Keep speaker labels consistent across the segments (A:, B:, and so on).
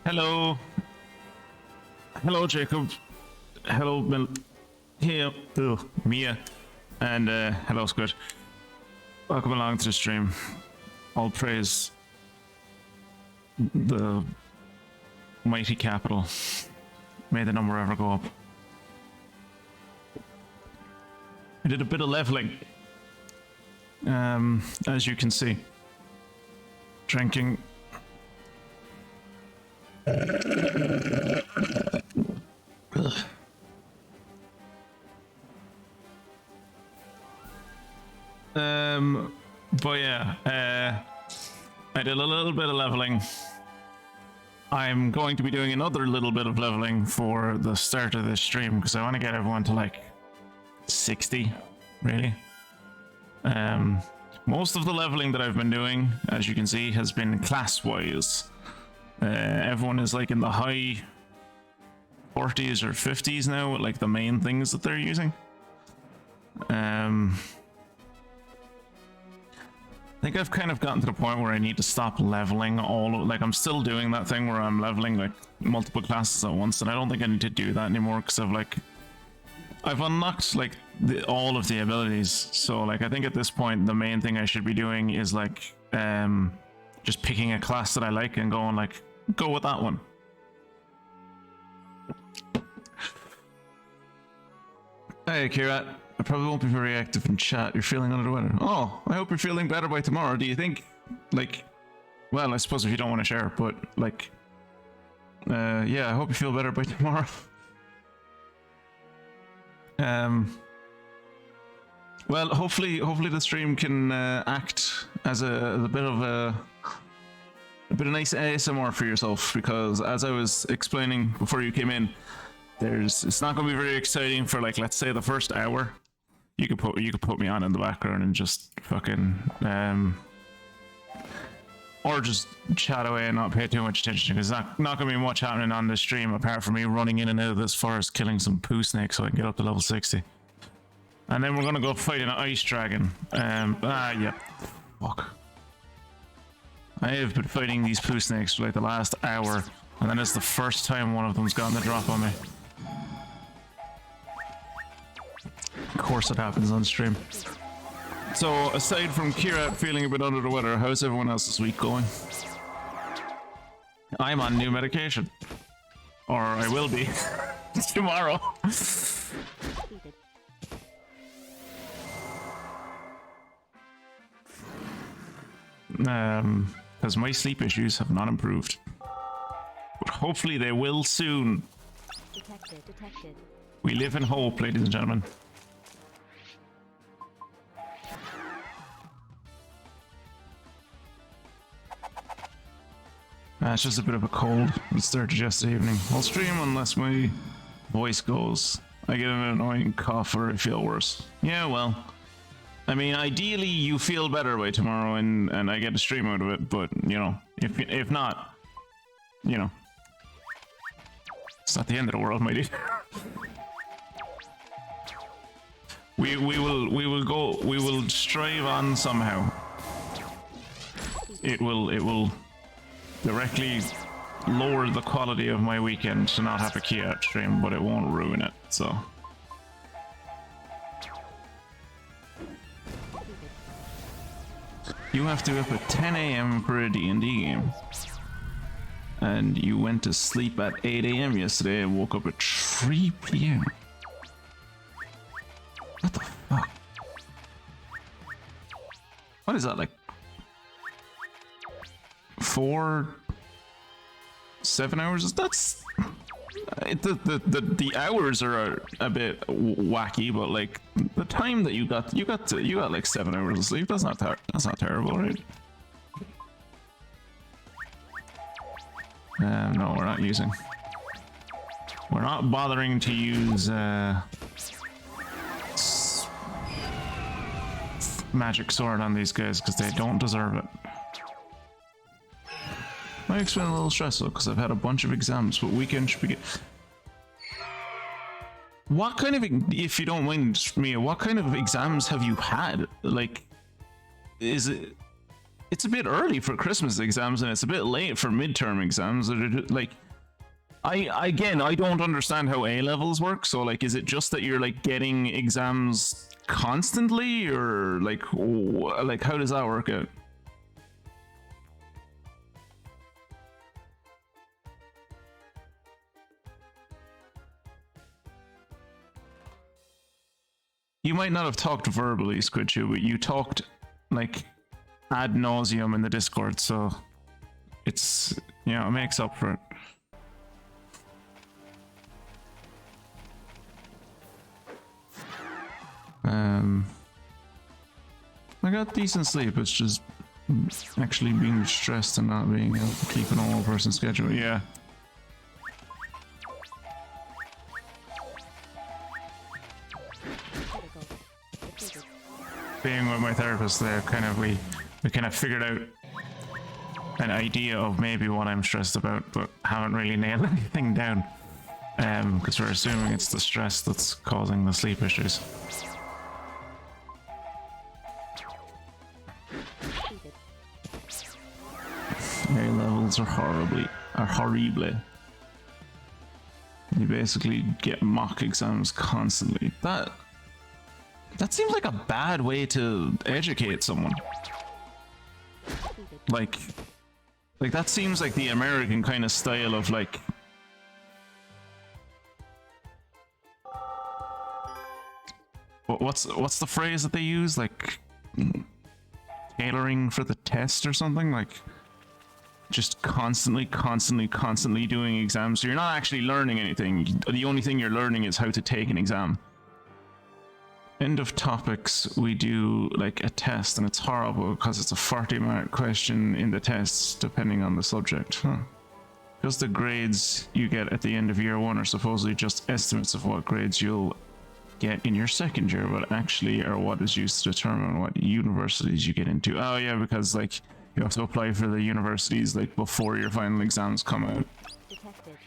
A: Hello. Hello, Jacob. Hello, here, Mia. And hello, Squid. Welcome along to the stream. All praise the mighty capital. May the number ever go up. I did a bit of leveling. As you can see. Drinking. But yeah, I did a little bit of leveling. I'm going to be doing another little bit of leveling for the start of this stream because I want to get everyone to like 60, really. Most of the leveling that I've been doing, as you can see, has been class-wise. Everyone is like in the high 40s or 50s now with like the main things that they're using. I think I've kind of gotten to the point where I need to stop leveling like I'm still doing that thing where I'm leveling like multiple classes at once, and I don't think I need to do that anymore because I've unlocked like all of the abilities. So like I think at this point the main thing I should be doing is like just picking a class that I like and going like go with that one. Hey Kira, I probably won't be very active in chat. You're feeling under the weather. Oh, I hope you're feeling better by tomorrow. Do you think, like, well, I suppose if you don't want to share, but like, yeah, I hope you feel better by tomorrow. Well, hopefully the stream can act as a bit of a nice ASMR for yourself, because as I was explaining before you came in, it's not going to be very exciting for like, let's say the first hour. You could put me on in the background and just fucking or just chat away and not pay too much attention, because there's not going to be much happening on this stream apart from me running in and out of this forest killing some poo snakes so I can get up to level 60. And then we're going to go fight an ice dragon. Yeah. Fuck. I have been fighting these poo snakes for like the last hour, and then it's the first time one of them's gotten the drop on me. Of course it happens on stream. So, aside from Kira feeling a bit under the weather, how's everyone else's week going? I'm on new medication. Or I will be. Tomorrow. Because my sleep issues have not improved. But hopefully they will soon. Detected. We live in hope, ladies and gentlemen. It's just a bit of a cold. It started yesterday evening. I'll stream unless my voice goes. I get an annoying cough or I feel worse. Yeah, well. I mean, ideally you feel better by tomorrow and I get a stream out of it, but, you know, if not, you know. It's not the end of the world, my dude. We will strive on somehow. It will directly lower the quality of my weekend to not have a key out stream, but it won't ruin it, so. You have to be up at 10 AM for a D&D game. And you went to sleep at 8 AM yesterday and woke up at 3 PM. What the fuck? What is that, like 7 hours? That's the hours are a bit wacky, but like the time that you got like 7 hours of sleep. That's not terrible, right? No, we're not bothering to use magic sword on these guys because they don't deserve it. My week's been a little stressful because I've had a bunch of exams, but weekend should be good. What kind of, if you don't mind, Mia, what kind of exams have you had? Like, is it it's a bit early for Christmas exams and it's a bit late for midterm exams. Like, I don't understand how A levels work. So like, is it just that you're like getting exams constantly, or like how does that work out? You might not have talked verbally, Squidchu, but you talked like ad nauseum in the Discord, so it's, you know, it makes up for it. I got decent sleep. It's just actually being stressed and not being able to keep a normal person's schedule. Yeah. Being with my therapist there, we kind of figured out an idea of maybe what I'm stressed about, but haven't really nailed anything down. Because we're assuming it's the stress that's causing the sleep issues. A levels are horrible. You basically get mock exams constantly. That seems like a bad way to educate someone. Like that seems like the American kind of style of like, what's the phrase that they use? Like tailoring for the test or something? Like just constantly doing exams. So you're not actually learning anything. The only thing you're learning is how to take an exam. End of topics, we do like a test, and it's horrible because it's a 40-mark question in the tests depending on the subject. Because the grades you get at the end of year one are supposedly just estimates of what grades you'll get in your second year, but actually are what is used to determine what universities you get into. Oh yeah, because like you have to apply for the universities like before your final exams come out.
B: Detected.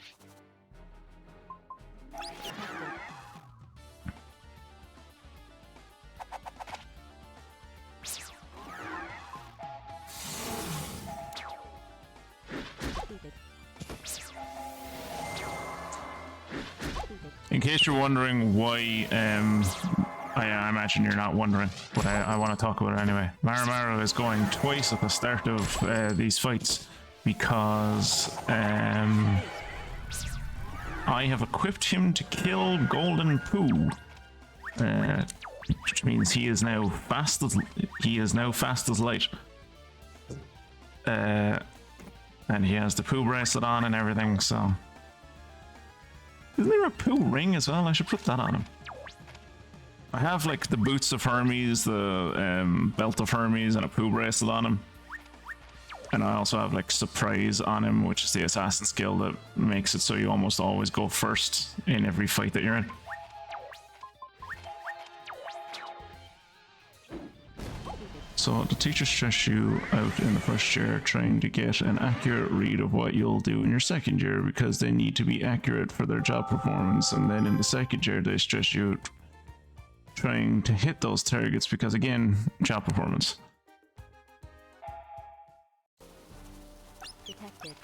A: In case you're wondering why, I imagine you're not wondering, but I want to talk about it anyway. Marumaru is going twice at the start of these fights because I have equipped him to kill Golden Poo, which means he is now fast as light. And he has the Poo bracelet on and everything, so. Isn't there a Poo ring as well? I should put that on him. I have like the boots of Hermes, the belt of Hermes, and a Poo bracelet on him. And I also have like surprise on him, which is the assassin skill that makes it so you almost always go first in every fight that you're in. So the teachers stress you out in the first year trying to get an accurate read of what you'll do in your second year because they need to be accurate for their job performance, and then in the second year they stress you out trying to hit those targets because again, job performance.
B: Detected.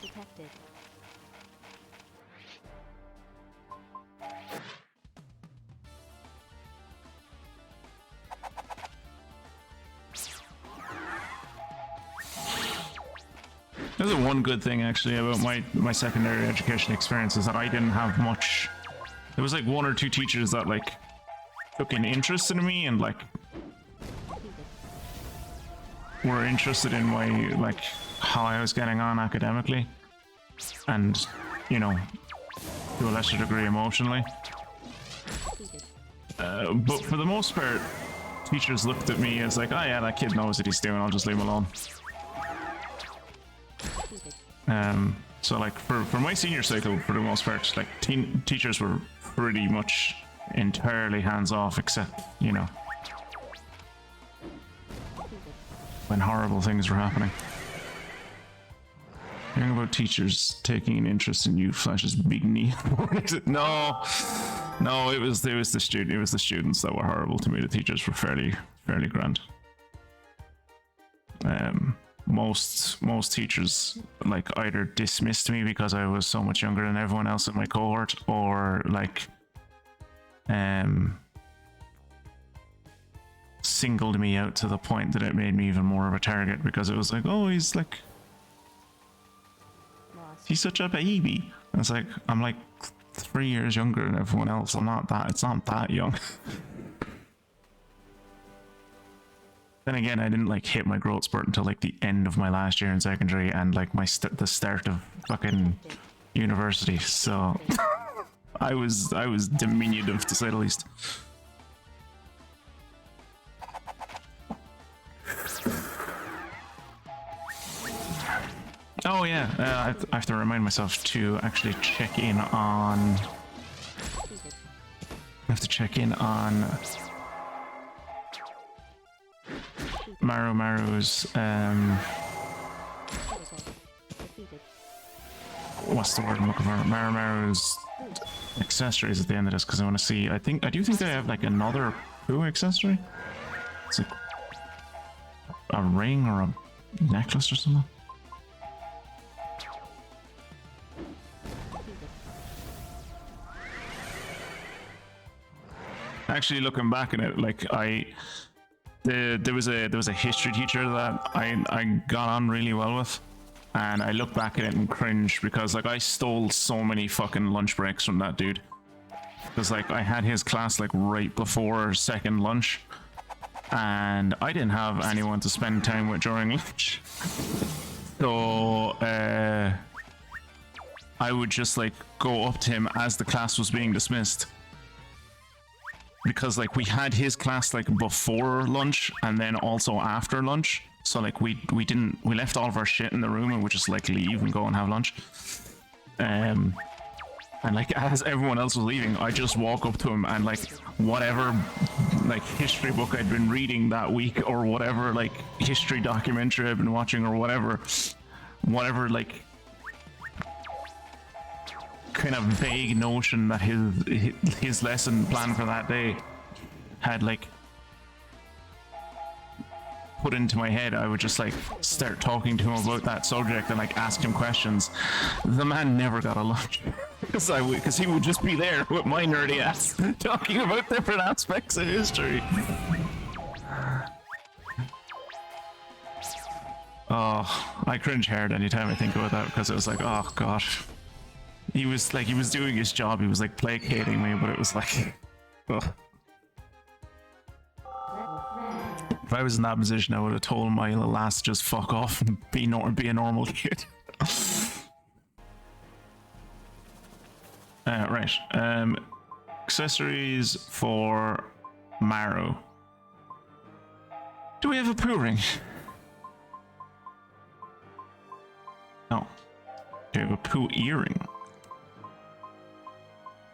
A: There's one good thing actually about my secondary education experience is that I didn't have much. There was like one or two teachers that like took an interest in me and like were interested in my like how I was getting on academically and, you know, to a lesser degree emotionally. But for the most part, teachers looked at me as like, oh yeah, that kid knows what he's doing, I'll just leave him alone. So like for my senior cycle, for the most part, like teachers were pretty much entirely hands off, except, you know, when horrible things were happening. Hearing about teachers taking an interest in you flashes big knee. No, it was the students that were horrible to me. The teachers were fairly grand. most teachers like either dismissed me because I was so much younger than everyone else in my cohort, or like singled me out to the point that it made me even more of a target, because it was like, oh, he's such a baby. And it's like, I'm like 3 years younger than everyone else. It's not that young. Then again, I didn't like hit my growth spurt until like the end of my last year in secondary and like the start of fucking university. So I was diminutive, to say the least. Oh yeah, I have to remind myself to actually check in on. I have to check in on Maru's what's the word I'm looking for? Maru's accessories at the end of this, because I want to see. I do think I have like another poo accessory. It's like a ring or a necklace or something. Actually, looking back at it, like there was a history teacher that I got on really well with, and I look back at it and cringe because like I stole so many fucking lunch breaks from that dude. Because like I had his class like right before second lunch, and I didn't have anyone to spend time with during lunch. So I would just like go up to him as the class was being dismissed. Because like we had his class like before lunch and then also after lunch, so like we left all of our shit in the room and would just like leave and go and have lunch. And like as everyone else was leaving, I just walk up to him and like whatever like history book I'd been reading that week, or whatever like history documentary I've been watching, or whatever like kind of vague notion that his lesson plan for that day had like put into my head, I would just like start talking to him about that subject and like ask him questions. The man never got a lunch because he would just be there with my nerdy ass talking about different aspects of history. Oh, I cringe hard anytime I think about that, because it was like, oh god. He was doing his job, he was like placating me, but it was like, ugh. If I was in that position, I would have told my little ass to just fuck off and be a normal kid. Right. Accessories for Maru. Do we have a poo ring? No. Do we have a poo earring?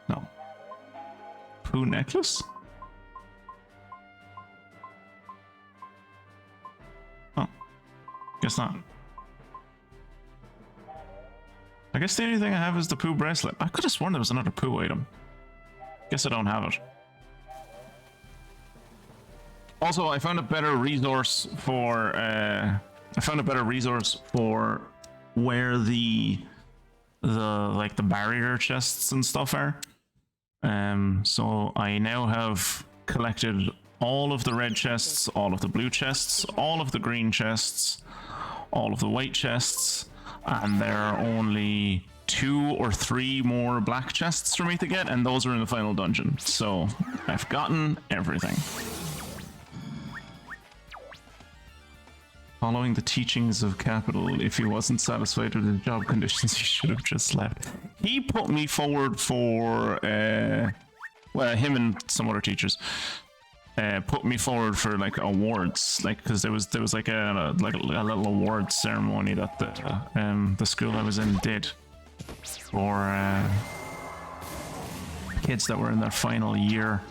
A: No. Poo necklace? Oh. Guess not. I guess the only thing I have is the poo bracelet. I could have sworn there was another poo item. Guess I don't have it. Also, I found a better resource for where the barrier chests and stuff are. So I now have collected all of the red chests, all of the blue chests, all of the green chests, all of the white chests, and there are only 2 or 3 more black chests for me to get, and those are in the final dungeon. So I've gotten everything. Following the teachings of Capital, if he wasn't satisfied with the job conditions, he should have just left. He put me forward for, well, him and some other teachers put me forward for like awards, like because there was like a little awards ceremony that the school I was in did for kids that were in their final year.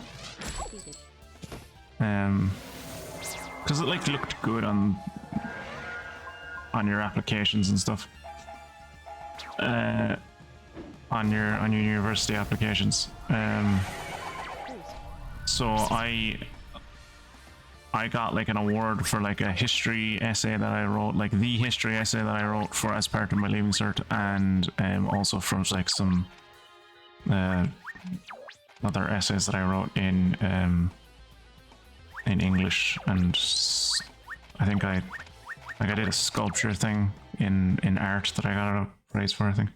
A: Because it like looked good on your applications and stuff, on your university applications. So I got like an award for like a history essay that I wrote, like the history essay that I wrote for as part of my leaving cert, and also from like some other essays that I wrote in English, and I think I did a sculpture thing in art that I got a prize for, I think.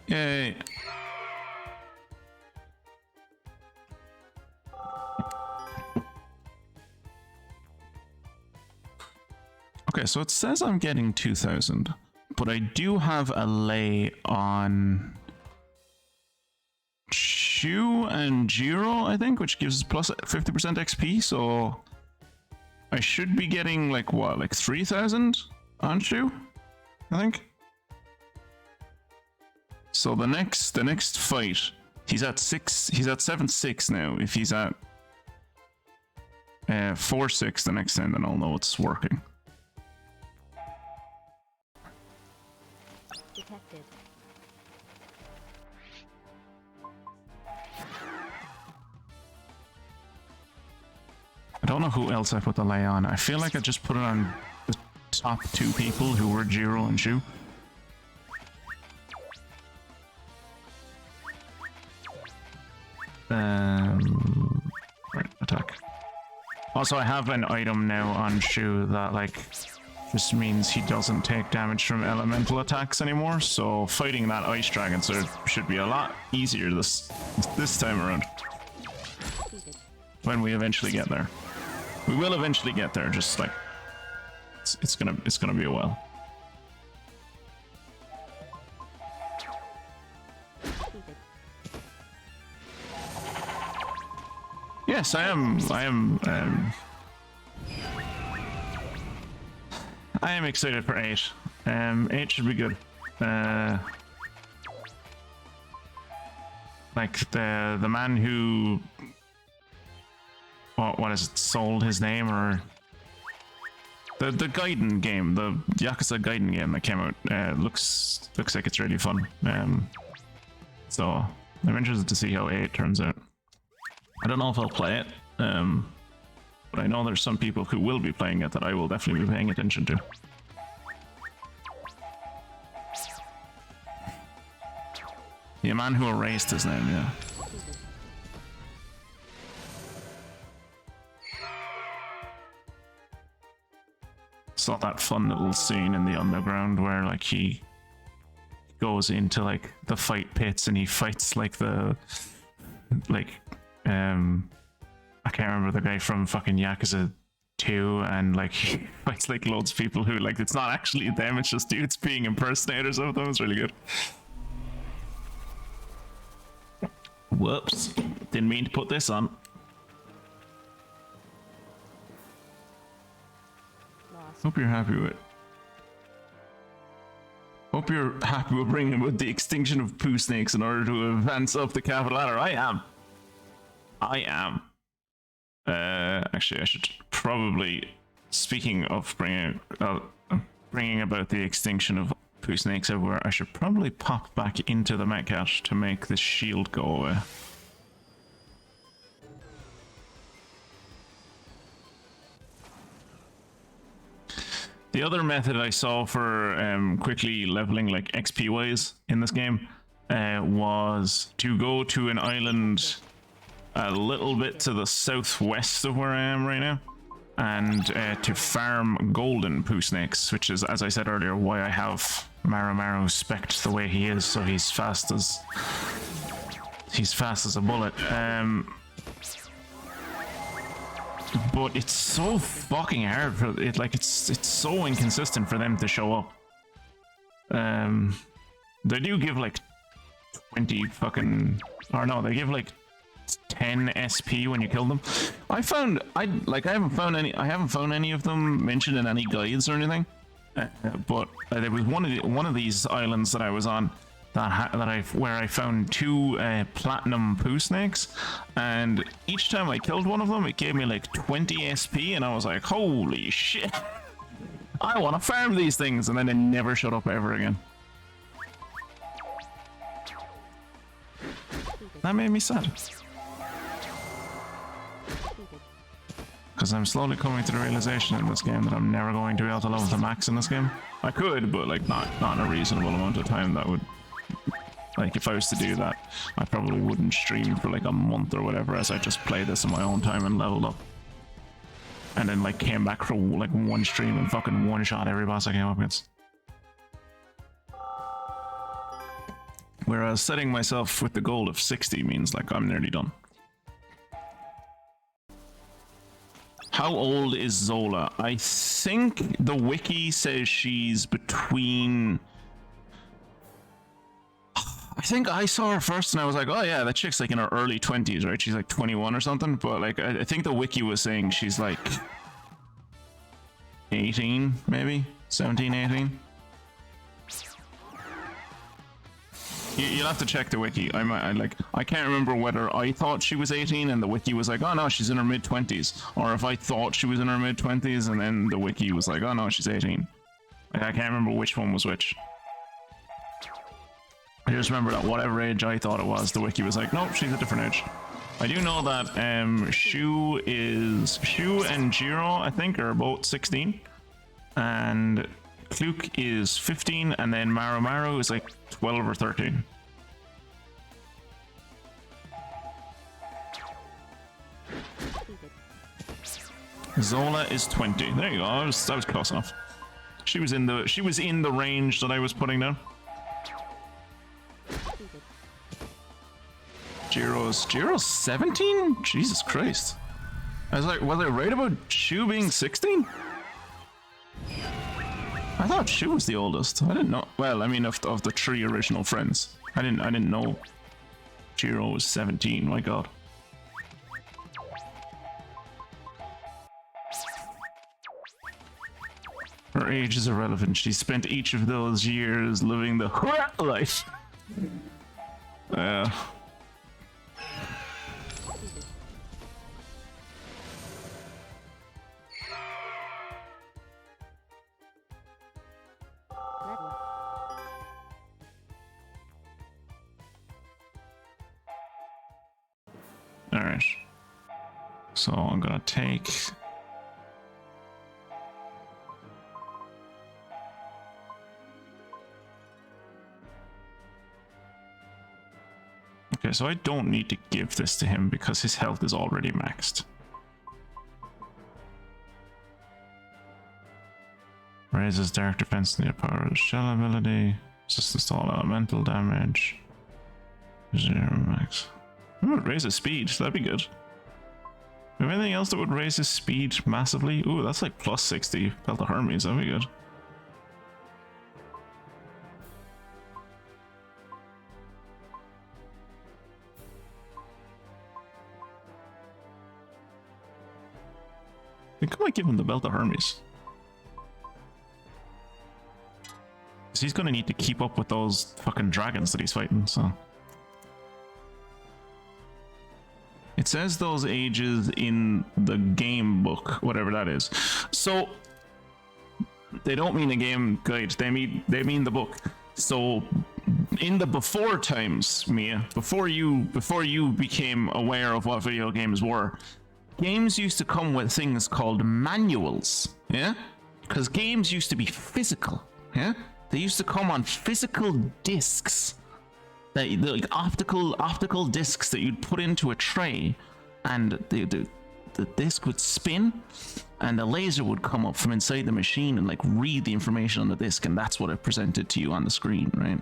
A: Yay. Okay, so it says I'm getting 2,000, but I do have a lay on Shu and Jiro, I think, which gives plus 50% XP, so I should be getting like what, like 3,000 on Shu, I think. So the next fight, he's at 7-6 now. If he's at 4-6 the next time, then I'll know it's working.
B: Detected.
A: I don't know who else I put the lay on. I feel like I just put it on the top two people who were Jiro and Shu. Right, attack. Also, I have an item now on Shu that like just means he doesn't take damage from elemental attacks anymore. So fighting that ice dragon should be a lot easier this time around. When we eventually get there, we will eventually get there. Just like it's gonna be a while. Yes, I am excited for 8. 8 should be good. Like the man who what is it, sold his name, or the Gaiden game, the Yakuza Gaiden game that came out, looks like it's really fun. So I'm interested to see how 8 turns out. I don't know if I'll play it, but I know there's some people who will be playing it that I will definitely be paying attention to. The man who erased his name, yeah. Saw that fun little scene in the underground where like he goes into like the fight pits and he fights like I can't remember the guy from fucking Yakuza 2, and like he fights like loads of people who like it's not actually them, it's just dudes being impersonators of them. It's really good. Whoops, didn't mean to put this on.
B: Lost.
A: Hope you're happy with it. Hope you're happy with bringing about the extinction of poo snakes in order to advance up the capital ladder. I am. Actually, I should probably, speaking of bringing about the extinction of poo snakes everywhere, I should probably pop back into the Metcat to make this shield go away. The other method I saw for quickly leveling like XP wise in this game was to go to an island a little bit to the southwest of where I am right now, and to farm golden poo snakes, which is, as I said earlier, why I have Maru spec'd the way he is, so he's fast as a bullet. But it's so fucking hard for it, like it's so inconsistent for them to show up. They do give like 20 fucking, or no, they give like 10 SP when you kill them. I haven't found any of them mentioned in any guides or anything. But there was one of these islands that I was on where I found 2 platinum poo snakes, and each time I killed one of them, it gave me like 20 SP, and I was like, holy shit, I want to farm these things, and then it never shut up ever again. That made me sad. Because I'm slowly coming to the realization in this game that I'm never going to be able to level to max in this game. I could, but like not in a reasonable amount of time. That would, like, if I was to do that, I probably wouldn't stream for like a month or whatever, as I just play this in my own time and leveled up. And then like came back for like one stream and fucking one-shot every boss I came up against. Whereas setting myself with the goal of 60 means like I'm nearly done. How old is Zola? I think the wiki says she's between... I think I saw her first and I was like, oh yeah, that chick's like in her early 20s, right? She's like 21 or something, but like I think the wiki was saying she's like 18, maybe? 17, 18? You'll have to check the wiki. I can't remember whether I thought she was 18 and the wiki was like, oh no, she's in her mid-20s, or if I thought she was in her mid-20s and then the wiki was like, oh no, she's 18. Like, I can't remember which one was which. I just remember that whatever age I thought it was, the wiki was like, nope, she's a different age. I do know that Shu and Jiro, I think, are both 16, and Kluk is 15, and then Maru is like 12 or 13. Zola is 20. There you go. I was close enough. She was in the range that I was putting down. Jiro's 17? Jesus Christ. I was like, was I right about Shu being 16? I thought Shu was the oldest. I didn't know. Well, I mean, of the 3 original friends, I didn't know Jiro was 17. My God. Her age is irrelevant. She spent each of those years living the life. Alright. So I'm gonna take... Okay, so I don't need to give this to him because his health is already maxed. Raises dark defense near power of shell ability. Resistance to all elemental damage. 0 max. Ooh, it raises speed, so that'd be good. Do we have anything else that would raise his speed massively? Ooh, that's like plus 60. Belt of Hermes, that'd be good. I think I might give him the Belt of Hermes. Because he's gonna need to keep up with those fucking dragons that he's fighting, so... It says those ages in the game book, whatever that is. So they don't mean a game guide, they mean the book. So in the before times, Mia, before you became aware of what video games were, games used to come with things called manuals, yeah? Because games used to be physical, yeah? They used to come on physical discs. Like optical discs that you'd put into a tray, and the disc would spin, and the laser would come up from inside the machine and like read the information on the disc, and that's what it presented to you on the screen, right?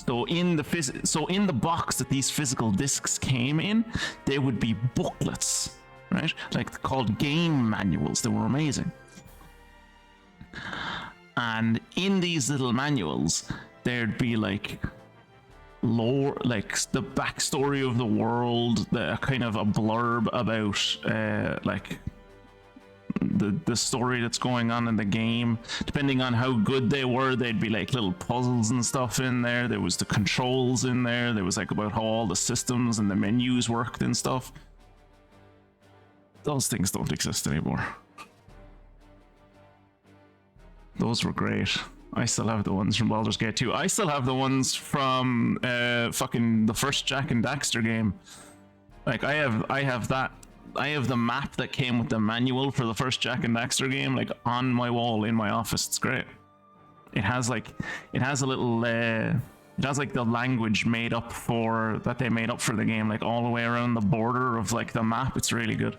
A: So in the box that these physical discs came in, there would be booklets, right? Like called game manuals. They were amazing. And in these little manuals, there'd be like lore, like the backstory of the world, the kind of a blurb about like the story that's going on in the game. Depending on how good they were, they'd be like little puzzles and stuff in there. There was the controls in there. There was like about how all the systems and the menus worked and stuff. Those things don't exist anymore. Those were great. I still have the ones from Baldur's Gate 2. I still have the ones from fucking the first Jack and Daxter game. Like I have that. I have the map that came with the manual for the first Jack and Daxter game, like on my wall in my office. It's great. It has a little it has like the language made up for that they made up for the game, like all the way around the border of like the map. It's really good.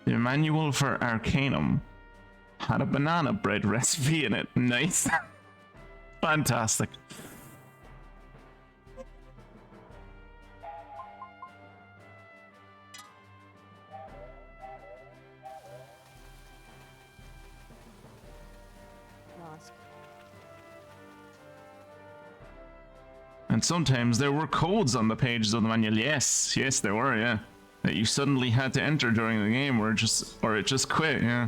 A: The manual for Arcanum had a banana bread recipe in it. Nice. Fantastic. And sometimes there were codes on the pages of the manual. Yes, there were, yeah. That you suddenly had to enter during the game, or it just quit, yeah.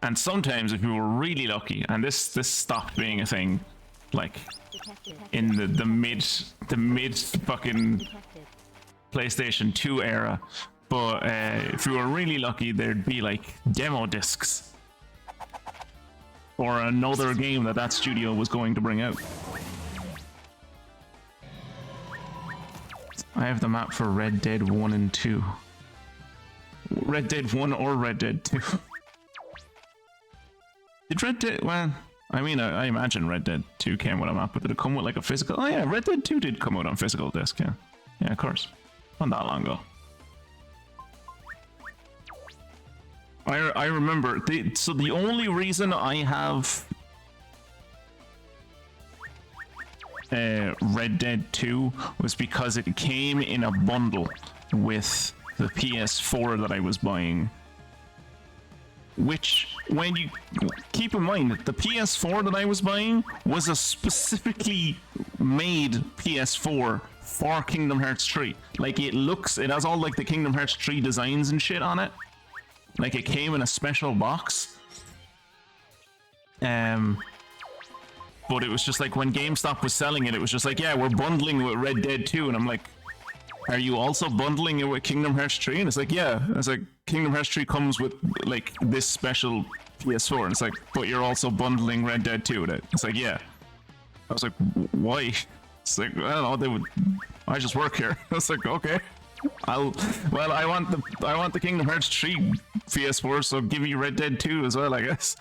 A: And sometimes, if you were really lucky, and this stopped being a thing, like in the mid fucking PlayStation 2 era. But if you were really lucky, there'd be like demo discs. Or another game that studio was going to bring out. I have the map for Red Dead 1 and 2. Red Dead 1 or Red Dead 2. Did Red Dead... Well, I mean, I imagine Red Dead 2 came with a map, but did it come with like a physical... Oh yeah, Red Dead 2 did come out on physical disc, yeah. Yeah, of course. Not that long ago. I remember, so the only reason I have Red Dead 2 was because it came in a bundle with the PS4 that I was buying. Which, when you keep in mind that the PS4 that I was buying was a specifically made PS4 for Kingdom Hearts 3. Like it has all like the Kingdom Hearts 3 designs and shit on it. Like it came in a special box. But it was just like when GameStop was selling it, it was just like, yeah, we're bundling with Red Dead 2. And I'm like, are you also bundling it with Kingdom Hearts 3? And it's like, yeah. It's like, Kingdom Hearts 3 comes with like this special PS4. And it's like, but you're also bundling Red Dead 2 with it. It's like, yeah. I was like, why? It's like, I don't know, I just work here. I was like, okay. I want the Kingdom Hearts 3 PS4, so give me Red Dead 2 as well, I guess.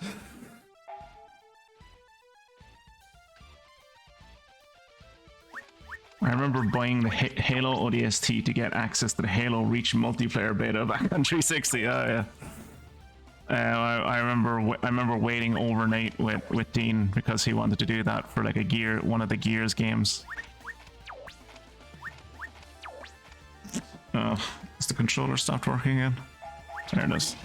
A: I remember buying the Halo ODST to get access to the Halo Reach multiplayer beta back on 360. Oh yeah. I remember waiting overnight with Dean because he wanted to do that for like one of the Gears games. Oh, has the controller stopped working again? There it is.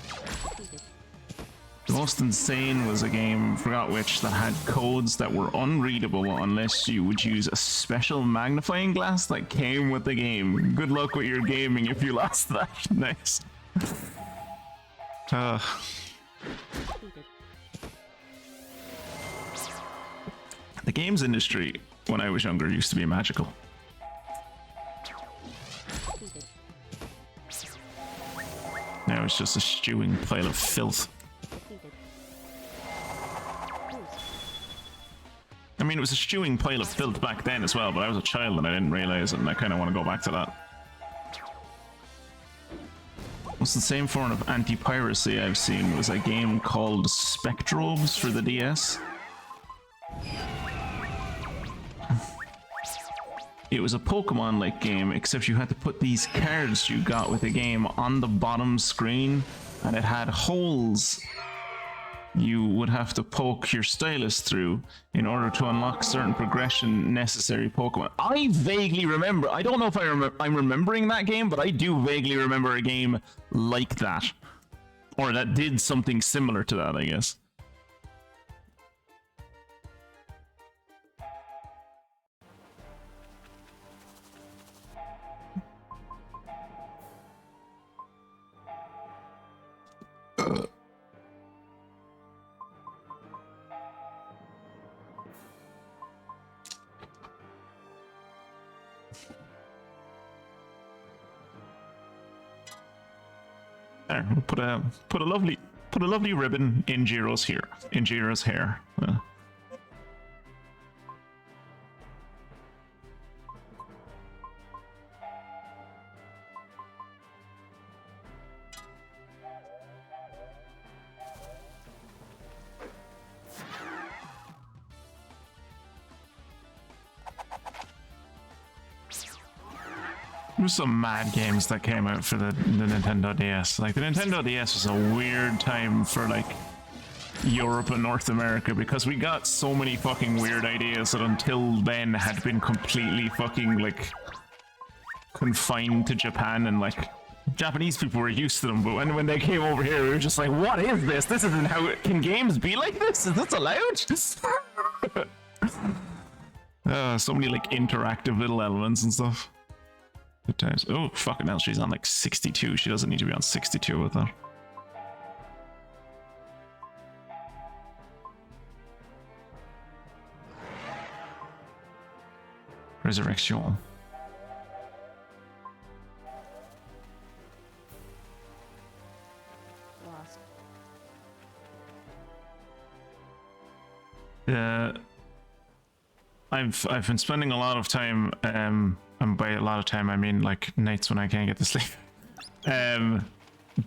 A: The most insane was a game, forgot which, that had codes that were unreadable unless you would use a special magnifying glass that came with the game. Good luck with your gaming if you lost that. Nice. The games industry, when I was younger, used to be magical. Now it's just a stewing pile of filth. I mean, it was a stewing pile of filth back then as well, but I was a child and I didn't realize it, and I kind of want to go back to that. What's the same form of anti-piracy I've seen was a game called Spectrobes for the DS. It was a Pokemon-like game, except you had to put these cards you got with the game on the bottom screen, and it had holes you would have to poke your stylus through in order to unlock certain progression necessary Pokemon. I vaguely remember, I don't know if I'm remembering that game, but I do vaguely remember a game like that. Or that did something similar to that, I guess. There, we'll put a lovely ribbon in Jiro's here, in Jiro's hair. There was some mad games that came out for the Nintendo DS. Like, the Nintendo DS was a weird time for, like, Europe and North America because we got so many fucking weird ideas that until then had been completely fucking, like, confined to Japan, and, like, Japanese people were used to them, but when they came over here, we were just like, what is this? This isn't how can games be like this? Is this allowed? So many, like, interactive little elements and stuff. Good times. Oh, fucking hell, she's on like 62. She doesn't need to be on 62 with that. Resurrection.
B: Lost.
A: I've been spending a lot of time, and by a lot of time I mean like nights when I can't get to sleep,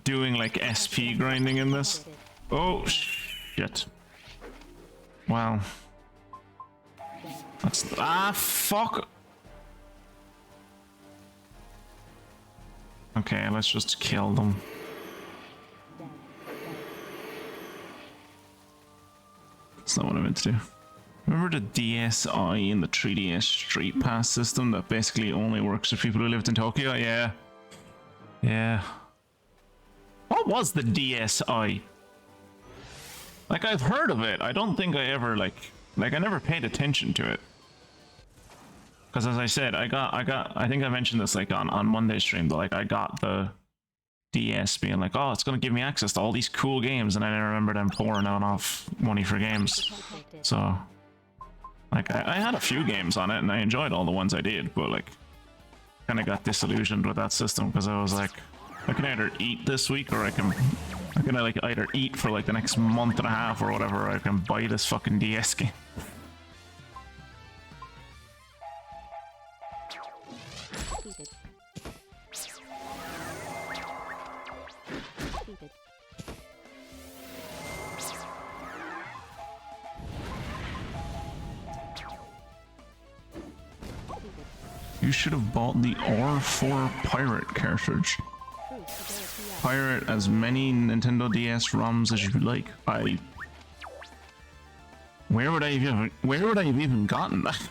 A: doing like SP grinding in this. Oh shit! Wow. That's fuck. Okay, let's just kill them. That's not what I meant to do. Remember the DSi and the 3DS Street Pass system that basically only works for people who lived in Tokyo? Yeah. Yeah. What was the DSi? Like, I've heard of it. I don't think I ever, like I never paid attention to it. Because as I said, I think I mentioned this, like, on Monday's stream, but, like, I got the DS being like, oh, it's going to give me access to all these cool games, and I remember them pouring out off money for games. So... like, I had a few games on it, and I enjoyed all the ones I did, but, like, kind of got disillusioned with that system, because I was like, I can either eat this week, or I can like, either eat for, like, the next month and a half, or whatever, or I can buy this fucking DS game. You should have bought the R4 Pirate cartridge. Pirate as many Nintendo DS ROMs as you like. Where would I have even gotten that?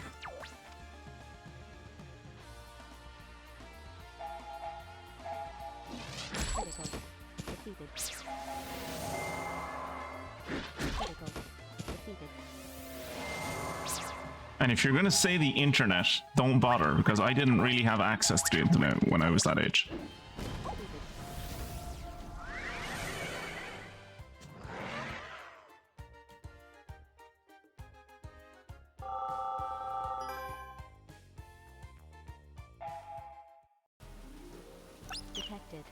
A: And if you're gonna say the internet, don't bother, because I didn't really have access to the internet when I was that age.
B: Detected.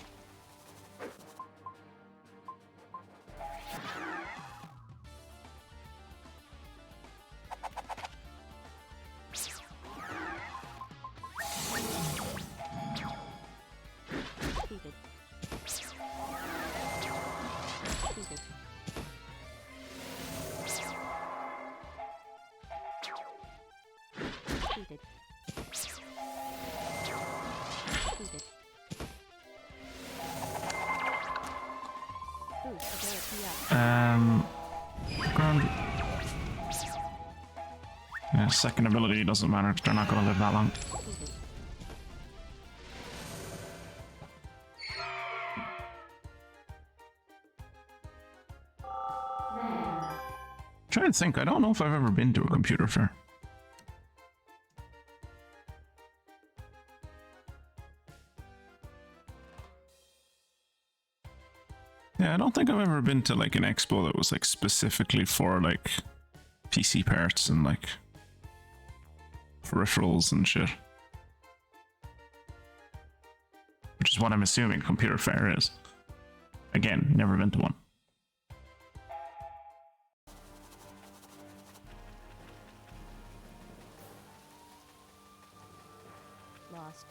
A: Ground. Yeah, second ability doesn't matter, they're not gonna live that long. Trying to think, I don't know if I've ever been to a computer fair. Yeah, I don't think I've ever been to like an expo that was like specifically for like PC parts and like peripherals and shit. Which is what I'm assuming Computer Fair is. Again, never been to one.
B: Lost.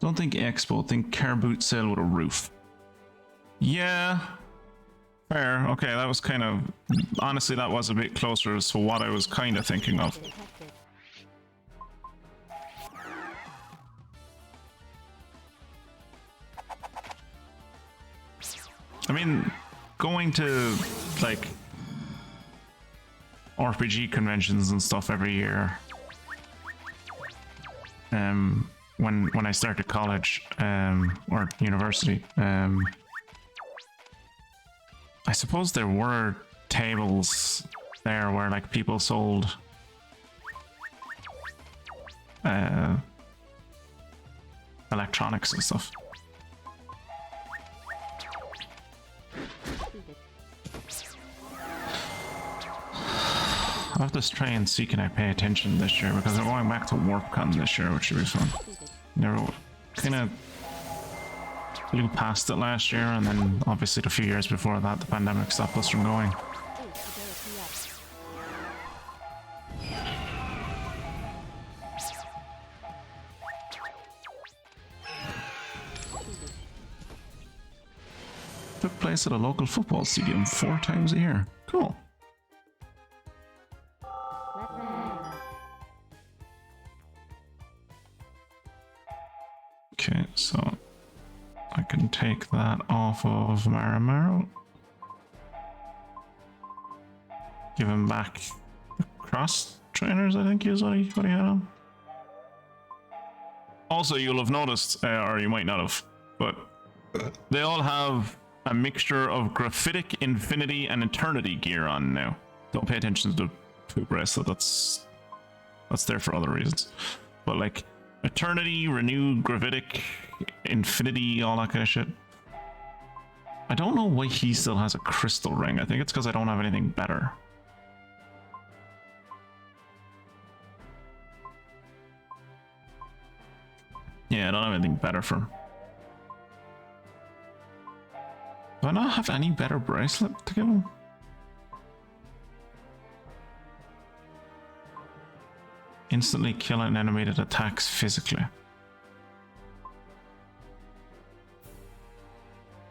A: Don't think expo, think car boot sale with a roof. Yeah. Fair. Okay, that was kind of... Honestly, that was a bit closer to what I was kind of thinking of.
B: Detected.
A: I mean, going to, like, RPG conventions and stuff every year. When I started college, or university, I suppose there were tables there where like people sold electronics and stuff. I'll have to try and see can I pay attention this year because I'm going back to WarpCon this year, which should be fun. Never kind of blew past it last year, and then obviously the few years before that, the pandemic stopped us from going. Took place at a local football stadium 4 times a year. Cool. Okay, so I can take that off of Marimaro. Give him back the cross trainers, I think is what he had on. Also, you'll have noticed, or you might not have, but they all have a mixture of graphitic, infinity, and eternity gear on now. Don't pay attention to the poop bracelet, that's there for other reasons. But like, eternity, renew, gravitic, infinity, all that kind of shit. I don't know why he still has a crystal ring. I think it's because I don't have anything better. Yeah, I don't have anything better for him. Do I not have any better bracelet to give him? Instantly kill an enemy that attacks physically.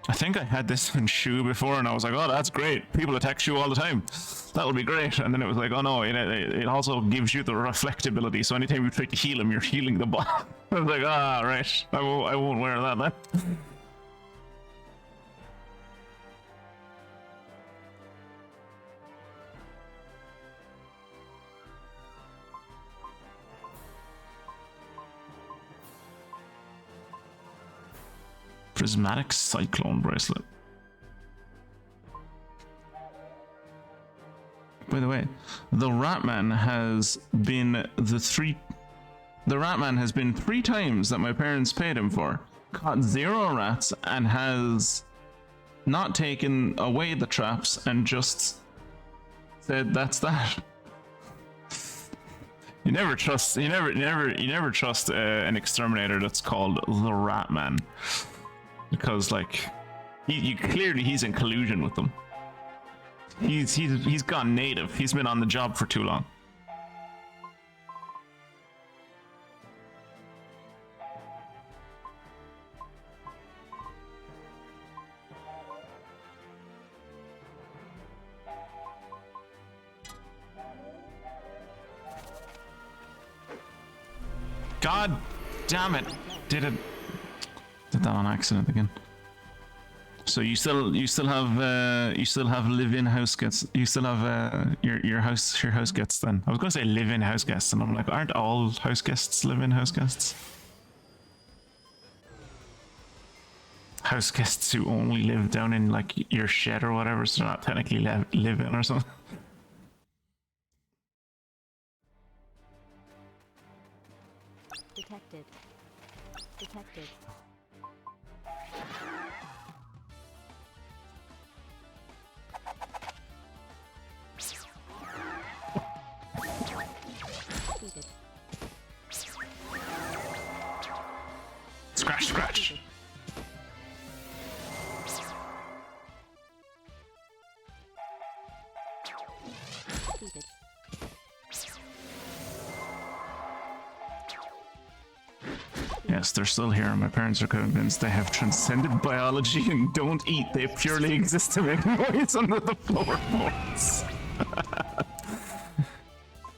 A: I think I had this in Shu before and I was like, oh, that's great. People attack Shu all the time. That'll be great. And then it was like, oh no, it also gives you the reflectability. So anytime you try to heal him, you're healing the bot. I was like, ah, right. I won't wear that then. Prismatic Cyclone bracelet. By the way, the Ratman has been the Ratman has been 3 times that my parents paid him for. Caught 0 rats and has not taken away the traps and just said that's that. You never trust an exterminator that's called the Ratman. Because like he's in collusion with them. He's gone native. He's been on the job for too long. God damn it! Did that on accident again. So you still have live-in house guests. You still have your house guests then. I was gonna say live-in house guests, and I'm like, aren't all house guests live-in house guests? House guests who only live down in like your shed or whatever, so they're not technically live in or something.
B: Detected.
A: Yes, they're still here. My parents are convinced they have transcended biology and don't eat. They purely exist to make noise under the floorboards.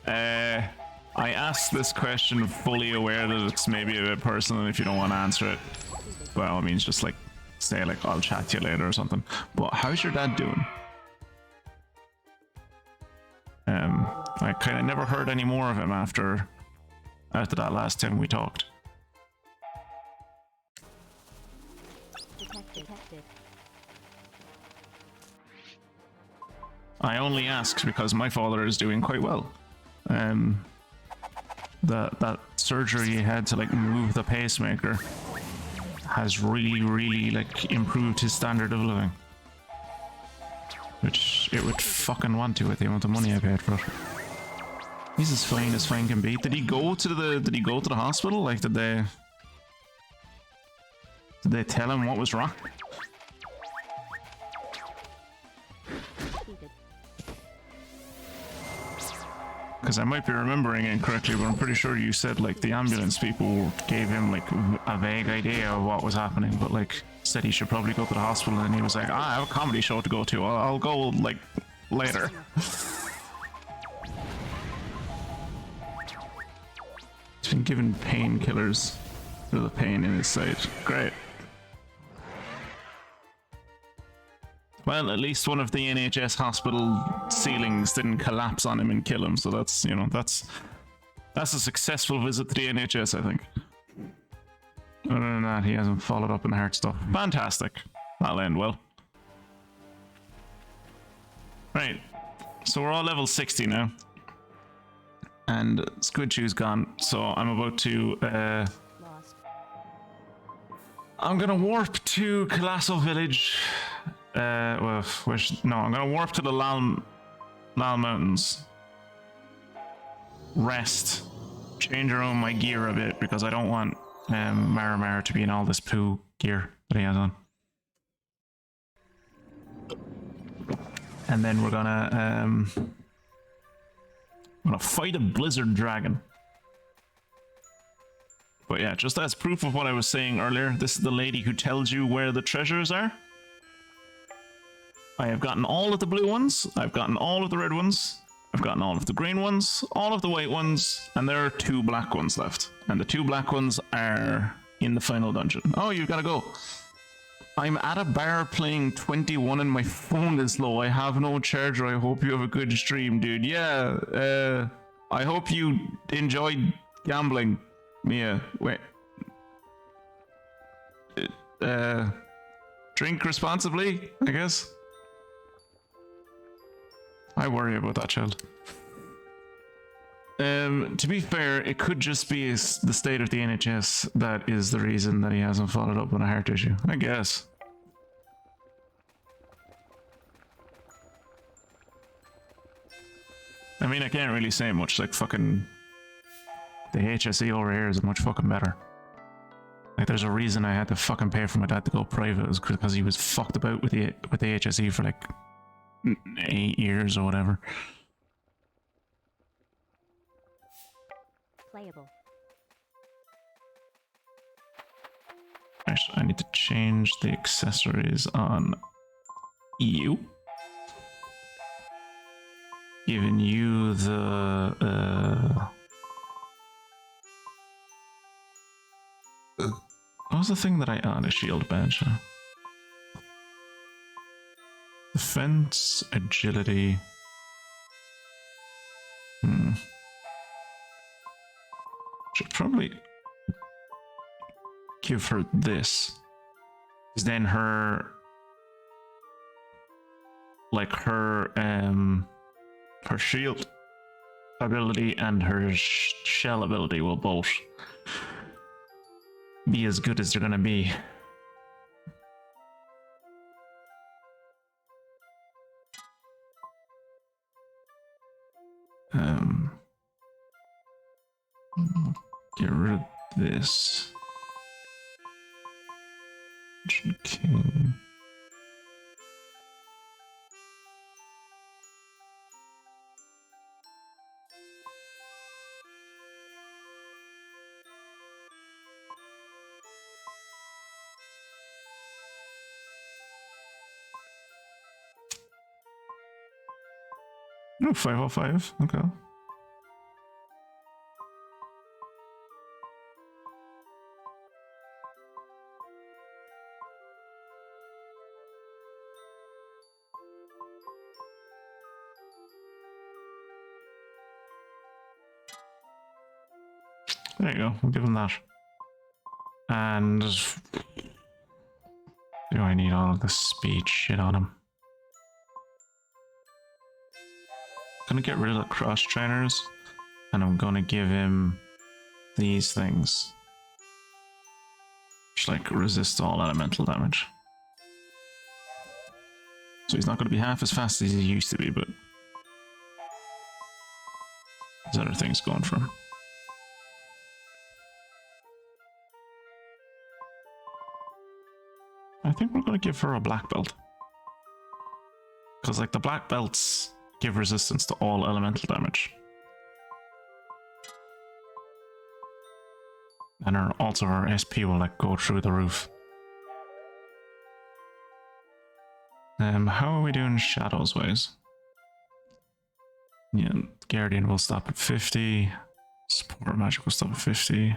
A: I asked this question fully aware that it's maybe a bit personal, and if you don't want to answer it, by all means, just like say like I'll chat to you later or something. But how's your dad doing? I kind of never heard any more of him after that last time we talked.
B: Detected.
A: I only ask because my father is doing quite well. That surgery he had to like move the pacemaker has really like improved his standard of living, which it would fucking want to with the amount of money I paid for it. He's as fine can be. Did he go to the hospital? Like, did they tell him what was wrong? Because I might be remembering incorrectly, but I'm pretty sure you said like the ambulance people gave him like a vague idea of what was happening, but like said he should probably go to the hospital, and he was like, I have a comedy show to go to. I'll go like later. He's been given painkillers for the pain in his side. Great. Well, at least one of the NHS hospital ceilings didn't collapse on him and kill him, so that's, you know, that's a successful visit to the NHS, I think. Other than that, he hasn't followed up on the heart stuff. Fantastic. That'll end well. Right. So we're all level 60 now. And Squid Chew's gone, so I'm about to,
B: Lost.
A: I'm gonna warp to Colossal Village. I'm gonna warp to the Lal Mountains. Rest. Change around my gear a bit because I don't want Mara to be in all this poo gear that he has on. And then we're gonna fight a blizzard dragon. But yeah, just as proof of what I was saying earlier, this is the lady who tells you where the treasures are. I have gotten all of the blue ones, I've gotten all of the red ones, I've gotten all of the green ones, all of the white ones, and there are 2 black ones left. And the 2 black ones are in the final dungeon. Oh, you've got to go. I'm at a bar playing 21 and my phone is low. I have no charger. I hope you have a good stream, dude. Yeah, I hope you enjoyed gambling, Mia. Wait. Drink responsibly, I guess. I worry about that child. To be fair, it could just be the state of the NHS that is the reason that he hasn't followed up on a heart issue, I guess. I mean, I can't really say much, like fucking... The HSE over here is much fucking better. Like, there's a reason I had to fucking pay for my dad to go private, it was because he was fucked about with the HSE for like 8 years or whatever.
B: Playable.
A: Right, I need to change the accessories on you. Giving you the what was the thing that I a shield badge? Huh? Defense, agility. Should probably give her this. Because then her her shield ability and her shell ability will both be as good as they're gonna be. Get rid of this. Okay. Oh, 505. Okay. There you go. We'll give him that. And do I need all of this speed shit on him? Gonna get rid of the cross trainers, and I'm gonna give him these things, which like resist all elemental damage. So he's not gonna be half as fast as he used to be, but there's other things going for him. I think we're gonna give her a black belt, because like the black belts give resistance to all elemental damage, and also her SP will like go through the roof. How are we doing shadows wise? Yeah, Guardian will stop at 50. Support magic will stop at 50.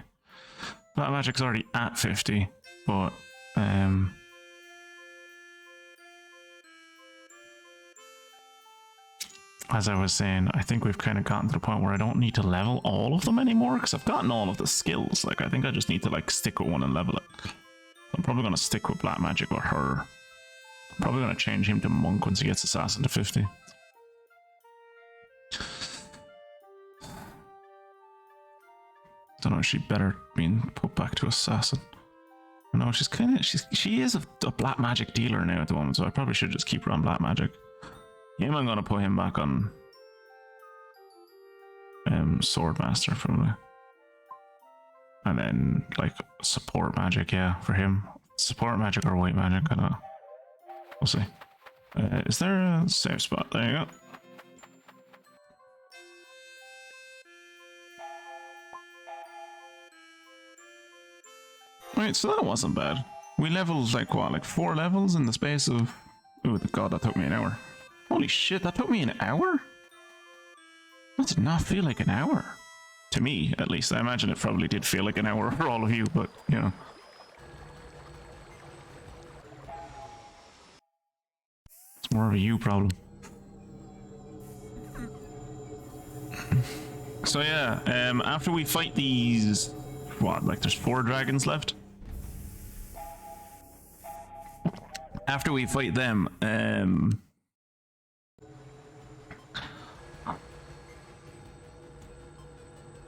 A: Black magic's already at 50, but as I was saying, I think we've kind of gotten to the point where I don't need to level all of them anymore, because I've gotten all of the skills. Like, I think I just need to like stick with one and level it. I'm probably going to stick with black magic or her. I'm probably going to change him to monk once he gets assassin to 50. Don't know if she better being put back to assassin. No, she's kind of she is a black magic dealer now at the moment, so I probably should just keep her on black magic. Yeah, I'm gonna put him back on sword master probably, and then like support magic. Yeah, for him, support magic or white magic. I don't know. We'll see. Is there a safe spot? There you go. Right, so that wasn't bad. We leveled like what, like 4 levels in the space of... Oh god, that took me an hour. Holy shit, that took me an hour? That did not feel like an hour. To me, at least. I imagine it probably did feel like an hour for all of you, but, you know. It's more of a you problem. So yeah, after we fight these... What, like there's 4 dragons left? After we fight them,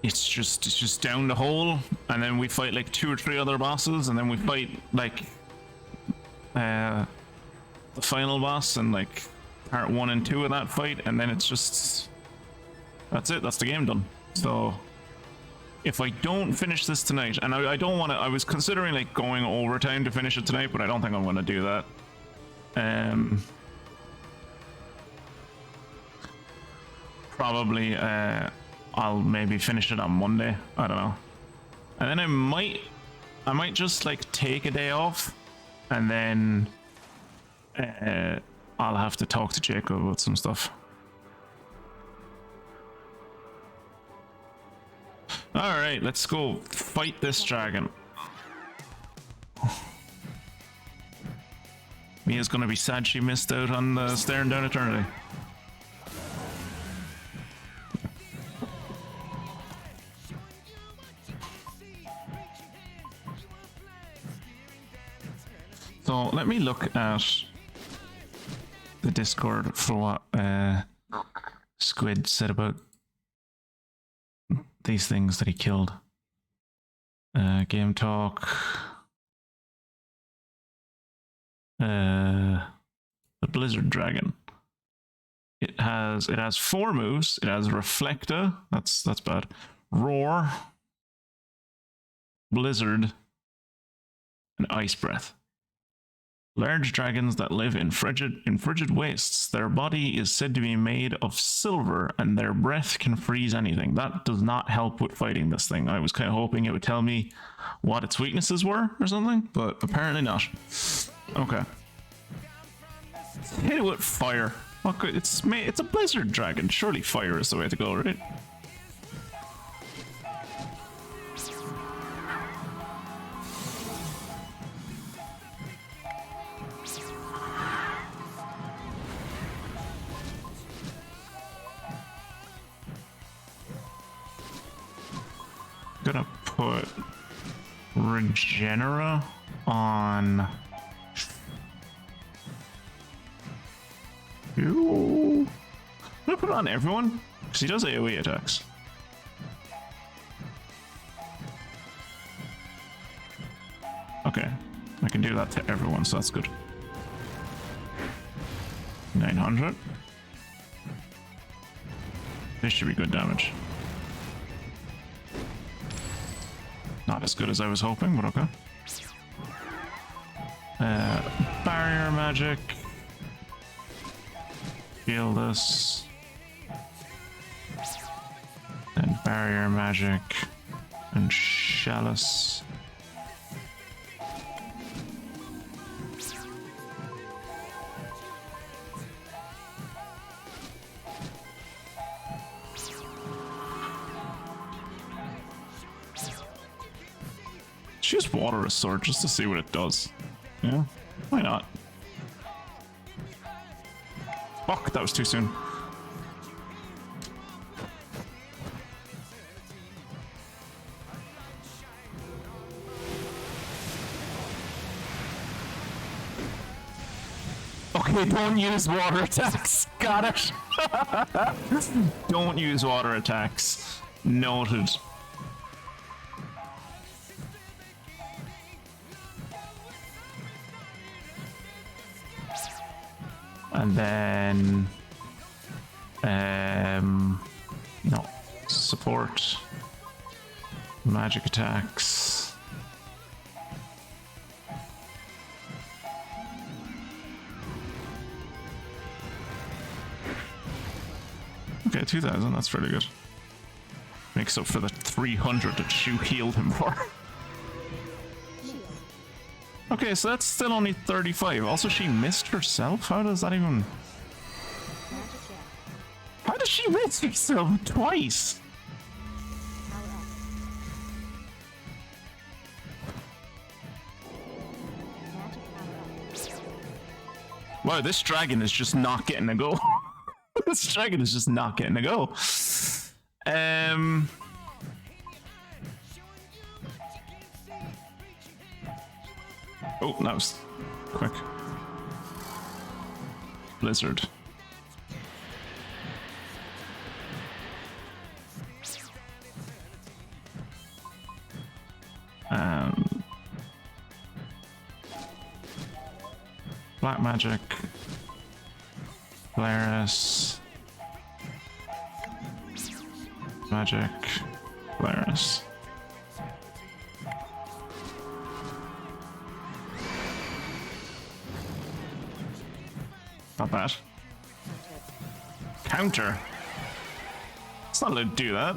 A: it's just down the hole, and then we fight like 2 or 3 other bosses, and then we fight like the final boss and like part 1 and 2 of that fight, and then it's just that's it. That's the game done. So if I don't finish this tonight, and I don't want to, I was considering like going overtime to finish it tonight, but I don't think I'm going to do that. Probably I'll maybe finish it on Monday. I don't know, and then I might just like take a day off, and then I'll have to talk to Jacob about some stuff. All right, let's go fight this dragon. Mia's gonna be sad she missed out on staring down eternity. So let me look at the Discord for what Squid said about these things that he killed. Game talk. The Blizzard Dragon. It has 4 moves. It has Reflecta. That's bad. Roar, Blizzard, and Ice Breath. Large dragons that live in frigid wastes. Their body is said to be made of silver, and their breath can freeze anything. That does not help with fighting this thing. I was kind of hoping it would tell me what its weaknesses were or something, but apparently not. Okay. Hit it with fire. What could, it's a blizzard dragon. Surely fire is the way to go, right? Gonna put Regenera on. Ooh. I'm gonna put it on everyone because he does AoE attacks. Okay, I can do that to everyone, so that's good. 900. This should be good damage. Not as good as I was hoping, but okay. Barrier magic. Heal this. And barrier magic. And chalice. Just water a sword just to see what it does. Yeah, why not? Fuck, that was too soon. Okay, don't use water attacks. Got it. Don't use water attacks. Noted. And then, no, support, magic attacks. Okay, 2,000, that's pretty good. Makes up for the 300 that Shu healed him for. Okay, so that's still only 35. Also, she missed herself? How does that even... How does she miss herself twice? Wow, this dragon is just not getting a go. This dragon is just not getting a go. Oh, that was quick. Blizzard. Black magic. Polaris. Magic. Polaris. Not bad. Counter. It's not allowed to do that.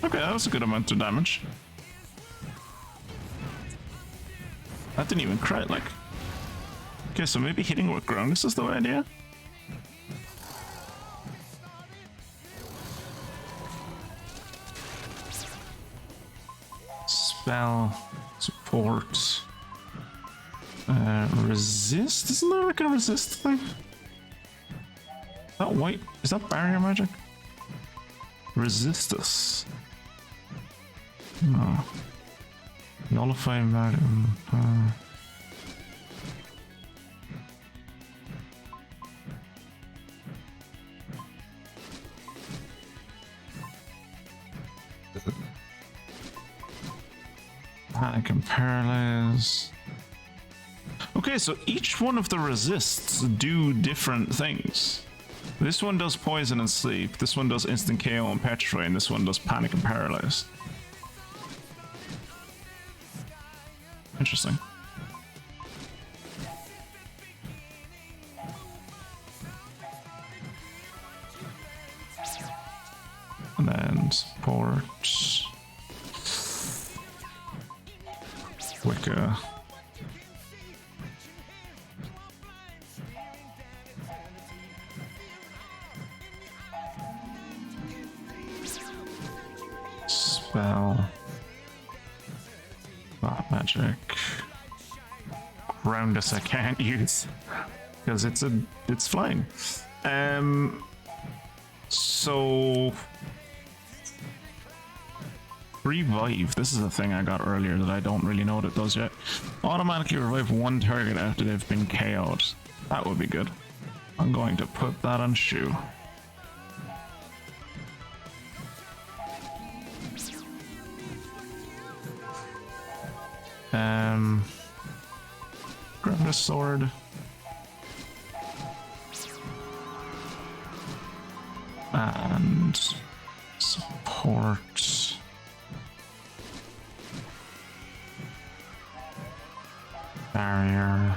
A: Okay, that was a good amount of damage. That didn't even crit, like. Okay, so maybe hitting with Gronus is the idea? Spell, support, resist? Isn't there like a resist thing? That white, is that barrier magic? Resist us. No. Nullify value. Panic and paralyze. Okay, so each one of the resists do different things. This one does poison and sleep, this one does instant KO and petrify, and this one does panic and paralyze. Interesting. And support. Wicca. Spell. Black magic. Groundus I can't use because it's flying. So revive. This is a thing I got earlier that I don't really know what it does yet. Automatically revive one target after they've been KO'd. That would be good. I'm going to put that on Shu. Grab a sword. And support. Barrier.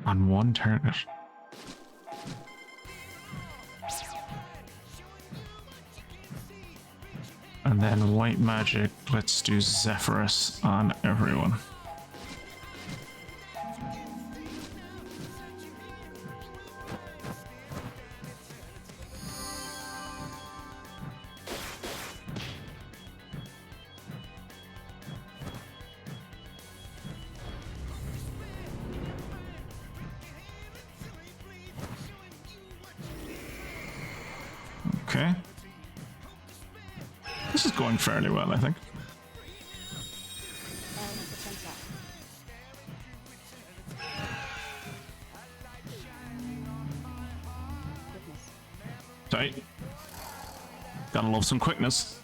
A: On one target. And then white magic, let's do Zephyrus on everyone. Okay. This is going fairly well, I think. Tight. Gotta love some quickness.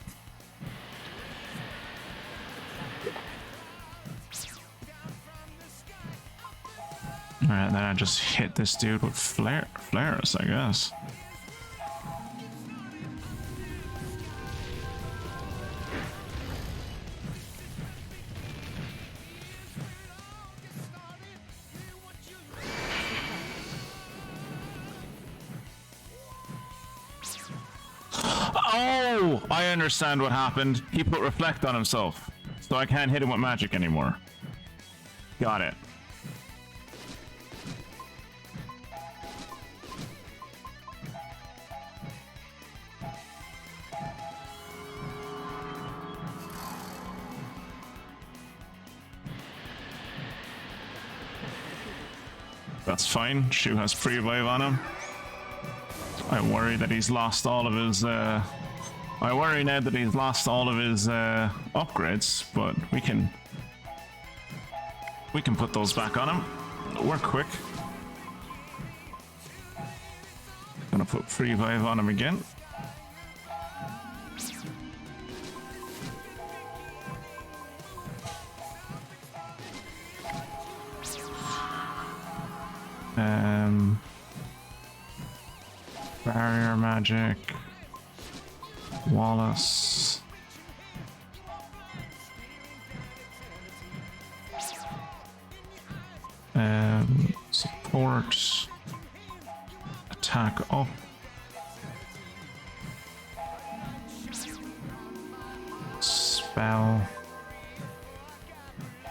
A: Alright, then I just hit this dude with flares, I guess. Oh, I understand what happened. He put reflect on himself, so I can't hit him with magic anymore. Got it. That's fine. Shu has pre-revive on him. I worry that he's lost all of his I worry now that he's lost all of his upgrades, but we can put those back on him. We're quick. Gonna put pre-revive on him again. Barrier magic. Wallace. Support. Attack up. Spell.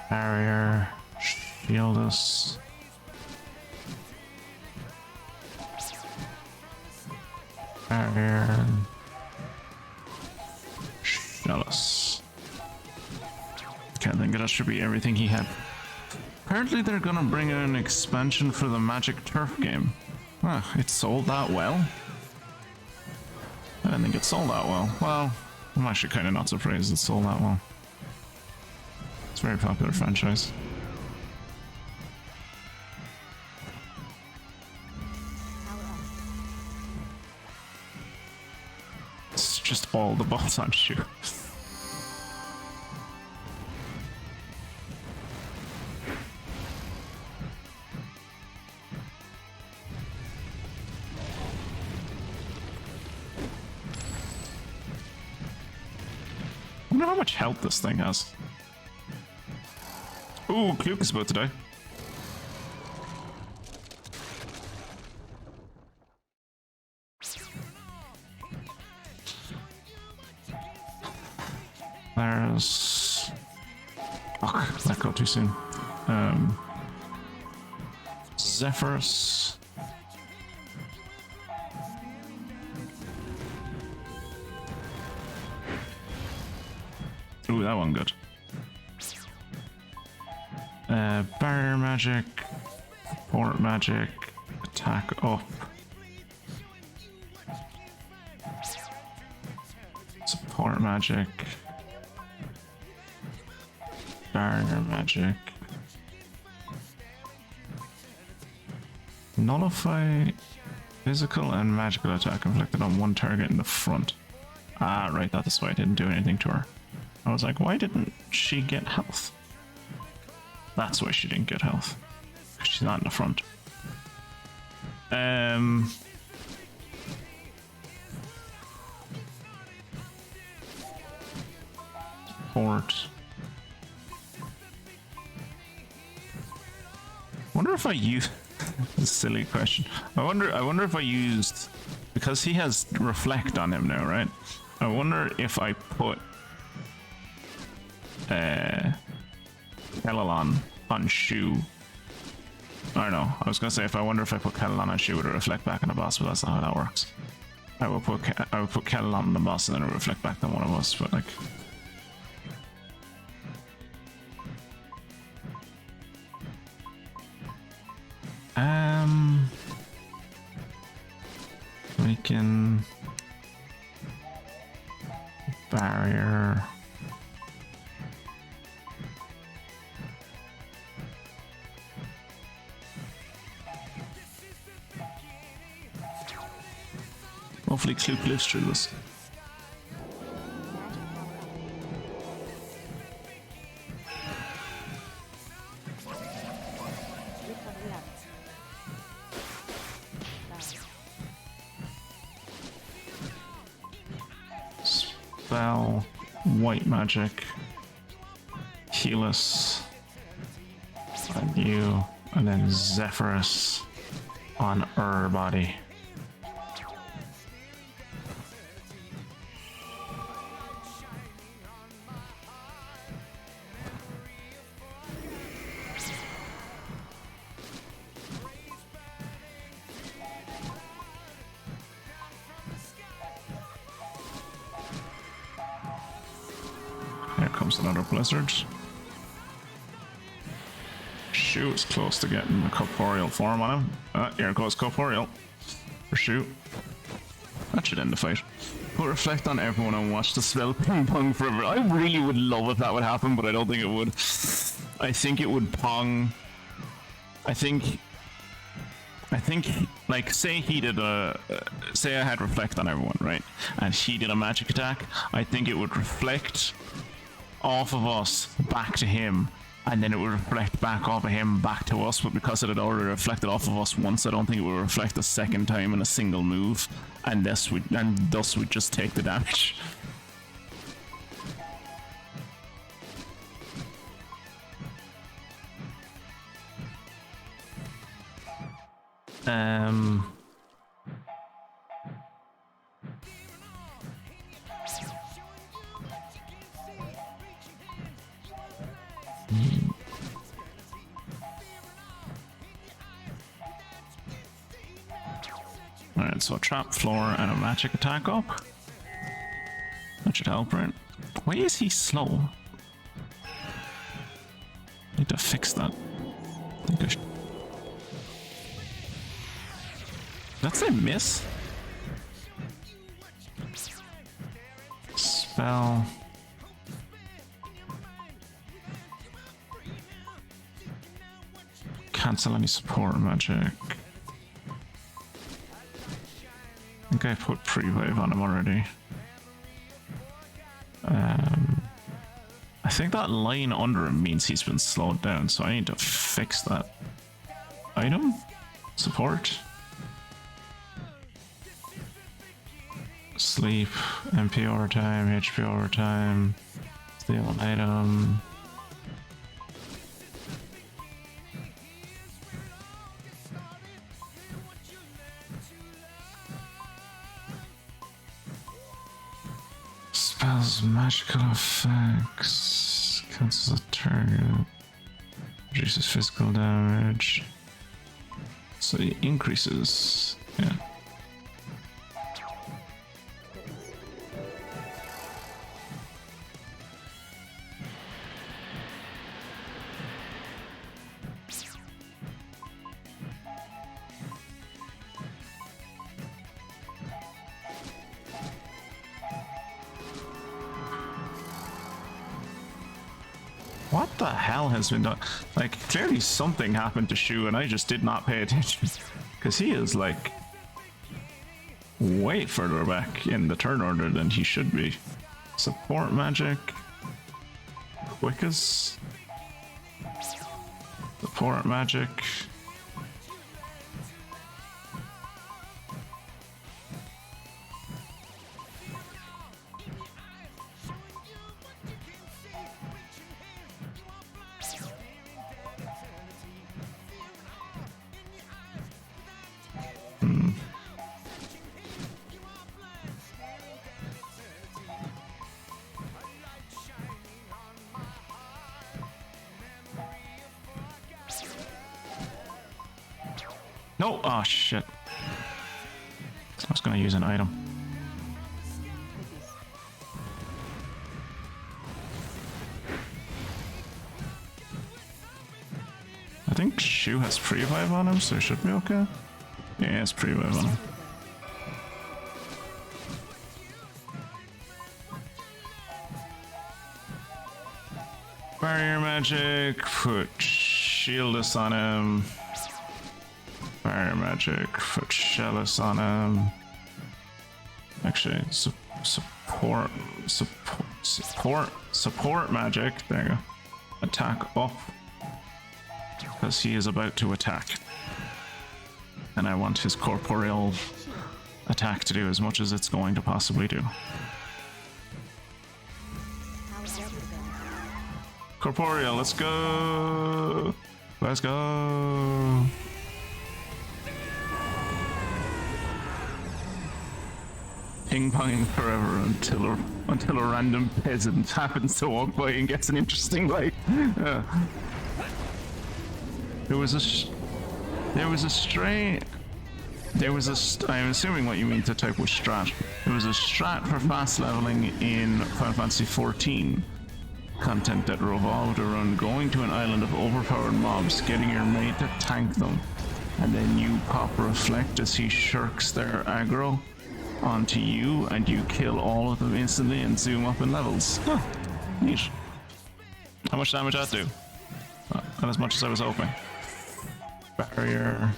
A: Barrier. Shield us. Barrier. Jealous. Okay, I think that should be everything he had. Apparently they're gonna bring out an expansion for the Magic Turf game. Huh, it sold that well? I didn't think it sold that well. Well, I'm actually kind of not surprised it sold that well. It's a very popular franchise. It's just all the balls on Shu. wonder how much health this thing has. Ooh, Kluke is about to die. There's... Fuck, that got too soon. Zephyrus. Ooh, that one good. Barrier magic, support magic, attack up. Support magic. Barrier magic. Nullify physical and magical attack inflicted on one target in the front. Ah, right, that's why I didn't do anything to her. I was like, why didn't she get health? That's why she didn't get health. Because she's not in the front. Support. Wonder if I use a silly question. I wonder if I used, because he has reflect on him now, right? I wonder if I put Kellalon on Shu. I don't know. I was gonna say if I wonder if I put Kellalon on Shu, would it reflect back on the boss, but that's not how that works. I would put Kellalon on the boss and then it would reflect back on one of us, but like. We can barrier. Hopefully Kluke lives through this. Spell, white magic, heal us, and you, and then Zephyrus on her body. Here comes another blizzard. Shu is close to getting a corporeal form on him. Here goes corporeal for Shu. That should end the fight. Put reflect on everyone and watch the spell ping pong forever. I really would love if that would happen, but I don't think it would. I think it would pong. I think like say he did say I had reflect on everyone, right? And he did a magic attack. I think it would reflect off of us back to him, and then it would reflect back off of him back to us, but because it had already reflected off of us once, I don't think it would reflect a second time in a single move, and thus we'd just take the damage. Alright, so a trap floor and a magic attack up. That should help, right? Why is he slow? Need to fix that. I think I should. That's a miss. Spell. Cancel any support magic. I think I put pre-wave on him already. I think that line under him means he's been slowed down, so I need to fix that. Item? Support? Sleep, MP overtime, HP overtime, Steal an item. Spells magical effects. Cancels a target. Reduces physical damage. So it increases. Yeah. What the hell has been done? Like, clearly something happened to Shu and I just did not pay attention. Because he is, like, way further back in the turn order than he should be. Support magic. Quickest. Support magic. No! Oh shit. I was gonna use an item. I think Shu has pre-vibe on him, so it should be okay. Yeah, it's pre-vibe on him. Barrier magic, put shieldless on him. Barrier magic, put shellless on him. Actually, support magic. There you go. Attack up, because he is about to attack, and I want his corporeal attack to do as much as it's going to possibly do. Corporeal, let's go! Let's go! Ping-ponging forever until a random peasant happens to walk by and gets an interesting light. I'm assuming what you mean to type was strat. There was a strat for fast leveling in Final Fantasy XIV content that revolved around going to an island of overpowered mobs, getting your mate to tank them, and then you pop reflect as he shirks their aggro onto you, and you kill all of them instantly and zoom up in levels. Huh. Neat. How much damage that do? Not as much as I was hoping. Barrier.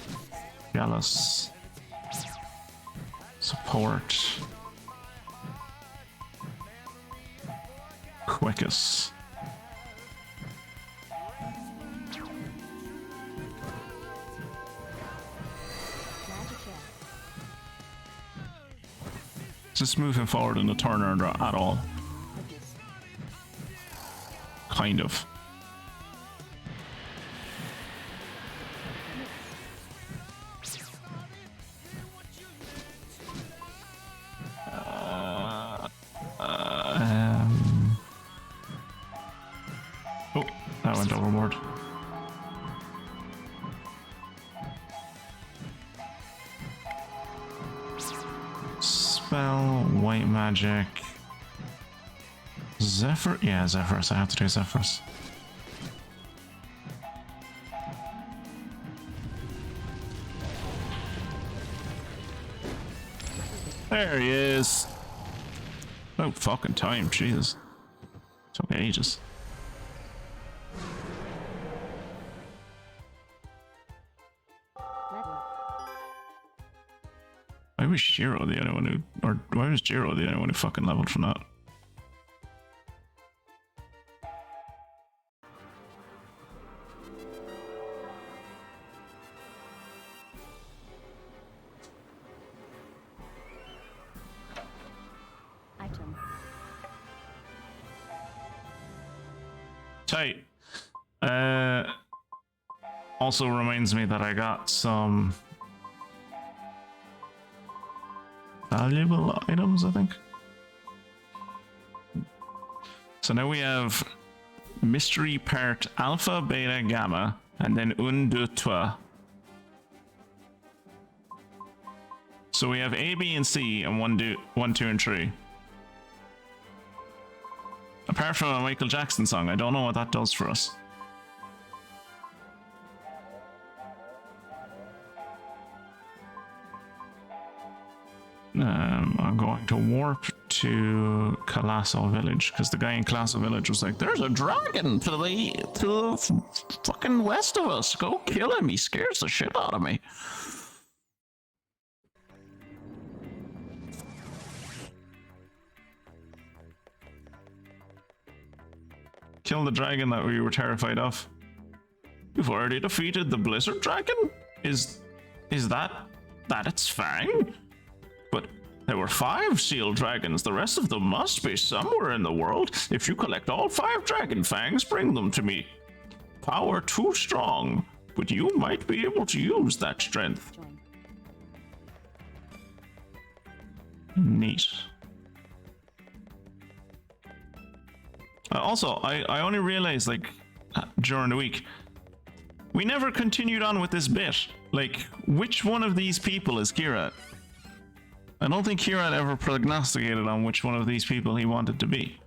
A: Jealous. Support. Quickest. Just move him forward in the turn order at all. Kind of. Oh, that went overboard. Spell, white magic. Zephyr? Yeah, Zephyrus. I have to do Zephyrus. There he is. Oh, fucking time, Jesus. Took ages. Why was Shiro the only one who, or why was Jiro the only one who fucking leveled from that?
B: Item.
A: Tight. Also reminds me that I got some valuable items, I think. So now we have mystery part alpha, beta, gamma, and then un, deux, trois. So we have A, B, and C, and 1, 2, and 3. Apart from a Michael Jackson song, I don't know what that does for us. I'm going to warp to Colossal Village because the guy in Colossal Village was like, "There's a dragon to the fucking west of us. Go kill him. He scares the shit out of me." Kill the dragon that we were terrified of. You've already defeated the Blizzard Dragon? Is that its fang? But there were 5 sealed dragons. The rest of them must be somewhere in the world. If you collect all 5 dragon fangs, bring them to me. Power too strong, but you might be able to use that strength.
B: Join.
A: Neat. Also, I only realized, like, during the week, we never continued on with this bit. Like, which one of these people is Kira? I don't think Kira had ever prognosticated on which one of these people he wanted to be.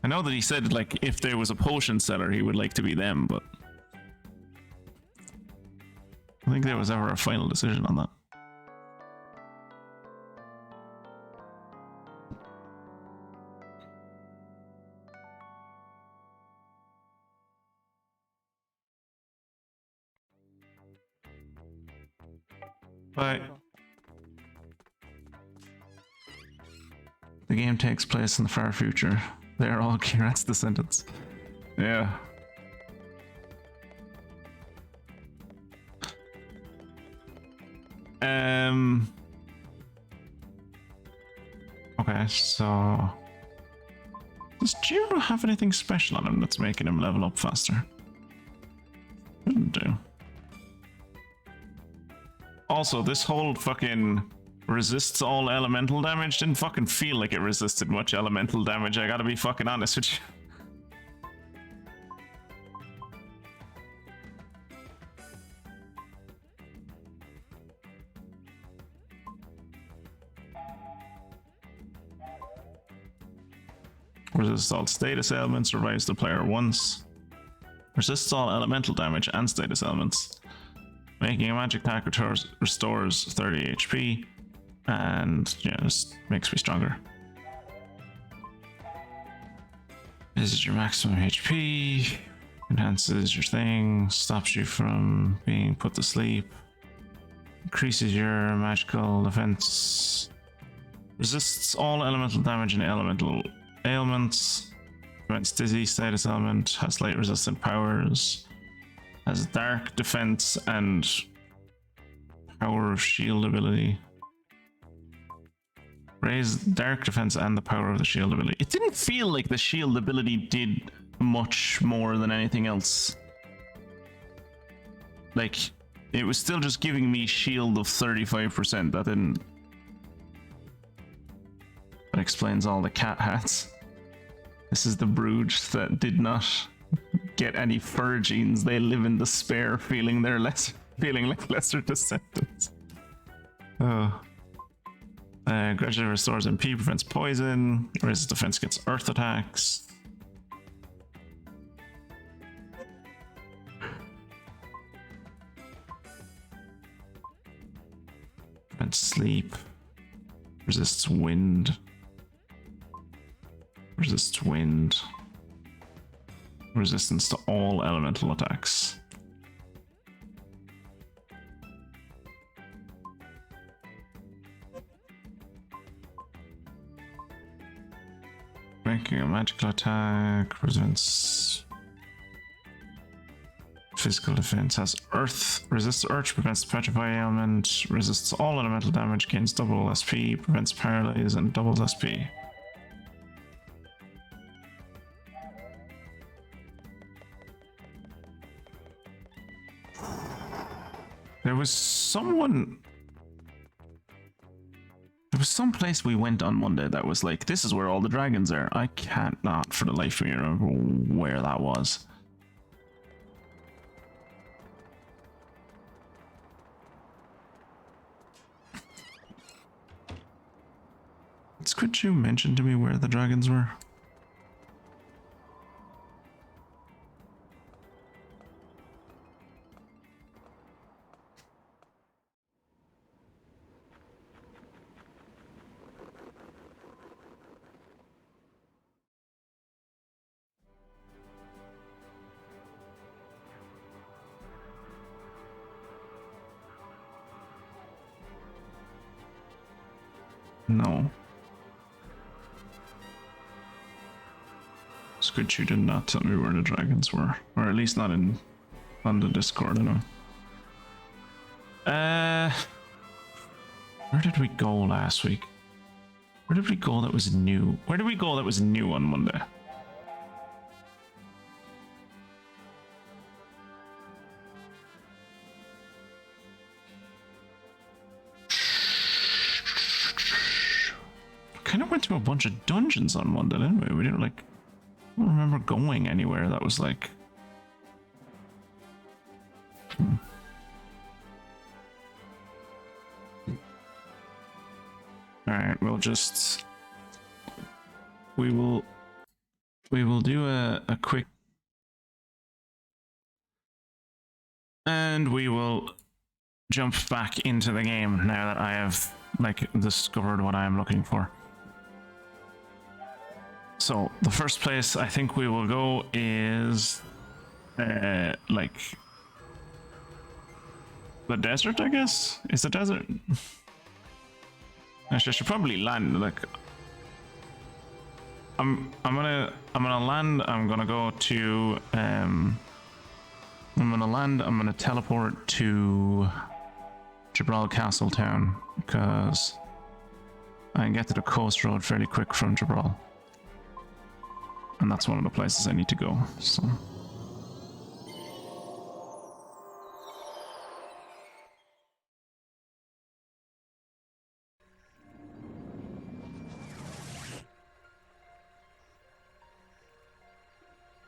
A: I know that he said, like, if there was a potion seller, he would like to be them, but I don't think there was ever a final decision on that. But the game takes place in the far future. They are all Kira's descendants. Yeah. Okay, so does Jiro have anything special on him that's making him level up faster? Shouldn't do. Also, this whole fucking resists all elemental damage didn't fucking feel like it resisted much elemental damage. I gotta be fucking honest with you. Resists all status elements, revives the player once. Resists all elemental damage and status elements. Making a magic attack restores 30 HP. And yeah, just makes me stronger. This is your maximum HP. Enhances your thing. Stops you from being put to sleep. Increases your magical defense. Resists all elemental damage and elemental ailments. Prevents dizzy status element. Has light resistant powers. Has dark defense and power of shield ability. Raise dark defense and the power of the shield ability. It didn't feel like the shield ability did much more than anything else. Like, it was still just giving me shield of 35%. That didn't... That explains all the cat hats. This is the brood that did not get any fur genes. They live in despair, feeling like lesser descendants. Oh. Gradually restores MP, prevents poison, raises defense against earth attacks. Prevents sleep. Resists wind. Resists wind. Resistance to all elemental attacks. Making a magical attack, prevents physical defense, has earth, resists earth, prevents the petrify ailment, resists all elemental damage, gains double SP, prevents paralyze and doubles SP. There was someone... There was some place we went on Monday that was like, this is where all the dragons are. I can't not for the life of me remember where that was. Could you mention to me where the dragons were? No. Squidchu did not tell me where the dragons were, or at least not on the Discord. I know. Where did we go last week? Where did we go that was new? Where did we go that was new on Monday? Kind of went to a bunch of dungeons on Monday, didn't we? We didn't like. I don't remember going anywhere that was like. Alright, we'll just. We will do a quick. And we will jump back into the game now that I have like discovered what I am looking for. So the first place I think we will go is like the desert, I guess. Is the desert? Actually, I should probably land. Like, I'm gonna land. I'm gonna go to I'm gonna land. I'm gonna teleport to Gibraltar Castle Town because I can get to the coast road fairly quick from Gibraltar. And that's one of the places I need to go, so.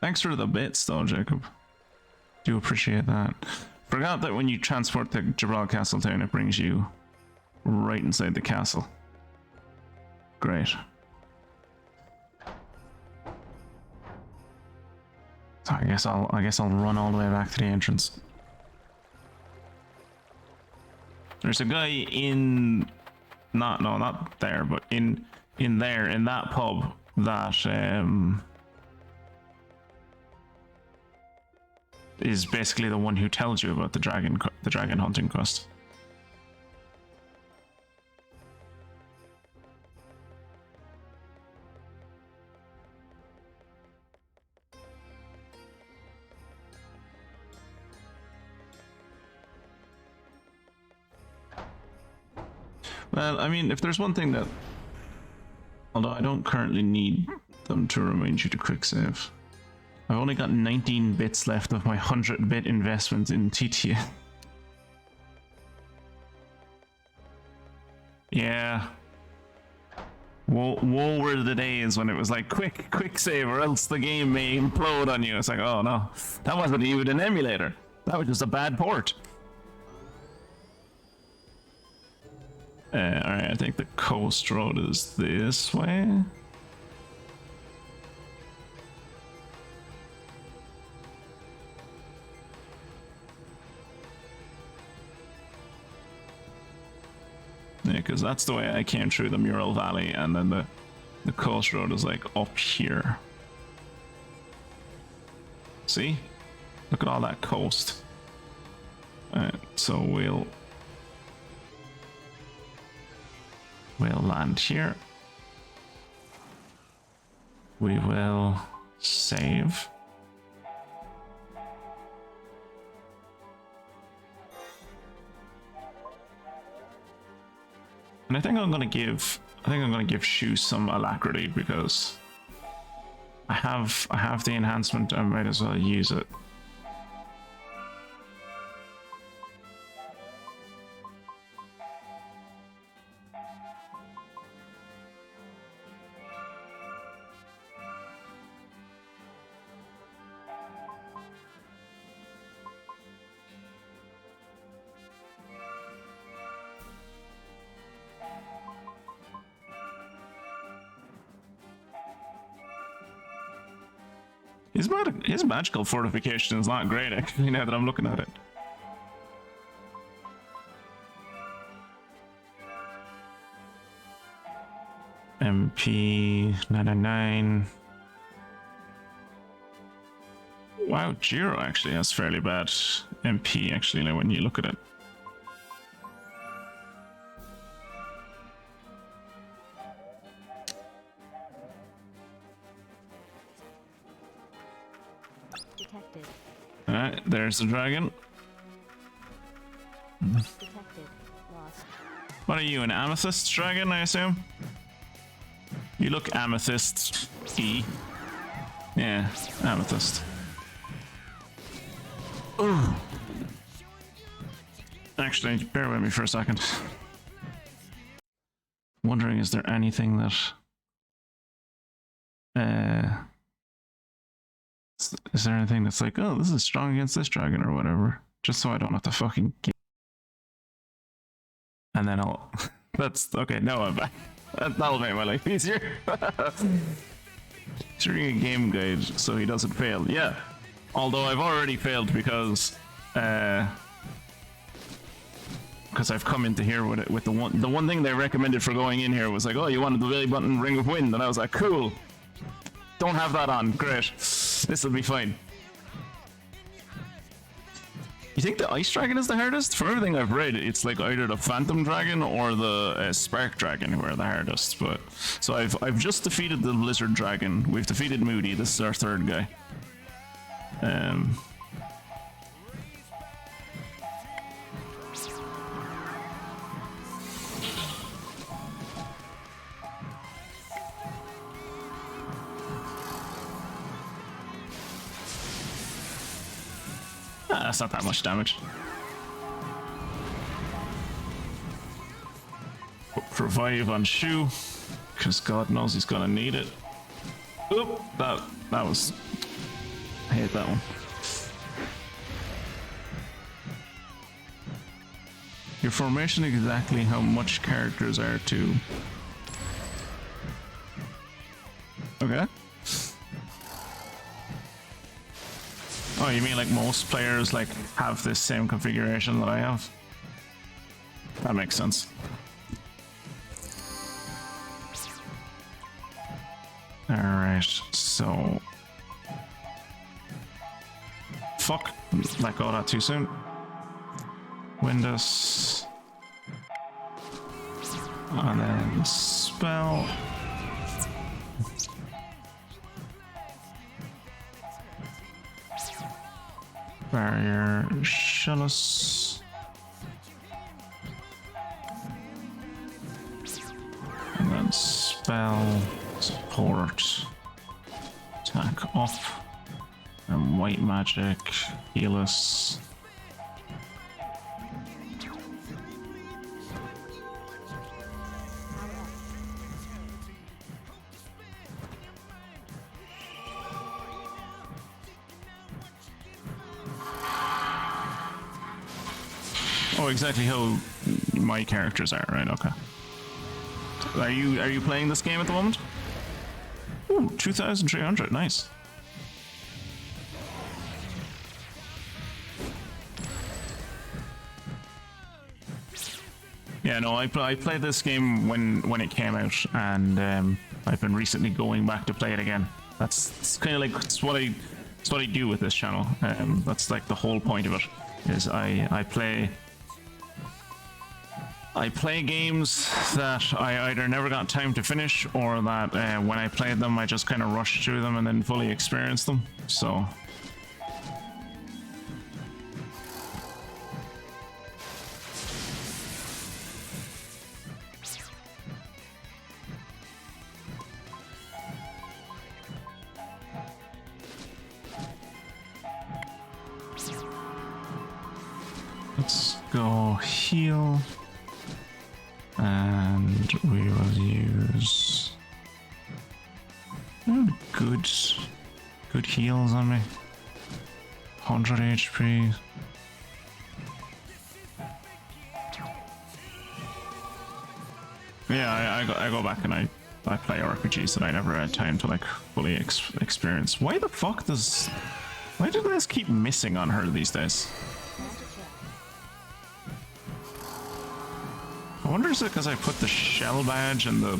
A: Thanks for the bits though, Jacob. Do appreciate that. Forgot that when you transport to Gibraltar Castle Town, it brings you right inside the castle. Great. So I guess I'll run all the way back to the entrance. There's a guy in not there, but in that pub that is basically the one who tells you about the dragon hunting quest. Well, I mean, if there's one thing that... Although I don't currently need them to remind you to quick save. I've only got 19 bits left of my 100-bit investment in TTA. Yeah. Woe were the days when it was like, quick save or else the game may implode on you. It's like, oh no, that wasn't even an emulator. That was just a bad port. Alright, I think the coast road is this way. Yeah, because that's the way I came through the Mural Valley, and then the coast road is like up here. See? Look at all that coast. Alright, so we'll land here. We will save. And I think I'm gonna give Shu some alacrity because I have the enhancement. I might as well use it. His magical fortification is not great, actually, now that I'm looking at it. MP 999. Wow, Jiro actually has fairly bad MP, actually, like, when you look at it.
B: Detected.
A: Alright, there's the dragon.
B: Detected. Lost.
A: What are you, an amethyst dragon, I assume? You look amethyst-y. Yeah, amethyst. Ooh. Actually, bear with me for a second. Wondering, is there anything that... Is there anything that's like, oh, this is strong against this dragon or whatever? Just so I don't have to fucking get... And then I'll... That's... Okay, no, I'm back. That'll make my life easier. He's reading a game guide so he doesn't fail. Yeah. Although I've already failed because I've come into here with it with the one thing they recommended for going in here was like, oh, you wanted the belly button ring of wind, and I was like, cool. Don't have that on. Great. This will be fine. You think the ice dragon is the hardest? From everything I've read, it's like either the phantom dragon or the spark dragon who are the hardest. But so I've just defeated the lizard dragon. We've defeated Moody. This is our third guy. That's not that much damage. Revive on Shu, because God knows he's gonna need it. Oop, that was... I hate that one. Your formation exactly how much characters are to... Okay. Oh, you mean like most players like have this same configuration that I have? That makes sense. Alright, so... Fuck, let go of that too soon. Windows. And then spell. Barrier, Shellus. And then spell, support, attack off, and white magic, heal us. Oh, exactly how my characters are, right? Okay. Are you playing this game at the moment? Ooh, 2,300, nice. Yeah, no, I played this game when it came out, and I've been recently going back to play it again. That's kind of like it's what I do with this channel. That's like the whole point of it. Is I play games that I either never got time to finish, or that when I played them I just kind of rushed through them and then fully experienced them. So let's go heal. And we will use good heals on me. 100 HP. Yeah, I go back and I I play RPGs that I never had time to like fully experience. Why the fuck does... Why do this keep missing on her these days? I wonder is it because I put the shell badge and the...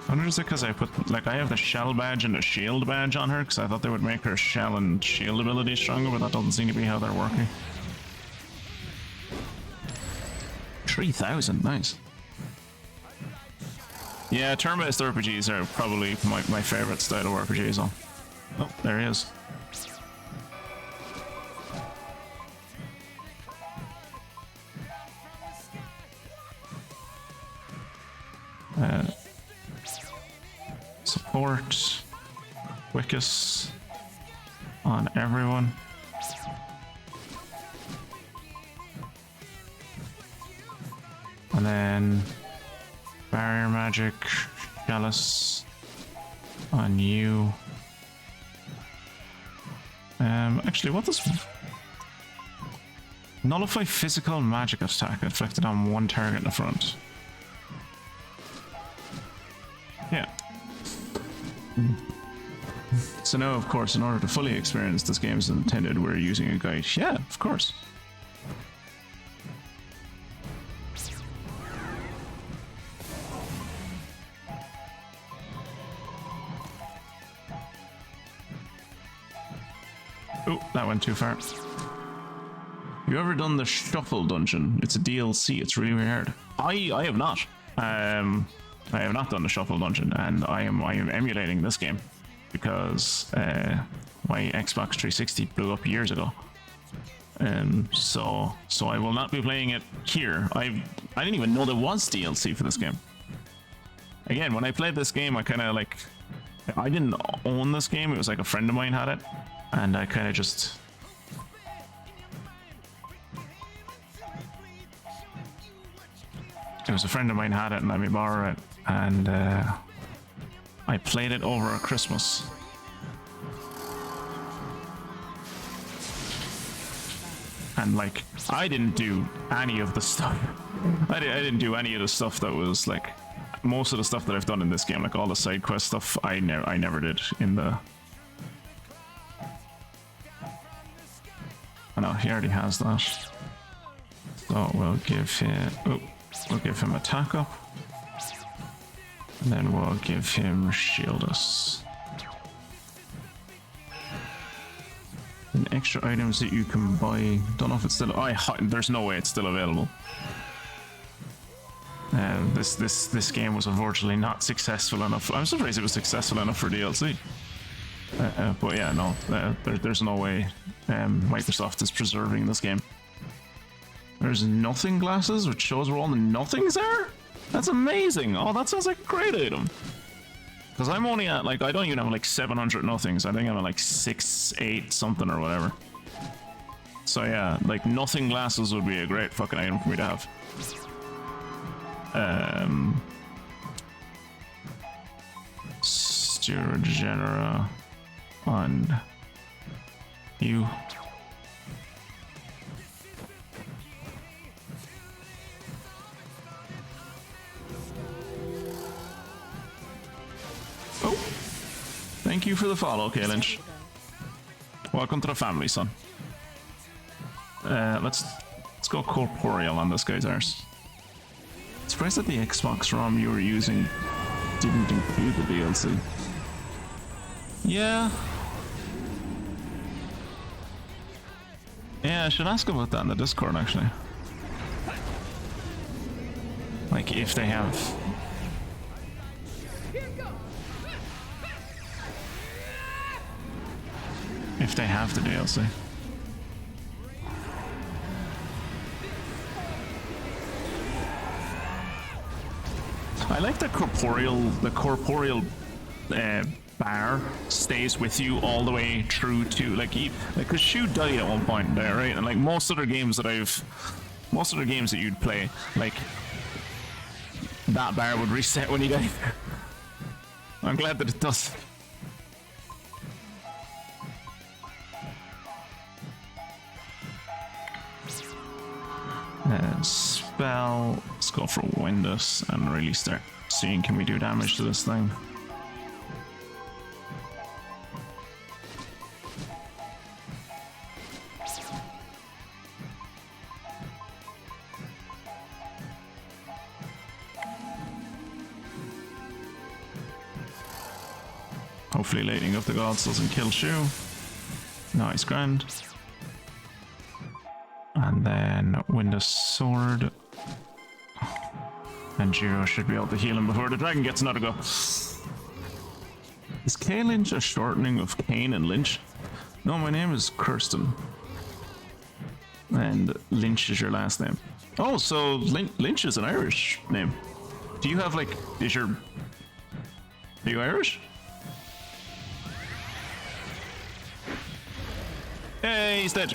A: I wonder is it because I put, like, I have the shell badge and the shield badge on her because I thought they would make her shell and shield ability stronger, but that doesn't seem to be how they're working. 3,000, nice. Yeah, turn-based RPGs are probably my favorite style of RPGs on. Oh, there he is. Support Wickus on everyone. And then barrier magic, chalice on you. Actually, what does nullify physical and magic attack inflicted on one target in the front? Yeah. So now, of course, in order to fully experience this game as intended, we're using a guide. Yeah, of course. Oh, that went too far. You ever done the Shuffle Dungeon? It's a DLC. It's really hard. I have not. I have not done the Shuffle Dungeon, and I am emulating this game because my Xbox 360 blew up years ago. So I will not be playing it here. I didn't even know there was DLC for this game. Again, when I played this game, I kind of like, I didn't own this game. It was like a friend of mine had it, and I kind of just. It was a friend of mine had it and let me borrow it, and I played it over Christmas. And like, I didn't do any of the stuff. I didn't do any of the stuff that was like, most of the stuff that I've done in this game, like all the side quest stuff, I never did in the. I know he already has that, so we'll give him. Oh. We'll give him attack up, and then we'll give him shield us. And extra items that you can buy. Don't know if it's still. There's no way it's still available. This game was unfortunately not successful enough. I'm surprised it was successful enough for DLC. But yeah, no, there's no way Microsoft is preserving this game. There's nothing glasses, which shows where all the nothings are? That's amazing. Oh, that sounds like a great item. Because I'm only at, like, I don't even have like 700 nothings. I think I'm at like 6, 8 something or whatever. So yeah, like nothing glasses would be a great fucking item for me to have. Steer Genera on you. Oh, thank you for the follow, K-Lynch. Welcome to the family, son. Let's go corporeal on this guy's arse. Surprised that the Xbox ROM you were using didn't include the DLC. Yeah. Yeah, I should ask about that in the Discord, actually. Like, if they have. If they have the DLC. I like the corporeal bar stays with you all the way through to like cause Shu died at one point there, right? And like most other games that you'd play, like that bar would reset when you died. I'm glad that it does. spell. Let's go for Windus and really start seeing can we do damage to this thing. Hopefully Lightning of the Gods doesn't kill Shu. Nice, grand. And then Windus Sword. And Jiro should be able to heal him before the dragon gets another go. Is K Lynch a shortening of Kane and Lynch? No, my name is Kirsten. And Lynch is your last name. Oh, so Lynch is an Irish name. Do you have like, are you Irish? Hey, he's dead.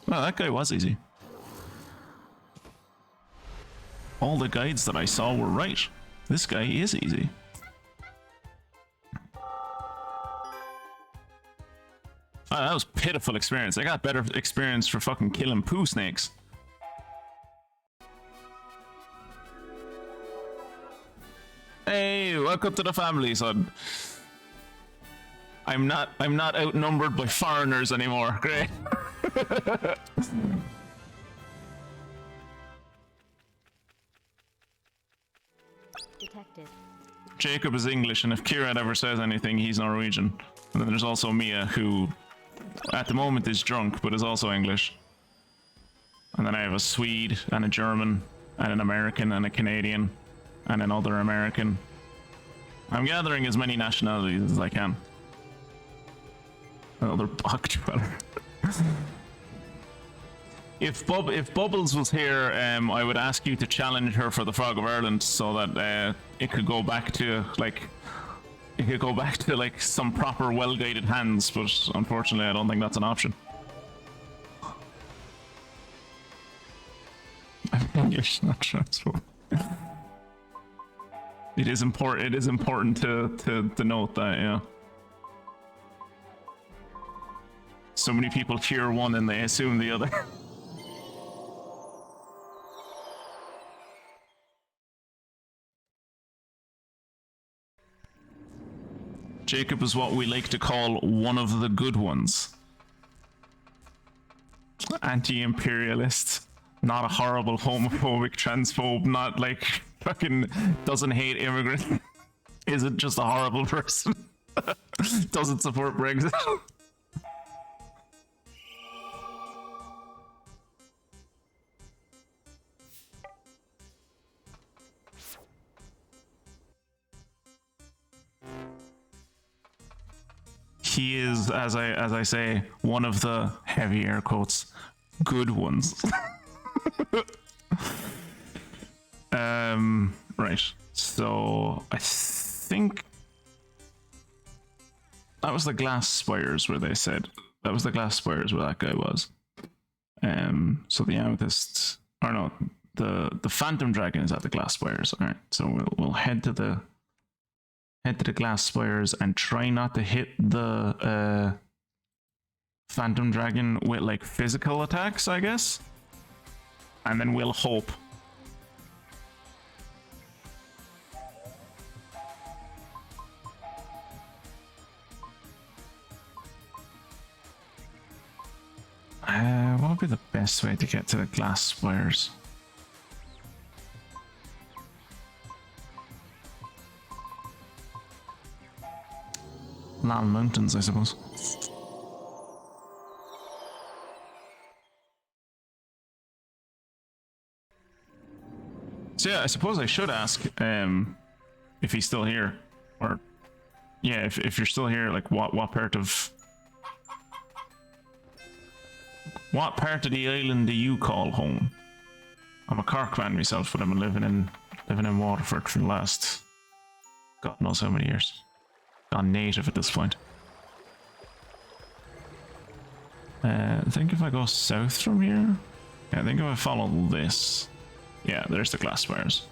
A: Well, that guy was easy. All the guides that I saw were right. This guy is easy. Oh, that was pitiful experience. I got better experience for fucking killing poo snakes. Hey, welcome to the family, son. I'm not outnumbered by foreigners anymore. Great.
B: Detected.
A: Jacob is English, and if Kieran ever says anything, he's Norwegian. And then there's also Mia, who at the moment is drunk, but is also English. And then I have a Swede, and a German, and an American, and a Canadian, and another American. I'm gathering as many nationalities as I can. Another bog dweller. If Bubbles was here, I would ask you to challenge her for the Frog of Ireland so that it could go back to like some proper well-guided hands. But unfortunately, I don't think that's an option. I'm English, not transport. It is important. It is important to note that, yeah. So many people hear one and they assume the other. Jacob is what we like to call one of the good ones. Anti-imperialist, not a horrible homophobic transphobe, not like fucking doesn't hate immigrants. Isn't just a horrible person. Doesn't support Brexit. He is, as I say, one of the heavy air quotes good ones. Right. So I think that was the glass spires where they said that was the glass spires where that guy was. So the amethyst, or no, the phantom dragon is at the glass spires. All right. So we'll head to the glass spires and try not to hit the phantom dragon with like physical attacks, I guess. And then we'll hope. What would be the best way to get to the glass spires? Land Mountains, I suppose. So yeah, I suppose I should ask if he's still here, or yeah, if you're still here, like what part of the island do you call home? I'm a Cork man myself, but I've been living in Waterford for the last God knows how many years. Gone native at this point. I think if I go south from here, yeah, I think if I follow this, yeah, there's the glass spires.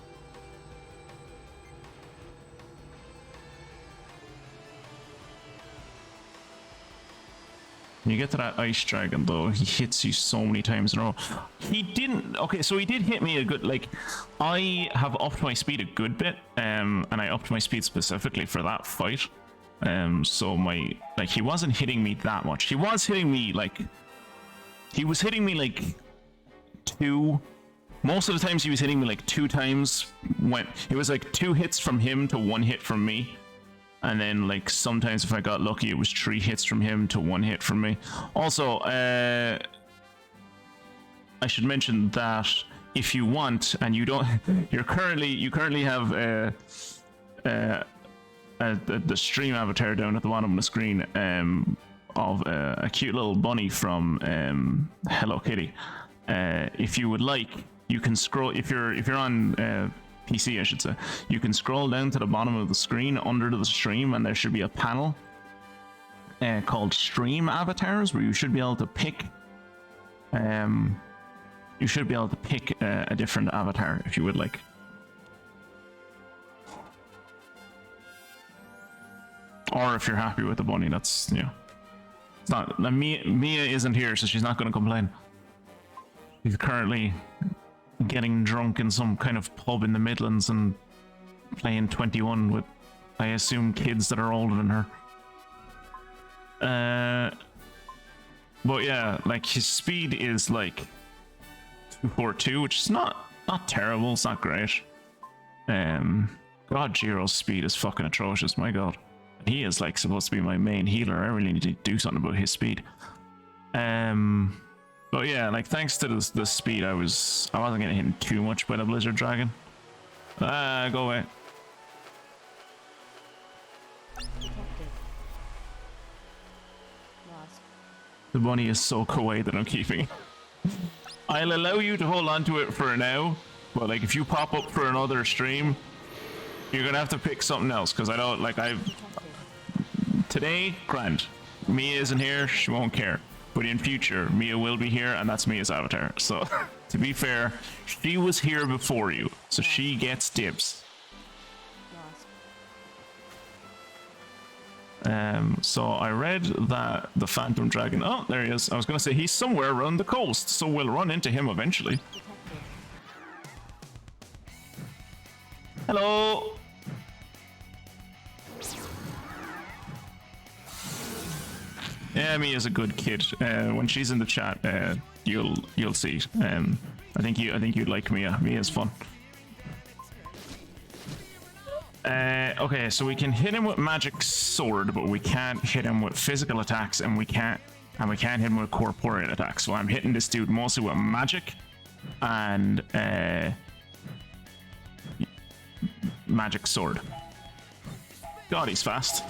A: When you get to that ice dragon, though, he hits you so many times in a row. He didn't. Okay, so he did hit me a good. Like, I have upped my speed a good bit, and I upped my speed specifically for that fight. So my he wasn't hitting me that much. He was hitting me like. He was hitting me like two. Most of the times he was hitting me like 2 times. When it was like 2 hits from him to 1 hit from me. And then, like, sometimes if I got lucky, it was 3 hits from him to 1 hit from me. Also, I should mention that if you want, and you don't, you currently have the stream avatar down at the bottom of the screen of a cute little bunny from Hello Kitty. If you would like, you can scroll. If you're on PC, I should say, you can scroll down to the bottom of the screen under the stream, and there should be a panel called Stream Avatars, where you should be able to pick. You should be able to pick a different avatar if you would like. Or if you're happy with the bunny, that's, you know, it's not. Mia isn't here, so she's not going to complain. She's currently getting drunk in some kind of pub in the Midlands and playing 21 with, I assume, kids that are older than her. But yeah, like, his speed is like 242, which is not terrible. It's not great. God, Jiro's speed is fucking atrocious. My God, he is like supposed to be my main healer. I really need to do something about his speed. But yeah, like, thanks to the speed, I wasn't getting hit too much by the Blizzard Dragon. Go away.
B: Detected. Lost.
A: The bunny is so kawaii that I'm keeping it. I'll allow you to hold on to it for now, but like, if you pop up for another stream, you're gonna have to pick something else, because I don't, like,
B: Detected.
A: today, grand. Mia isn't here, she won't care. But in future, Mia will be here, and that's Mia's avatar. So, to be fair, she was here before you, so she gets dibs.
B: Lost.
A: So I read that the Phantom Dragon. Oh, there he is. I was gonna say he's somewhere around the coast, so we'll run into him eventually.
B: Detected.
A: Hello. Yeah, Mia's a good kid. When she's in the chat, you'll see. I think you'd like Mia. Mia's fun. Okay, so we can hit him with magic sword, but we can't hit him with physical attacks, and we can't hit him with corporeal attacks. So I'm hitting this dude mostly with magic and magic sword. God, he's fast.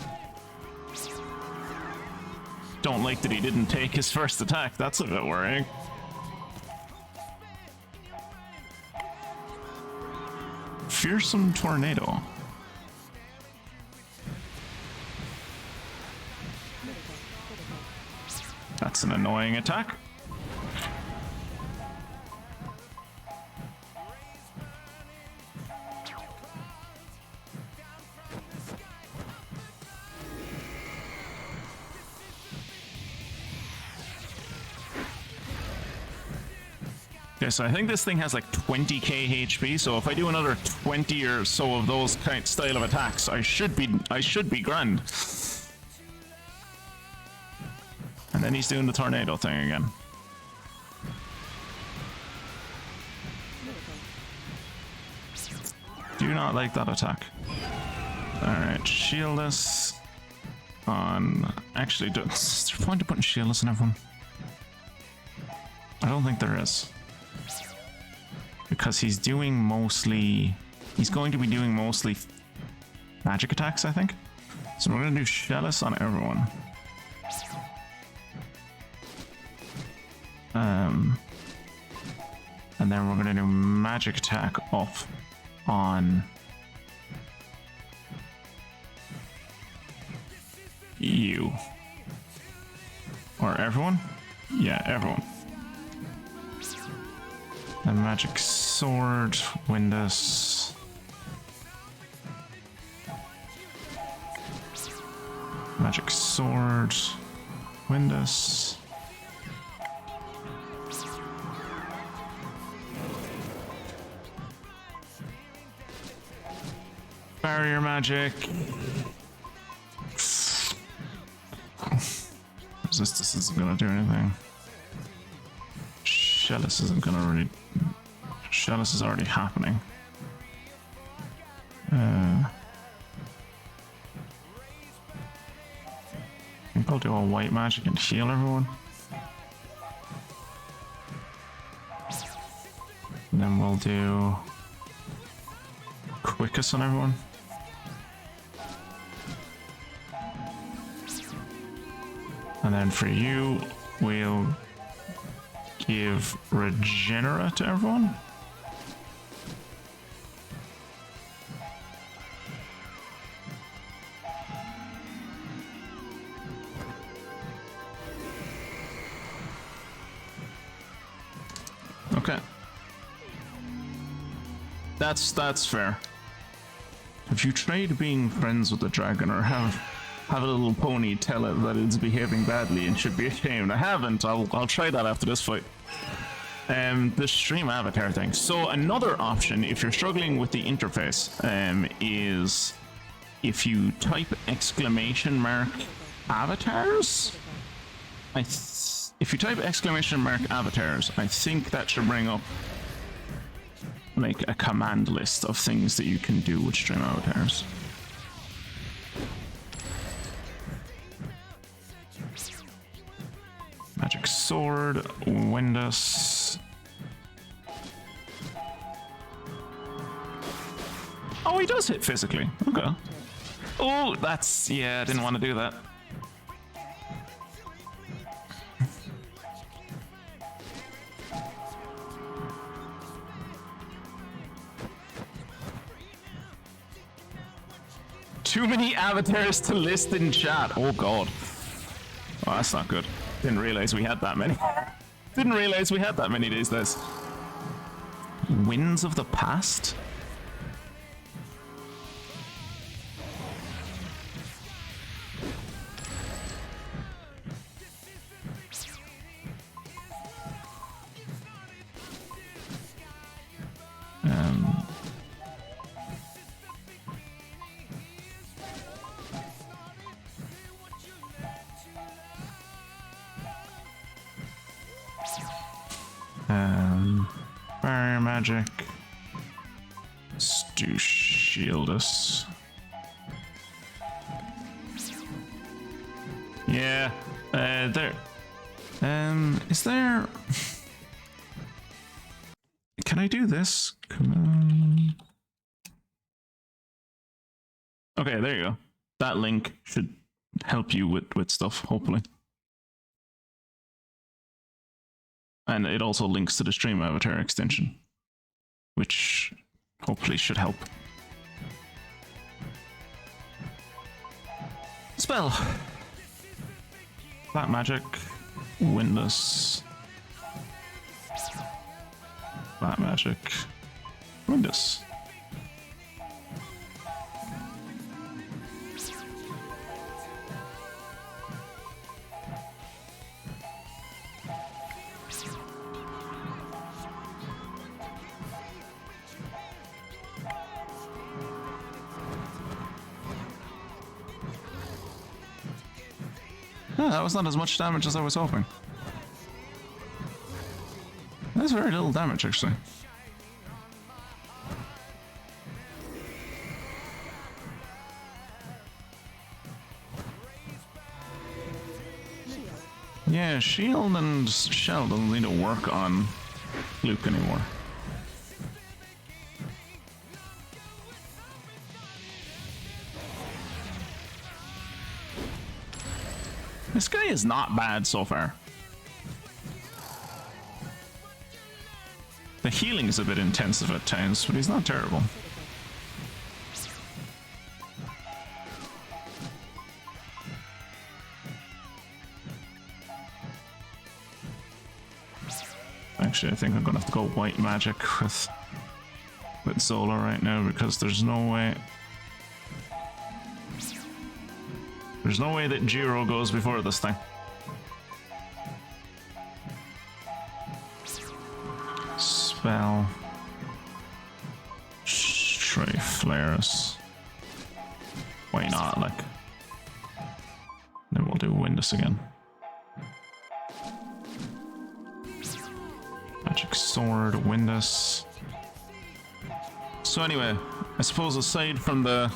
A: Don't like that he didn't take his first attack. That's a bit worrying. Fearsome tornado. That's an annoying attack. Okay, so I think this thing has like 20k HP, so if I do another 20 or so of those kind style of attacks, I should be grand. And then he's doing the tornado thing again. Do not like that attack. Alright, shieldless on... Actually, is there a point to putting shieldless on everyone? I don't think there is. Because he's doing mostly... He's going to be doing mostly magic attacks, I think. So we're going to do shieldless on everyone. And then we're going to do magic attack off on you. Or everyone? Yeah, everyone. And magic sword, Windows. Magic sword. Win this. Barrier magic. Resistance isn't gonna do anything. Shellis isn't gonna really. Shellis is already happening. I think I'll do a white magic and heal everyone. And then we'll do quickest on everyone. And then for you, we'll give Regenera to everyone. Okay. That's fair. If you tried being friends with the dragon or have a little pony tell it that it's behaving badly and should be ashamed. I haven't. I'll try that after this fight. The stream avatar thing. So another option, if you're struggling with the interface, is if you type !avatars. If you type !avatars, I think that should bring up like a command list of things that you can do with stream avatars. Magic sword, Windus. Oh, he does hit physically. Okay. Oh, that's, yeah, I didn't want to do that. Too many avatars to list in chat. Oh god. Oh, that's not good. Didn't realize we had that many. Didn't realize we had that many these days. Winds of the past? Barrier magic. Let's do shield us. Yeah, there. Is there? Can I do this? Come on. Okay, there you go. That link should help you with stuff, hopefully. And it also links to the stream avatar extension, which hopefully should help. Spell. Black magic. Windus. Black magic. Windus. That was not as much damage as I was hoping. That's very little damage, actually. Yeah, shield and shell doesn't need to work on Luke anymore. This guy is not bad so far. The healing is a bit intensive at times, but he's not terrible. Actually, I think I'm gonna have to go white magic with Zola right now because there's no way. There's no way that Jiro goes before this thing. spell. Try flare us. Why not? Like, then we'll do Windus again. Magic sword, Windus. So anyway, I suppose aside from all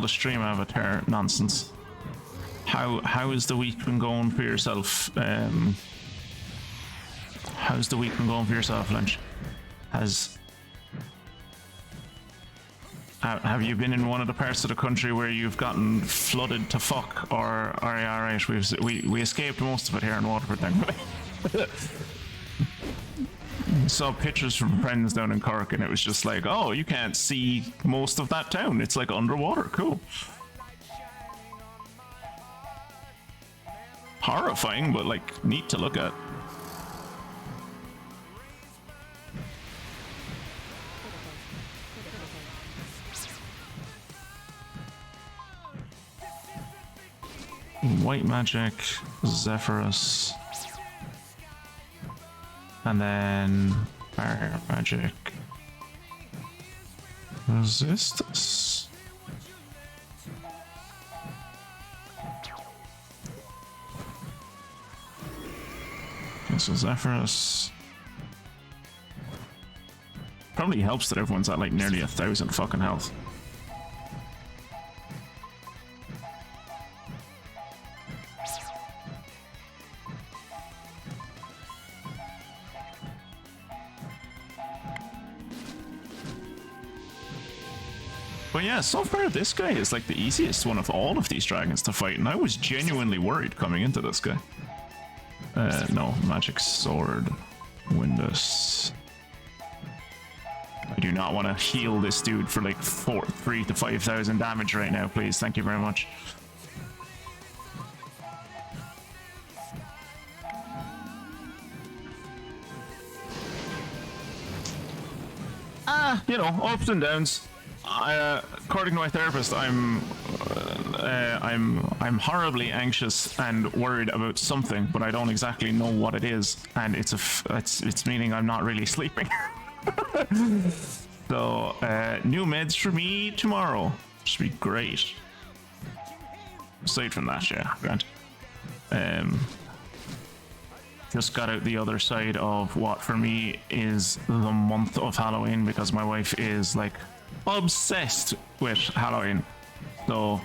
A: the stream avatar nonsense, how has the week been going for yourself? How's the week been going for yourself, Lynch? Have you been in one of the parts of the country where you've gotten flooded to fuck, or are you alright? We escaped most of it here in Waterford, thankfully. Saw pictures from friends down in Cork, and it was just like, oh, you can't see most of that town. It's like underwater. Cool. Horrifying, but like neat to look at. White magic, Zephyrus, and then barrier magic. Resistance. Okay, so Zephyrus. Probably helps that everyone's at like nearly 1,000 fucking health. But yeah, so far this guy is like the easiest one of all of these dragons to fight, and I was genuinely worried coming into this guy. No, magic sword, Windus. I do not want to heal this dude for like 3,000 to 5,000 damage right now, please. Thank you very much. You know, ups and downs. According to my therapist, I'm horribly anxious and worried about something, but I don't exactly know what it is, and it's meaning I'm not really sleeping. So new meds for me tomorrow. Should be great. Aside from that, yeah, Grant. Just got out the other side of what for me is the month of Halloween, because my wife is like obsessed with Halloween. So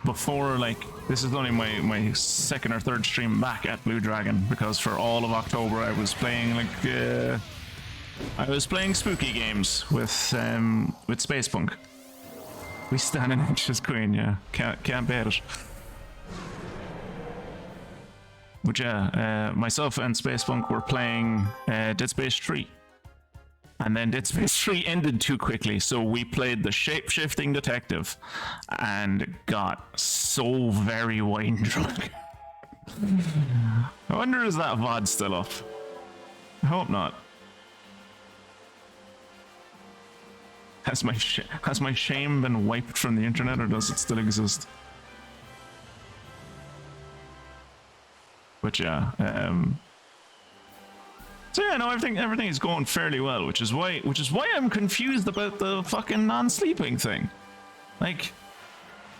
A: before, like, this is only my second or third stream back at Blue Dragon, because for all of October I was playing like I was playing spooky games with Spacepunk. We stand an anxious queen, yeah. Can't beat it. But yeah, myself and Spacepunk were playing Dead Space 3. And then Dead Space 3 ended too quickly, so we played the shape-shifting detective and got so very wine drunk. I wonder, is that VoD still up? I hope not. Has my shame been wiped from the internet, or does it still exist? But yeah, so yeah, no, everything is going fairly well, which is why I'm confused about the fucking non-sleeping thing. Like,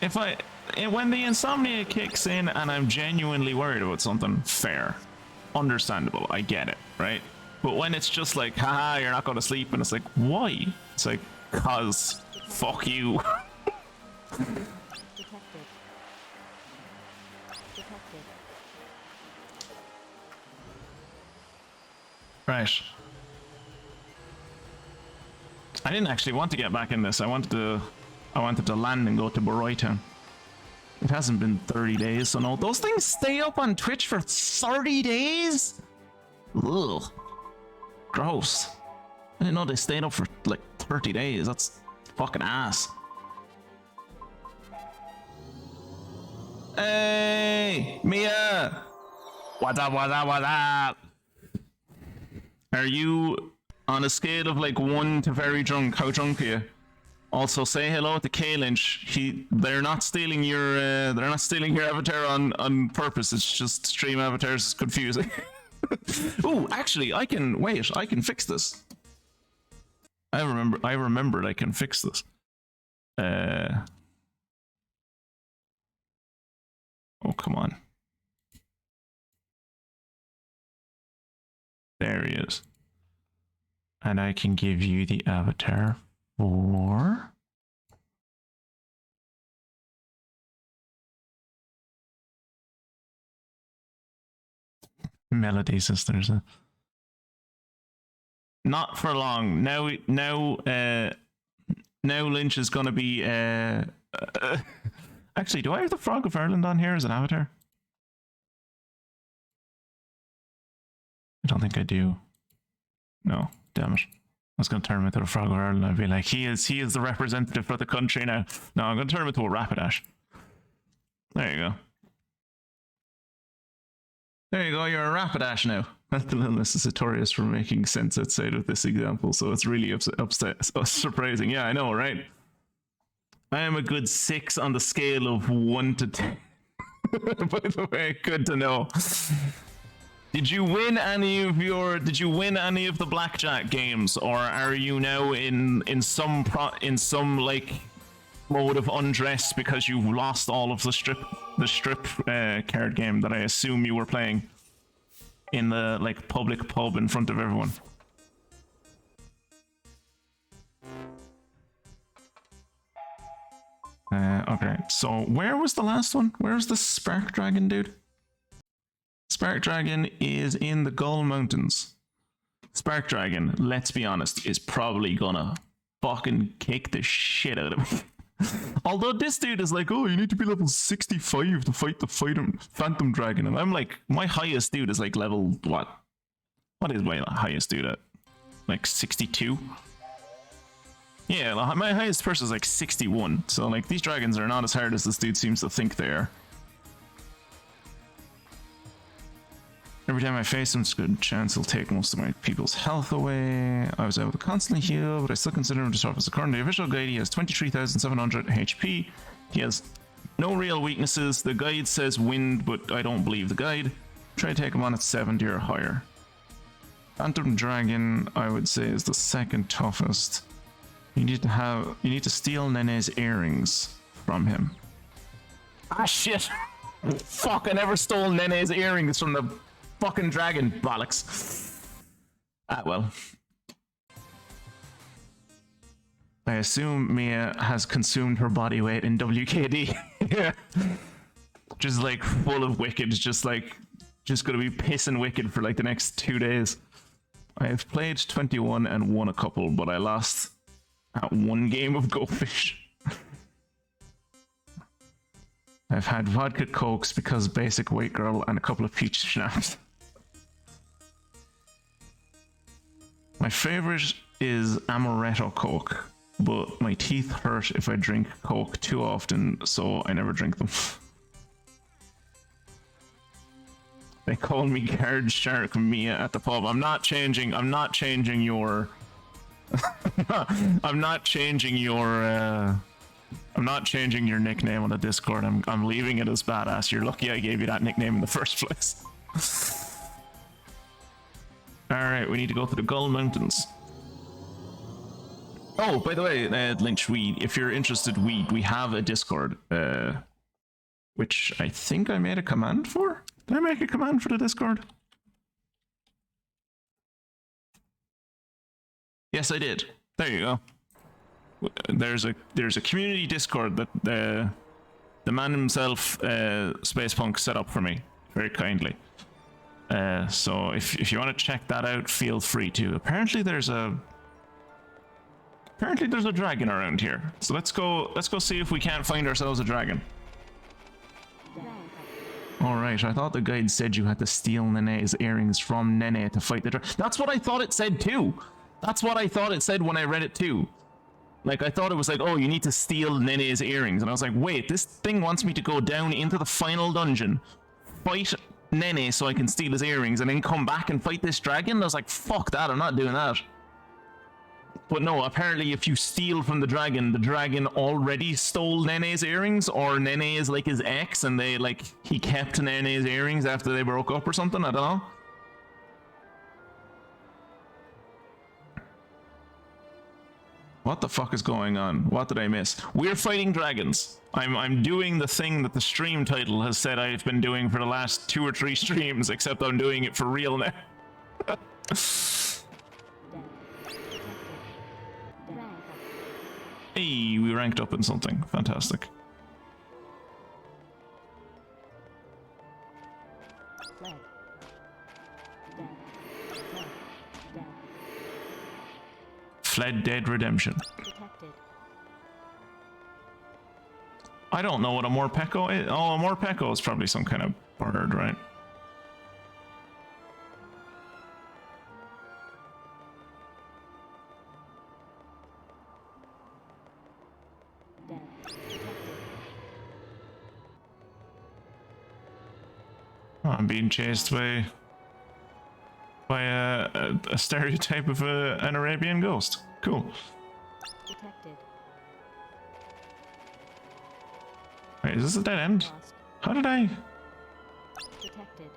A: when the insomnia kicks in and I'm genuinely worried about something, fair, understandable, I get it, right? But when it's just like, haha, you're not going to sleep, and it's like, why? It's like, cause fuck you.
B: Detected.
A: Right. I didn't actually want to get back in this. I wanted to land and go to Baroytown. It hasn't been 30 days, so no. Those things stay up on Twitch for 30 days? Ugh. Gross. I didn't know they stayed up for like 30 days. That's fucking ass. Hey, Mia! What's up, what's up, what's up? Are you on a scale of like 1 to very drunk? How drunk are you? Also, say hello to K Lynch. They're not stealing your avatar on purpose. It's just stream avatars is confusing. Oh, actually, I can fix this. I remembered I can fix this. Oh, come on. There he is. And I can give you the avatar for Melody Sisters. Not for long. Now Lynch is gonna be actually, do I have the Frog of Ireland on here as an avatar? I don't think I do. No, damn it. I was gonna turn him into a Frog of Ireland. I'd be like, he is the representative for the country now. No, I'm gonna turn him into a Rapidash. There you go. There you go, you're a Rapidash now. That's a little necessarious for making sense outside of this example, so it's really surprising. Yeah, I know, right? I am a good 6 on the scale of 1 to 10. By the way, good to know. Did you win any of the blackjack games, or are you now in some like mode of undress because you lost all of the strip card game that I assume you were playing in the like public pub in front of everyone? Okay, so where was the last one? Where's the Spark Dragon dude? Spark Dragon is in the Gull Mountains. Spark Dragon, let's be honest, is probably gonna fucking kick the shit out of me. Although this dude is like, oh, you need to be level 65 to fight the Phantom Dragon. And I'm like, my highest dude is like level, what? What is my highest dude at? Like 62? Yeah, my highest person is like 61. So like, these dragons are not as hard as this dude seems to think they are. Every time I face him, it's a good chance he'll take most of my people's health away. I was able to constantly heal, but I still consider him to surface. According to the official guide, he has 23,700 HP. He has no real weaknesses. The guide says wind, but I don't believe the guide. Try to take him on at 70 or higher. Phantom Dragon, I would say, is the second toughest. You need to steal Nene's earrings from him. Ah, shit! Fuck, I never stole Nene's earrings from the fucking dragon, bollocks. Ah, well. I assume Mia has consumed her body weight in WKD. Yeah. Just like full of wicked, just gonna be pissing wicked for like the next 2 days. I have played 21 and won a couple, but I lost at 1 game of Go Fish. I've had vodka cokes because basic white girl and a couple of peach schnapps. My favorite is amaretto coke, but my teeth hurt if I drink coke too often, so I never drink them. They call me Guard Shark Mia at the pub. I'm not changing your I'm not changing your nickname on the Discord. I'm leaving it as badass. You're lucky I gave you that nickname in the first place. Alright, we need to go to the Gull Mountains. Oh, by the way, Lynch, if you're interested, we have a Discord, which I think I made a command for. Did I make a command for the Discord? Yes, I did. There you go. There's a community Discord that the man himself, Spacepunk, set up for me very kindly. So if you want to check that out, feel free to. Apparently there's a dragon around here. So let's go see if we can't find ourselves a dragon. Alright, I thought the guide said you had to steal Nene's earrings from Nene to fight the dragon. That's what I thought it said too. That's what I thought it said when I read it too. Like, I thought it was like, oh, you need to steal Nene's earrings. And I was like, wait, this thing wants me to go down into the final dungeon, fight Nene so I can steal his earrings, and then come back and fight this dragon? I was like, fuck that, I'm not doing that. But no, apparently if you steal from the dragon already stole Nene's earrings, or Nene is like his ex and they like he kept Nene's earrings after they broke up or something, I don't know. What the fuck is going on? What did I miss? We're fighting dragons. I'm doing the thing that the stream title has said I've been doing for the last 2 or 3 streams, except I'm doing it for real now. Hey, we ranked up in something. Fantastic. Fled Dead Redemption.
B: Detected.
A: I don't know what a Morpeko is. Oh, a Morpeko is probably some kind of bird, right?
B: Dead. Detected.
A: Oh, I'm being chased by a stereotype of an Arabian ghost. Cool.
B: Detected.
A: Wait, is this a dead end?
B: Lost.
A: How did I
B: Detected.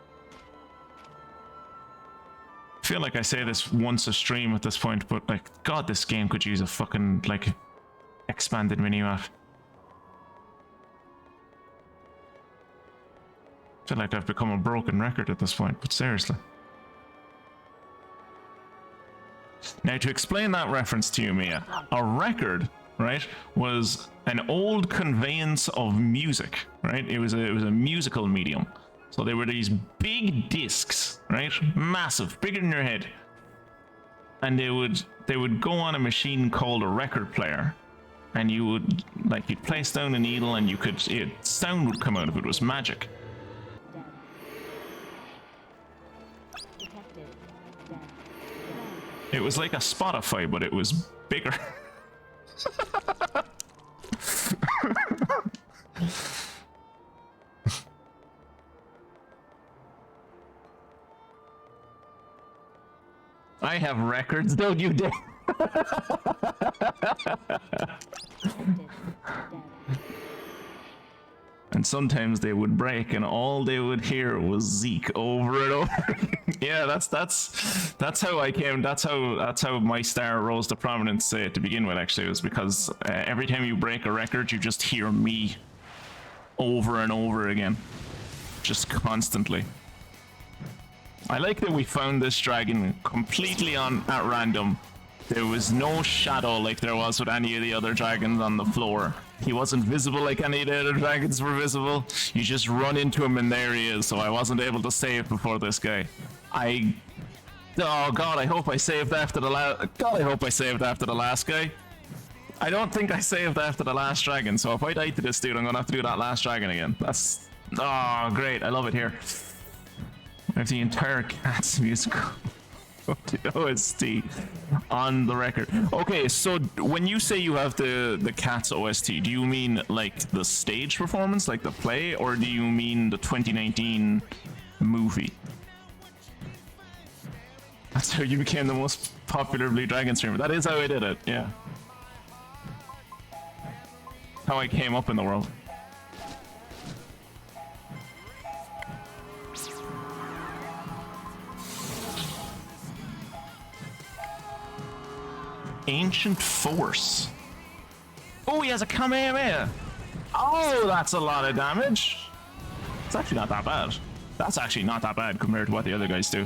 A: feel like I say this once a stream at this point, but like, God, this game could use a fucking like expanded minimap. I feel like I've become a broken record at this point, but seriously. Now, to explain that reference to you, Mia, a record, right, was an old conveyance of music, right? It was a musical medium. So they were these big discs, right? Massive, bigger than your head. And they would go on a machine called a record player. And you would, like, you'd place down a needle and sound would come out of it. It was magic.
B: Dead. Detected. Dead.
A: It was like a Spotify, but it was bigger. I have records, don't you dare.
B: Detected. Dead.
A: And sometimes they would break, and all they would hear was Zeke over and over again. Yeah, that's how I came. That's how my star rose to prominence to begin with. Actually, it was because every time you break a record, you just hear me over and over again, just constantly. I like that we found this dragon completely at random. There was no shadow like there was with any of the other dragons on the floor. He wasn't visible like any of the other dragons were visible. You just run into him and there he is, so I wasn't able to save before this guy. Oh god, I hope I saved after the last guy. I don't think I saved after the last dragon, so if I die to this dude, I'm gonna have to do that last dragon again. Oh great, I love it here. I have the entire Cats musical OST on the record. Okay, so when you say you have the Cats OST, do you mean like the stage performance, like the play, or do you mean the 2019 movie? That's how you became the most popular Blue Dragon streamer. That is how I did it, yeah. How I came up in the world. Ancient Force. Oh, he has a Kamehameha. Oh, that's a lot of damage. It's actually not that bad. That's actually not that bad compared to what the other guys do.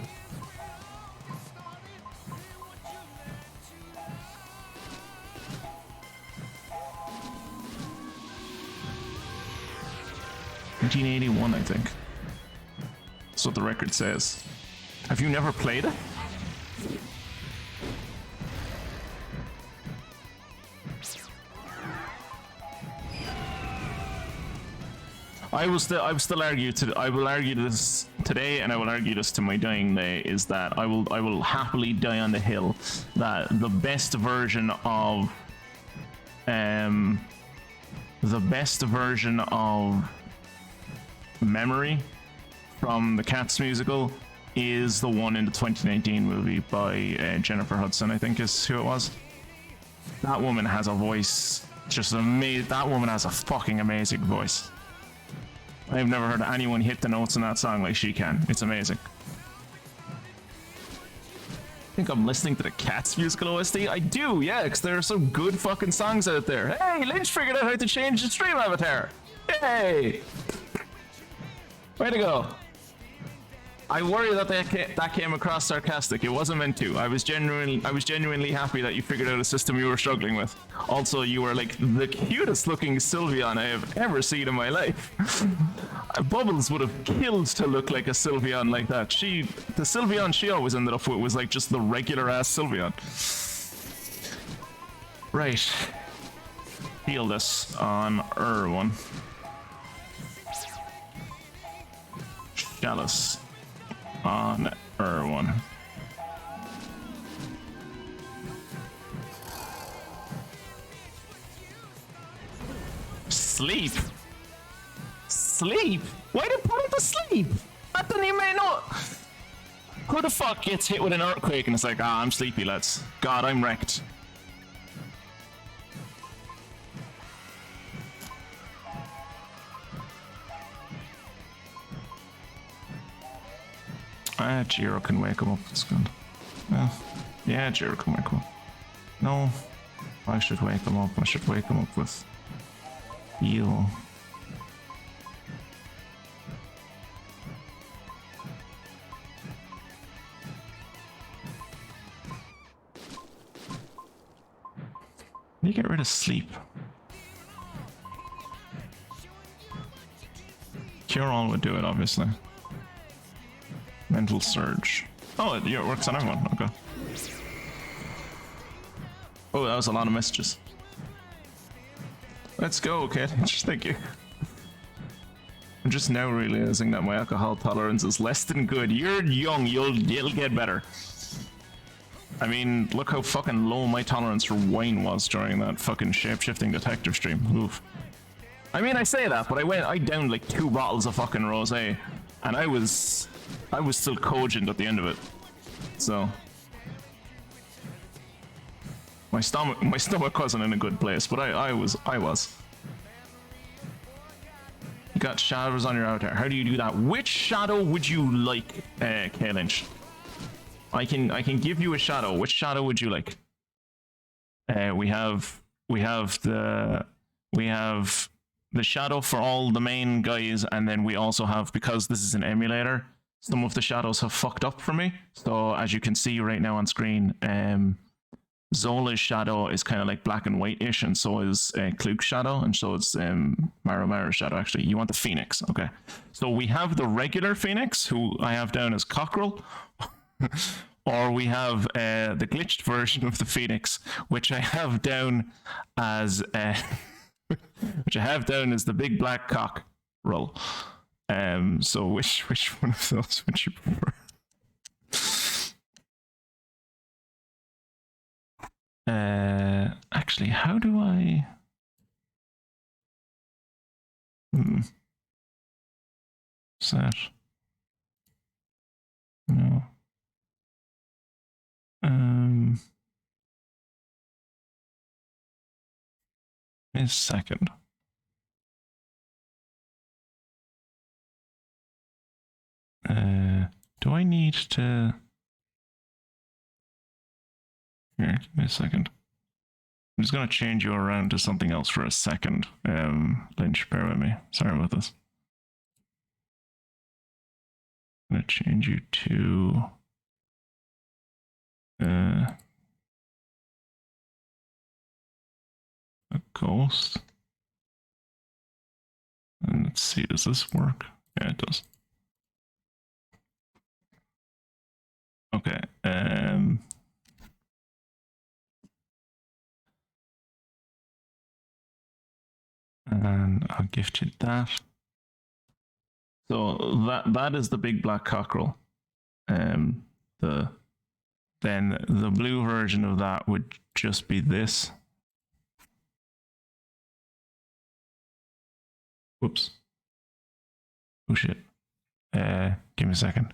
A: $1981, I think. That's what the record says. Have you never played it? I will argue this today, and I will argue this to my dying day, is that I will happily die on the hill that the best version of Memory from the Cats musical is the one in the 2019 movie by Jennifer Hudson, I think is who it was. That woman has a voice. Just amazing. That woman has a fucking amazing voice. I've never heard anyone hit the notes in that song like she can. It's amazing. I think I'm listening to the Cats musical OST. I do, yeah, because there are some good fucking songs out there. Hey, Lynch figured out how to change the stream avatar. Yay! Way to go. I worry that that came across sarcastic. It wasn't meant to. I was genuinely happy that you figured out a system you were struggling with. Also, you were like the cutest looking Sylveon I have ever seen in my life. Bubbles would have killed to look like a Sylveon like that. The Sylveon she always ended up with was like just the regular ass Sylveon. Right. Heal this on one. Chalice on one. Sleep. Sleep? Why did put him to sleep? That didn't even make no. Who the fuck gets hit with an earthquake and it's like, I'm sleepy, lads. God, I'm wrecked. Jiro can wake him up. That's good. Yeah, Jiro can wake him up. No, I should wake him up. I should wake him up with heal. You get rid of sleep. Cure All would do it, obviously. Mental Surge. Oh, it works on everyone. Okay. Oh, that was a lot of messages. Let's go, kid. Thank you. I'm just now realizing that my alcohol tolerance is less than good. You're young. You'll get better. I mean, look how fucking low my tolerance for wine was during that fucking shape-shifting detective stream. Oof. I mean, I say that, but I downed like 2 bottles of fucking rosé, and I was still cogent at the end of it. So my stomach wasn't in a good place, but I was. You got shadows on your avatar. How do you do that? Which shadow would you like, K-Lynch? I can give you a shadow. Which shadow would you like? We have the shadow for all the main guys, and then we also have, because this is an emulator, some of the shadows have fucked up for me. So as you can see right now on screen, Zola's shadow is kind of like black and white-ish, and so is Kluk's shadow, and so is Maru's shadow, actually. You want the Phoenix, okay. So we have the regular Phoenix, who I have down as Cockerel, or we have the glitched version of the Phoenix, which I have down as the big black cock roll. So which one of those would you prefer? Actually, how do I? Set. No. Is second. Do I need to? Here, give me a second. I'm just gonna change you around to something else for a second. Lynch, bear with me. Sorry about this. I'm gonna change you to a ghost. And let's see, does this work? Yeah, it does. Okay. And I'll gift you that. So that is the big black cockerel. Then the blue version of that would just be this. Whoops. Oh shit. Give me a second.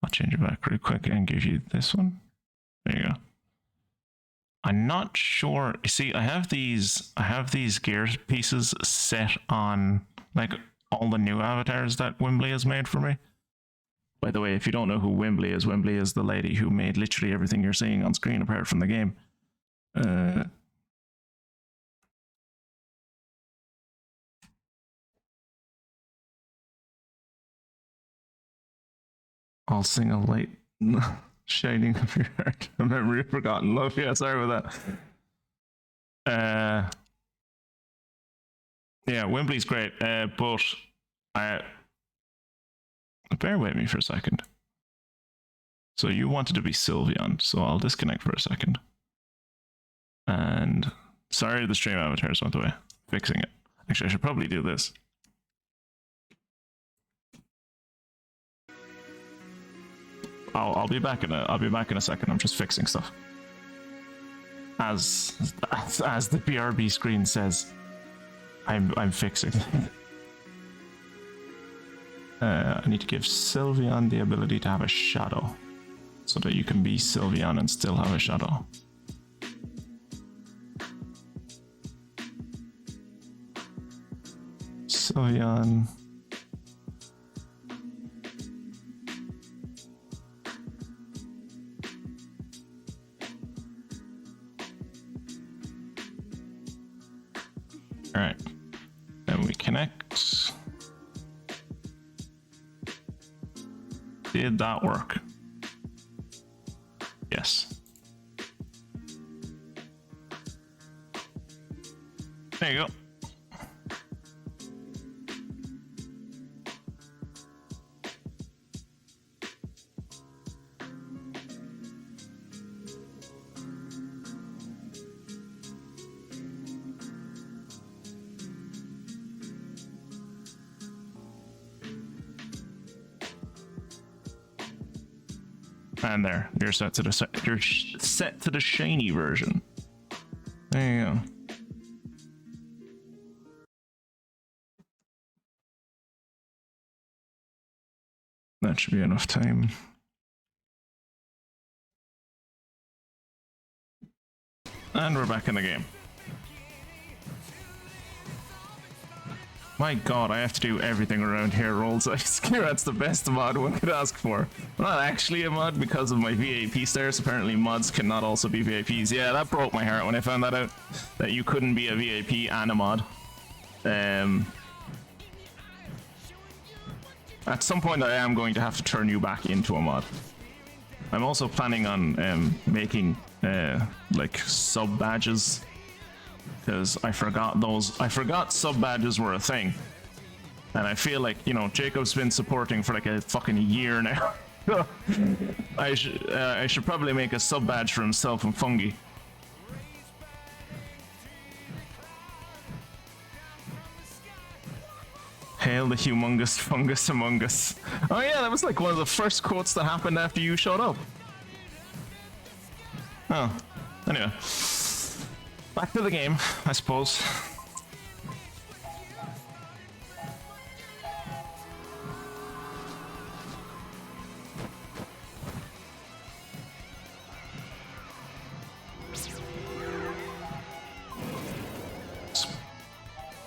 A: I'll change it back pretty quick and give you this one. There you go. I'm not sure. You see, I have these gear pieces set on like all the new avatars that Wimbley has made for me. By the way, if you don't know who Wimbley is the lady who made literally everything you're seeing on screen apart from the game. I'll sing a light shining of your heart, a memory of forgotten love. Yeah, sorry about that. Yeah, Wembley's great, but bear with me for a second. So you wanted to be Sylveon, so I'll disconnect for a second. And sorry, the stream avatars went away. Fixing it. Actually, I should probably do this. I'll be back in a second. I'm just fixing stuff. As the BRB screen says, I'm fixing. I need to give Sylveon the ability to have a shadow, so that you can be Sylveon and still have a shadow. Sylveon. All right, then we connect. Did that work? Yes. There you go. And there, you're set to the shiny version. There you go. That should be enough time. And we're back in the game. My god, I have to do everything around here, rolls. I swear that's the best mod one could ask for. Not actually a mod because of my VAP stars. Apparently mods cannot also be VAPs. Yeah, that broke my heart when I found that out. That you couldn't be a VAP and a mod. At some point I am going to have to turn you back into a mod. I'm also planning on making like sub badges, because I forgot sub badges were a thing, and I feel like, you know, Jacob's been supporting for like a fucking year now. I should probably make a sub badge for himself and Fungi. Hail the humongous fungus among us. Oh yeah, that was like one of the first quotes that happened after you showed up. Oh, anyway. Back to the game, I suppose.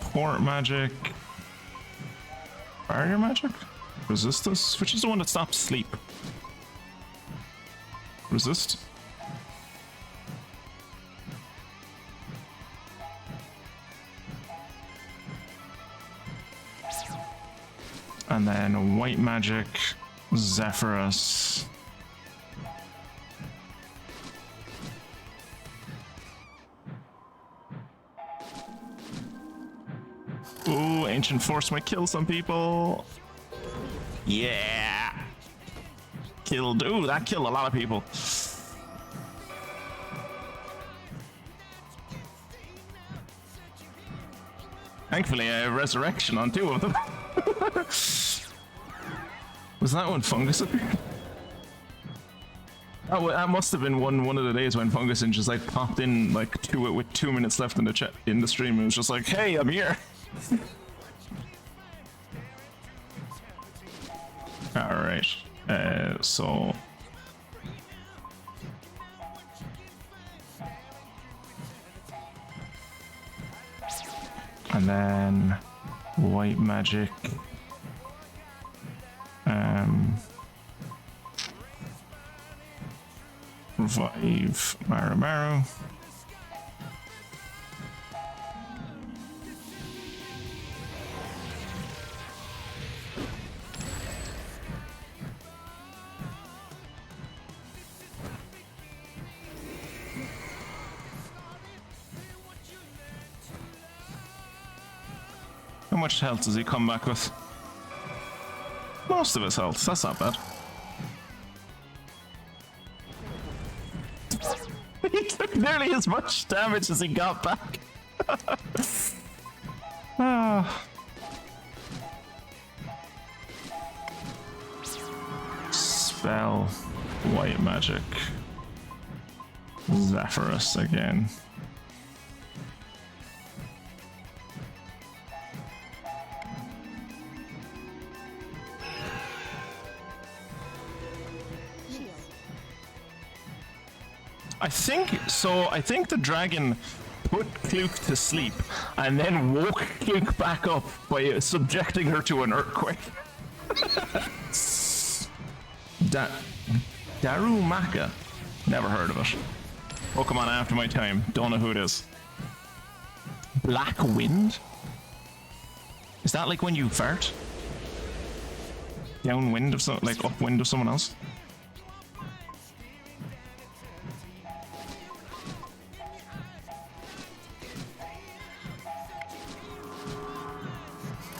A: Support magic. Barrier magic? Resistance? Which is the one that stops sleep? Resist? And then white magic, Zephyrus. Ooh, Ancient Force might kill some people. Yeah. Killed. Ooh, that killed a lot of people. Thankfully, I have Resurrection on 2 of them. Was that when Fungus appeared? Oh, that must have been one of the days when Fungus and just like popped in like with 2 minutes left in the stream and was just like, "Hey, I'm here." All right. And then white magic. Revive Maru. How much health does he come back with? Most of his health, that's not bad. He took nearly as much damage as he got back. Ah. Spell, white magic, Zephyrus again. I think the dragon put Kluk to sleep and then woke Kluk back up by subjecting her to an earthquake. Darumaka. Never heard of it. Pokemon after my time. Don't know who it is. Black Wind? Is that like when you fart? Downwind of some, like upwind of someone else?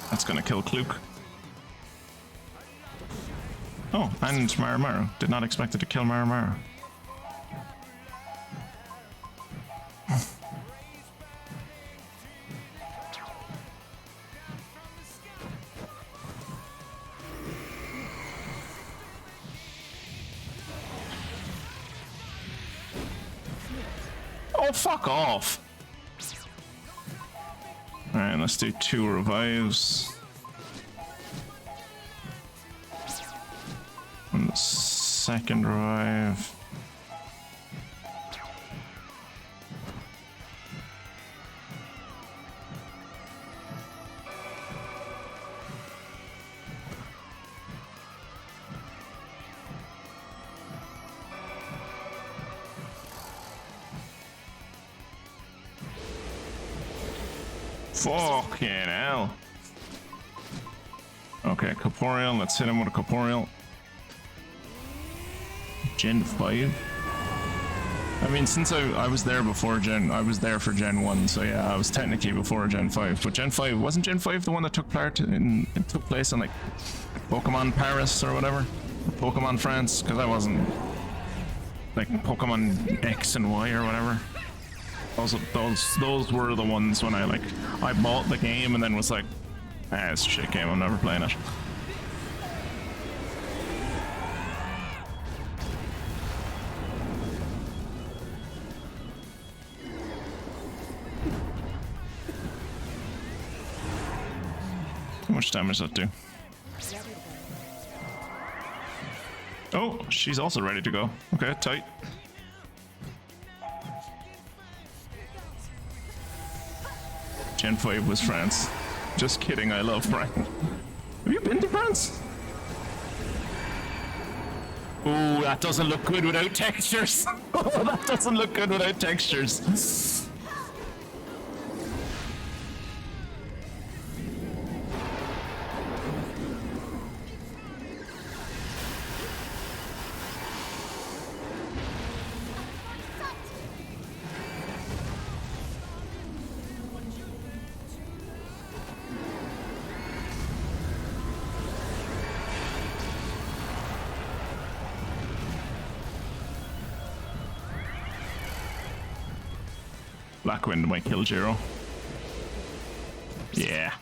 A: That's gonna kill Kluk. Oh, and Maru. Did not expect it to kill Maru. Oh, fuck off! Alright, let's do 2 revives. And the second revive. Fucking hell. Okay, Corporeal. Let's hit him with a Corporeal. Gen 5. I mean, since I was there before I was there for Gen 1, so yeah, I was technically before Gen 5. But Gen 5, wasn't Gen 5 the one that took place in like Pokemon Paris or whatever? Or Pokemon France? Because I wasn't like Pokemon X and Y or whatever. Those were the ones when I bought the game and then was like, it's a shit game, I'm never playing it. How much damage does that do? Oh, she's also ready to go. Okay, tight. Gen 5 was France. Just kidding, I love France. Have you been to France? Oh, that doesn't look good without textures. Oh, that doesn't look good without textures. Blackwind might kill Jiro. Yeah.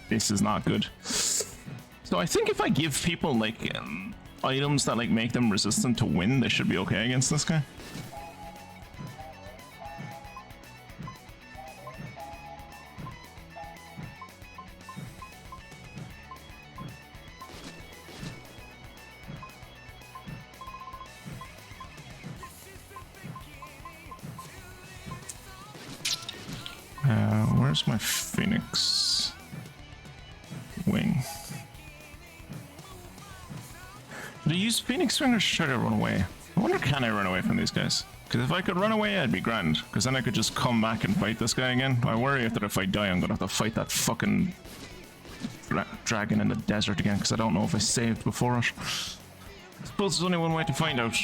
A: This is not good. So I think if I give people like items that like make them resistant to wind, they should be okay against this guy. Where's my Phoenix wing? Did I use Phoenix wing or should I run away? I wonder, can I run away from these guys? Because if I could run away, I'd be grand. Because then I could just come back and fight this guy again. I worry that if I die, I'm gonna have to fight that fucking dragon in the desert again. Because I don't know if I saved before it. I suppose there's only one way to find out.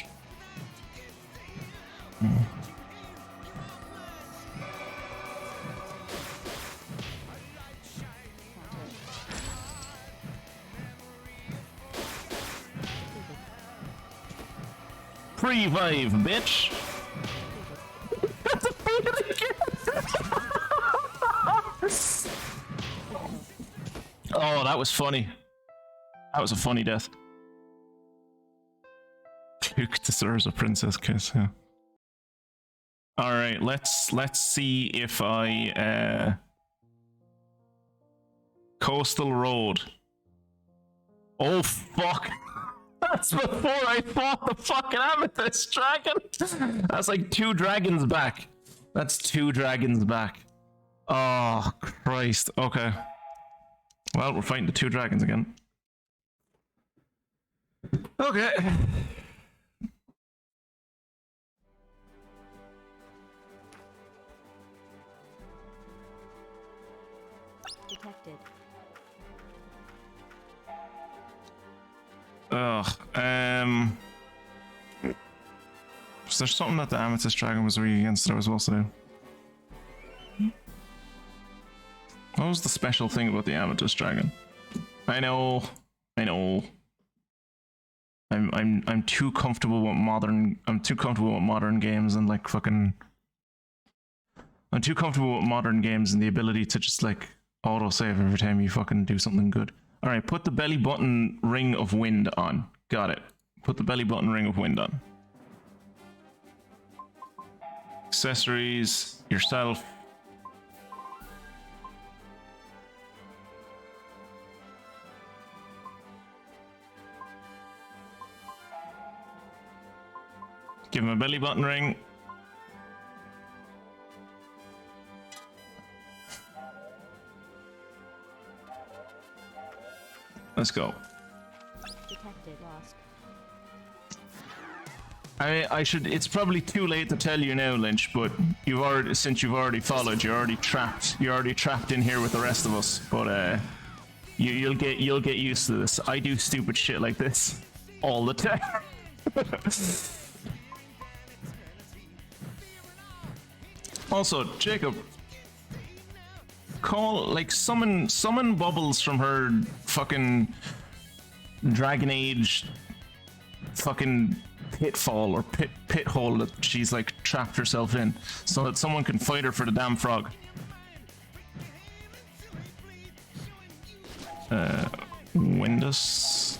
A: Revive, bitch! Oh, that was funny. That was a funny death. Luke deserves a princess kiss, yeah. Alright, let's see if I Coastal Road. Oh fuck! That's before I fought the fucking Amethyst Dragon! That's like 2 dragons back. That's 2 dragons back. Oh, Christ. Okay. Well, we're fighting the 2 dragons again. Okay.
B: Detected.
A: Ugh. Was there something that the Amethyst Dragon was weak against that I was supposed to do? What was the special thing about the Amethyst Dragon? I know. I'm too comfortable with modern. I'm too comfortable with modern games and like fucking. I'm too comfortable with modern games and the ability to just like auto save every time you fucking do something good. All right, put the belly button ring of wind on. Got it. Put the belly button ring of wind on. Accessories, yourself. Give him a belly button ring. Let's go.
B: Detected. Lost.
A: I should. It's probably too late to tell you now, Lynch. But you've already followed. You're already trapped. You're already trapped in here with the rest of us. But you'll get used to this. I do stupid shit like this all the time. Also, Jacob, summon Bubbles from her fucking Dragon Age fucking pitfall or pit hole that she's like trapped herself in, so that someone can fight her for the damn frog. Windus.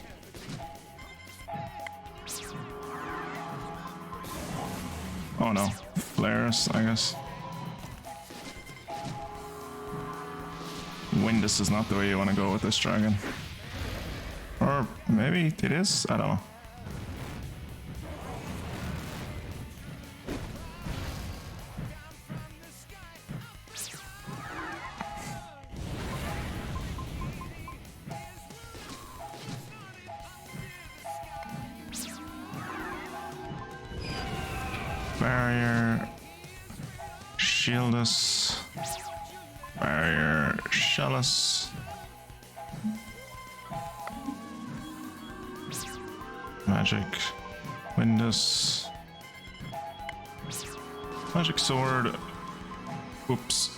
A: Oh no, Flares, I guess. Windus is not the way you want to go with this dragon. Or maybe it is? I don't know. Barrier. Shield us. Barrier. Shell us. Magic. Windus. Magic sword. Oops.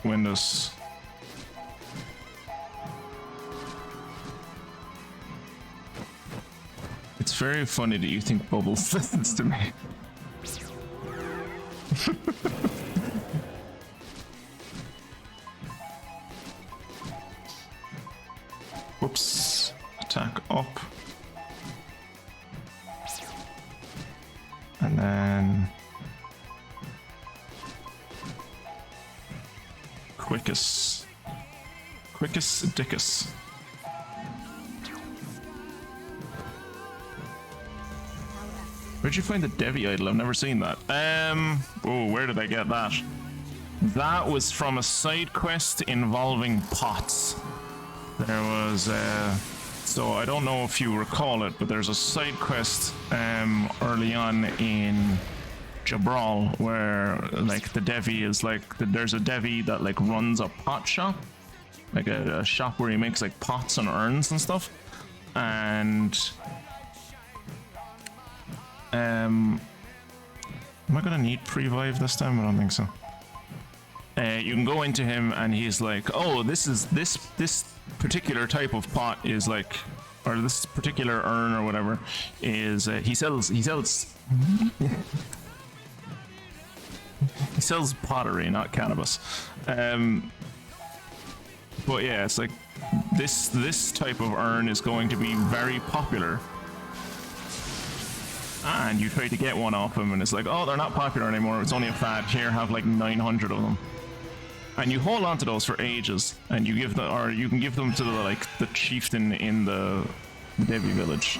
A: Windus. It's very funny that you think Bubbles listens to me. Whoops. Attack up. And then Quickest Dickus. Where'd you find the Devi idol? I've never seen that. Oh, where did I get that? that was from a side quest involving pots. There was so I don't know if you recall it, but there's a side quest early on in Jabral where like the Devi is like there's a Devi that like runs a pot shop, like a shop where he makes like pots and urns and stuff. And am I gonna need pre-vive this time? I don't think so. You can go into him and he's like, oh, this particular type of pot is like, or this particular urn or whatever is he sells he sells pottery, not cannabis. But yeah, it's like this type of urn is going to be very popular. And you try to get one off him and it's like, oh, they're not popular anymore, it's only a fad. Here, have like 900 of them. And you hold on to those for ages, and you give them, or you can give them to the chieftain in the Devi village.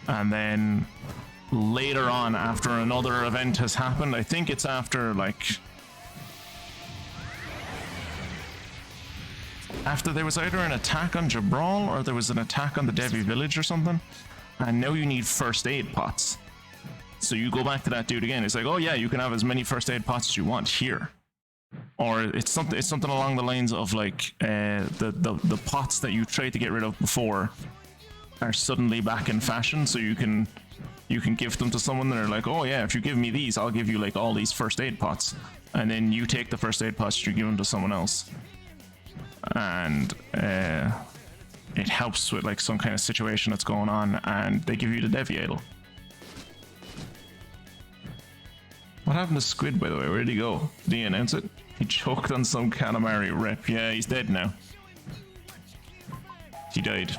A: And then later on, after another event has happened, I think it's after after there was either an attack on Jabral or there was an attack on the Devi village or something, and now you need first aid pots. So you go back to that dude again. It's like, oh yeah, you can have as many first aid pots as you want here. Or it's something along the lines of like the pots that you tried to get rid of before are suddenly back in fashion. So you can give them to someone that are like, oh yeah, if you give me these, I'll give you like all these first aid pots. And then you take the first aid pots, you give them to someone else. And it helps with like some kind of situation that's going on, and they give you the Devi idol. What happened to Squid, by the way? Where did he go? Did he announce it? He choked on some calamari rip. Yeah, he's dead now. He died.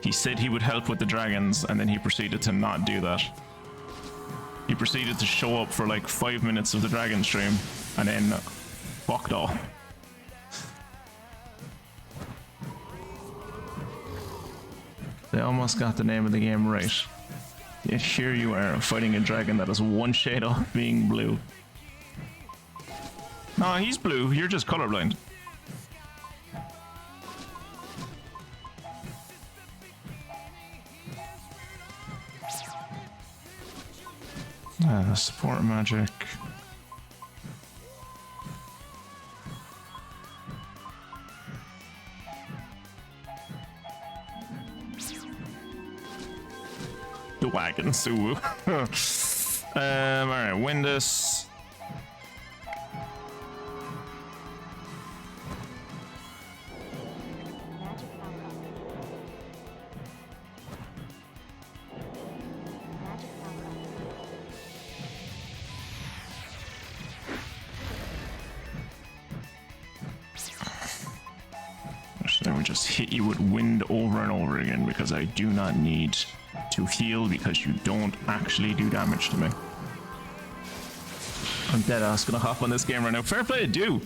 A: He said he would help with the dragons, and then he proceeded to not do that. He proceeded to show up for like 5 minutes of the dragon stream, and then fucked off. They almost got the name of the game right. Yet here you are, fighting a dragon that is one shade off being blue. No, he's blue, you're just colorblind. Support magic. The wagon, Suwu. Alright, Windus. Then we just hit you with wind over and over again because I do not need to heal because you don't actually do damage to me. I'm dead ass gonna hop on this game right now. Fair play to do.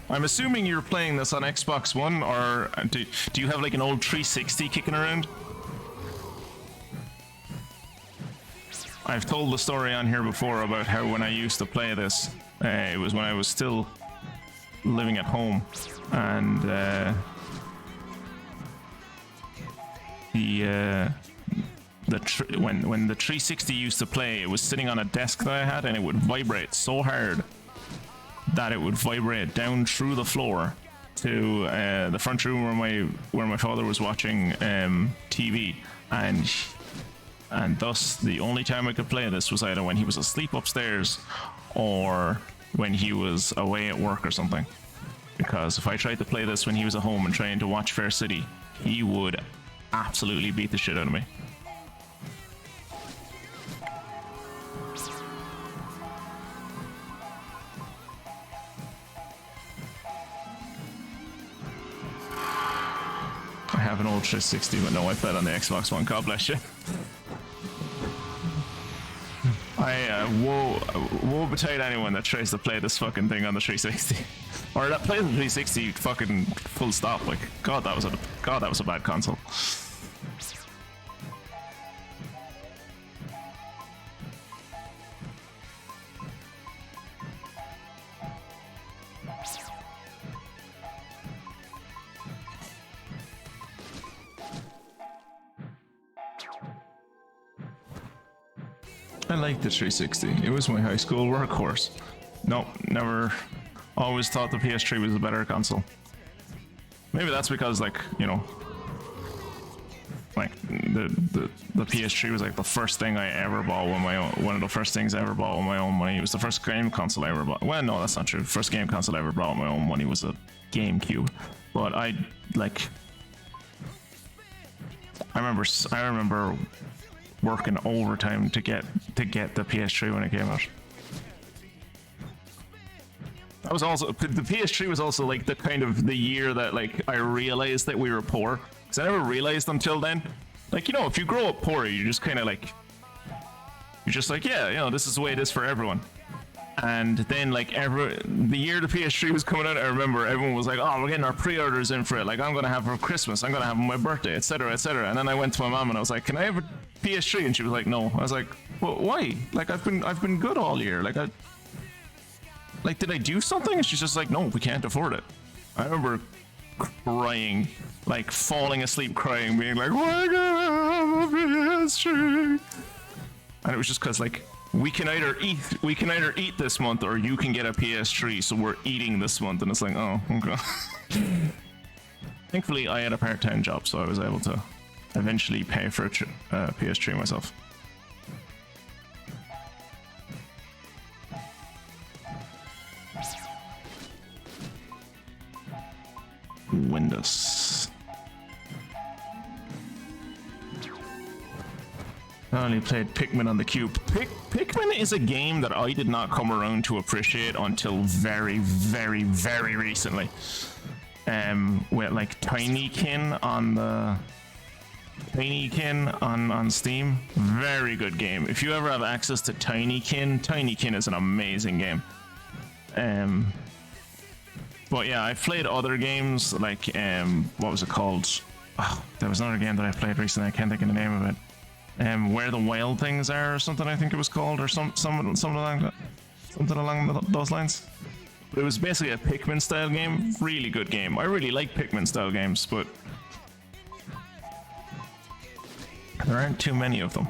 A: I'm assuming you're playing this on Xbox One, or do you have like an old 360 kicking around? I've told the story on here before about how when I used to play this, it was when I was still living at home, and when the 360 used to play, it was sitting on a desk that I had, and it would vibrate so hard that it would vibrate down through the floor to the front room where my father was watching TV, and thus the only time I could play this was either when he was asleep upstairs or when he was away at work or something. Because if I tried to play this when he was at home and trying to watch Fair City, he would absolutely beat the shit out of me. I have an old 360, but no, I played on the Xbox One. God bless you. woe betide anyone that tries to play this fucking thing on the 360, or that plays the 360 fucking full stop. Like, God, that was a bad console. I liked the 360. It was my high school workhorse. No, never. Always thought the PS3 was a better console. Maybe that's because, like, you know, like the PS3 was like the first thing I ever bought with my own. One of the first things I ever bought with my own money. It was the first game console I ever bought. Well, no, that's not true. The first game console I ever bought with my own money was a GameCube. But I remember working overtime to get the PS3 when it came out. That was also, the PS3 was also like the kind of the year that like I realized that we were poor, because I never realized until then. Like, you know, if you grow up poor, you're just kind of like, you're just like, yeah, you know, this is the way it is for everyone. And then like the year the PS3 was coming out, I remember everyone was like, oh, we're getting our pre-orders in for it. Like, I'm gonna have it for Christmas, I'm gonna have it on my birthday, etc., etc. And then I went to my mom and I was like, can I have a PS3? And she was like, no. I was like, well, why? Like, I've been good all year. Like, did I do something? And she's just like, no, we can't afford it. I remember crying, like falling asleep crying, being like, why can't I have a PS3? And it was just because like, we can either eat this month or you can get a PS3, so we're eating this month. And it's like, oh, okay. Thankfully, I had a part-time job, so I was able to eventually pay for a PS3 myself. Windows. I only played Pikmin on the Cube. Pikmin is a game that I did not come around to appreciate until very, very, very recently. With like Tinykin on Steam. Very good game. If you ever have access to Tinykin is an amazing game. But yeah, I've played other games like what was it called? Oh, there was another game that I played recently. I can't think of the name of it. Where the Wild Things Are, or something, I think it was called, or something along that, something along those lines. But it was basically a Pikmin style game. Really good game. I really like Pikmin style games, but there aren't too many of them.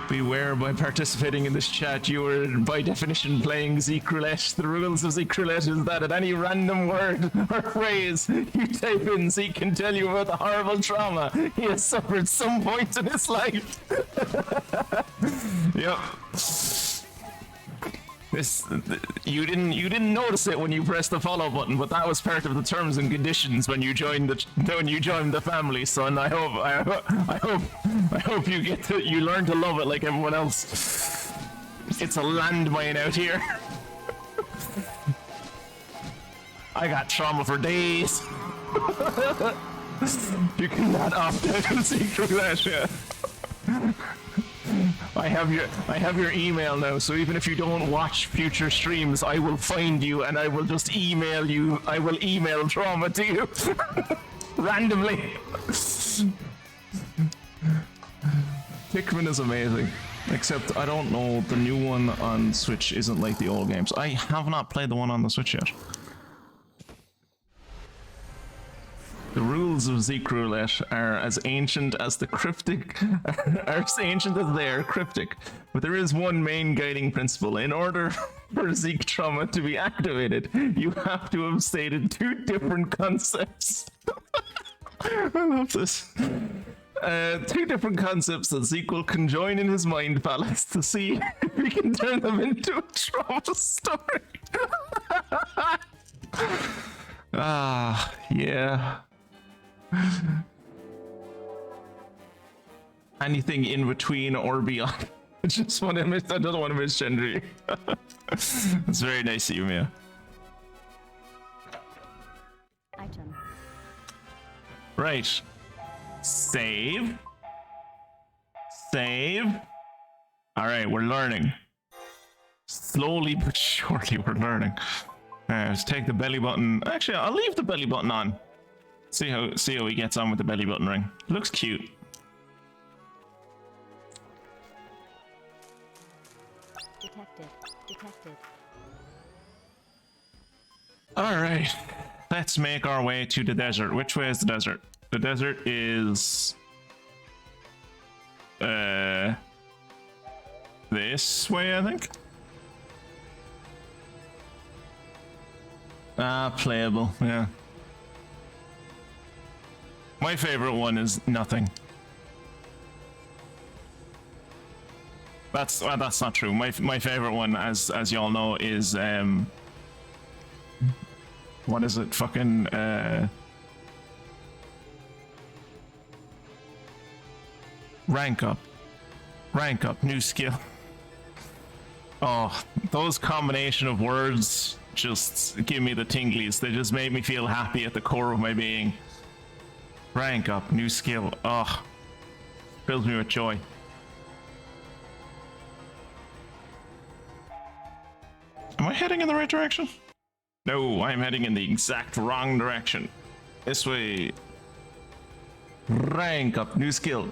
A: Beware, by participating in this chat, you are by definition playing Zeek Roulette. The rules of Zeek Roulette is that at any random word or phrase you type in, Zeek can tell you about the horrible trauma he has suffered at some point in his life. Yep. You didn't notice it when you pressed the follow button, but that was part of the terms and conditions when you joined the family, son. I hope you learn to love it like everyone else. It's a landmine out here. I got trauma for days. You cannot opt out and see through that, yeah. I have your email now, so even if you don't watch future streams, I will find you and I will just email you. I will email trauma to you randomly. Pikmin is amazing, except I don't know, the new one on Switch isn't like the old games. I have not played the one on the Switch yet. The rules of Zeek Roulette are as ancient as the cryptic, are as ancient as they are cryptic. But there is one main guiding principle. In order for Zeek Trauma to be activated, you have to have stated two different concepts. I love this. Two different concepts that Zeke will conjoin in his mind palace to see if he can turn them into a trauma story. Ah, yeah. Anything in between or beyond. I just want to I don't want to misgender you. That's very nice of you, Mia.
B: Item.
A: Right. Save. Save. All right, we're learning. Slowly but surely, we're learning. Let's take the belly button. Actually, I'll leave the belly button on. See how he gets on with the belly button ring. Looks cute.
B: Detected. Detected.
A: All right, let's make our way to the desert. Which way is the desert? The desert is this way, I think. Playable, yeah. My favorite one is nothing. That's not true. My favorite one, as y'all know, is what is it? Fucking rank up, new skill. Oh, those combination of words just give me the tinglies. They just make me feel happy at the core of my being. Rank up, new skill. Oh, fills me with joy. Am I heading in the right direction? No, I'm heading in the exact wrong direction. This way. Rank up, new skill.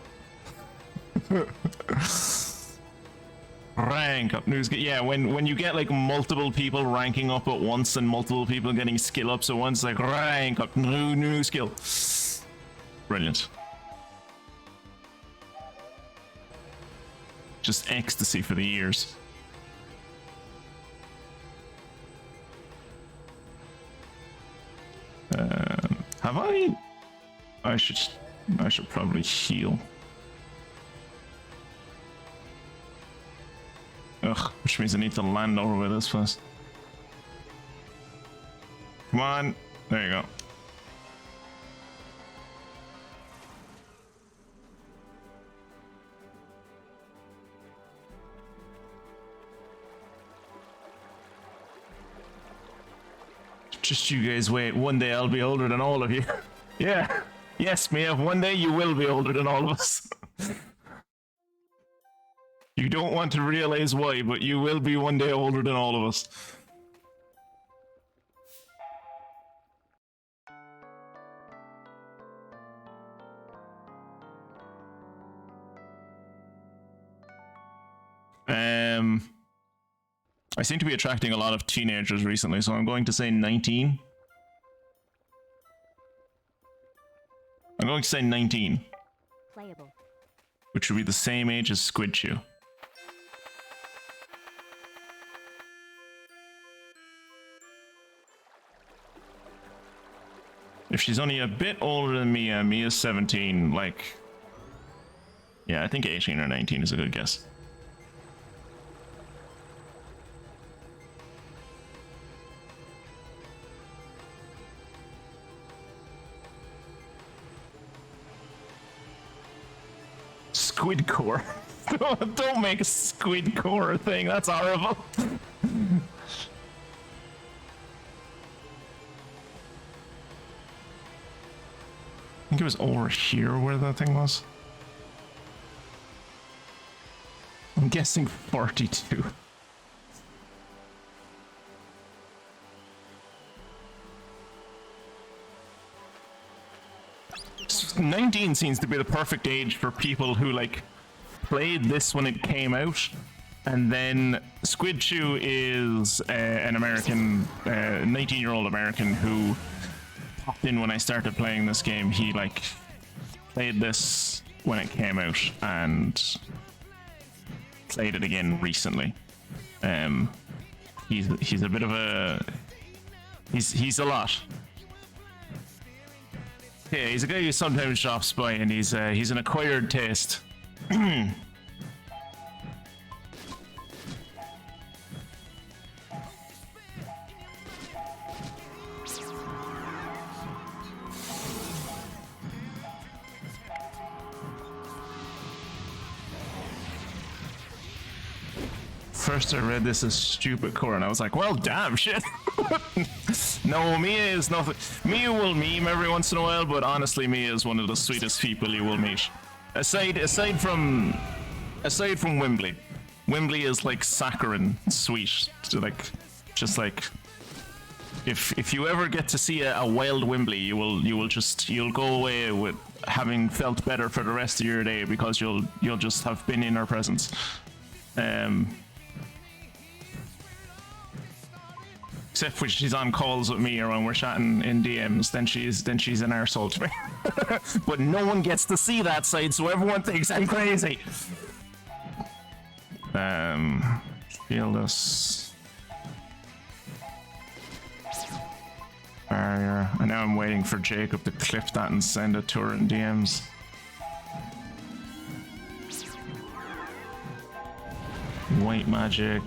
A: Rank up, new skill. Yeah, when you get like multiple people ranking up at once and multiple people getting skill ups at once, like rank up, new skill. Brilliant. Just ecstasy for the ears. Have I should probably heal. Ugh, which means I need to land over with this first. Come on, there you go. Just you guys wait. One day I'll be older than all of you. Yeah. Yes, Mia. One day you will be older than all of us. You don't want to realize why, but you will be one day older than all of us. I seem to be attracting a lot of teenagers recently, so I'm going to say 19. I'm going to say 19.
B: Playable.
A: Which would be the same age as Squid Chew. If she's only a bit older than Mia, Mia's 17, like... Yeah, I think 18 or 19 is a good guess. Squid core. Don't make a squid core thing, that's horrible. I think it was over here where that thing was. I'm guessing 42. 19 seems to be the perfect age for people who like played this when it came out, and then Squid Chew is an American, 19-year-old American who popped in when I started playing this game. He like played this when it came out and played it again recently. He's a bit of a he's a lot. Yeah, he's a guy who sometimes drops by, and he's an acquired taste. First I read this as stupid core, and I was like, well, damn, shit. No, Mia is nothing. Mia will meme every once in a while, but honestly, Mia is one of the sweetest people you will meet. Aside from aside from Wembley, Wembley is like saccharine sweet. So like, just like, if you ever get to see a wild Wembley, you'll go away with having felt better for the rest of your day because you'll just have been in our presence. Except when she's on calls with me or when we're chatting in DMs, then she's an arsehole to me. But no one gets to see that side, so everyone thinks I'm crazy. Shield us. Barrier. And now I'm waiting for Jacob to clip that and send it to her in DMs. White magic.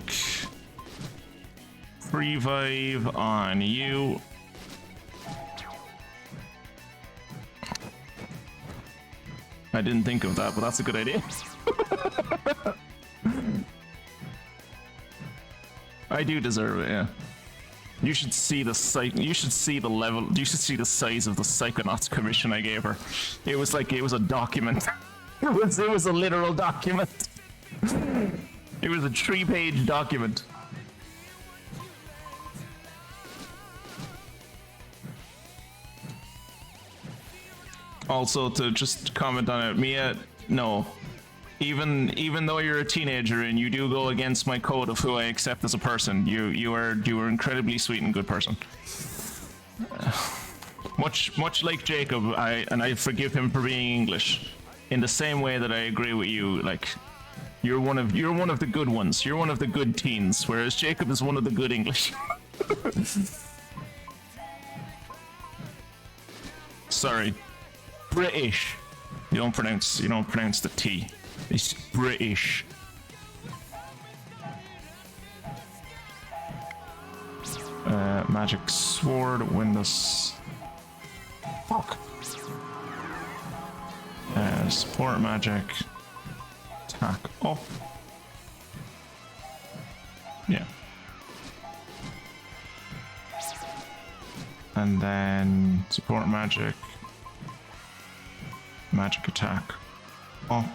A: Revive on you. I didn't think of that, but that's a good idea. I do deserve it, yeah. You should see the you should see the level, you should see the size of the Psychonauts commission I gave her. It was like, it was a document. It was a literal document. It was a 3-page document. Also, to just comment on it, Mia, no. Even though you're a teenager and you do go against my code of who I accept as a person, you are incredibly sweet and good person. Much like Jacob, I forgive him for being English. In the same way that I agree with you, like you're one of the good ones. You're one of the good teens, whereas Jacob is one of the good English. Sorry. British. You don't pronounce the T. It's British. Magic sword, Windows. Fuck. Support magic. Attack off. Yeah. And then support magic. Magic attack. Oh.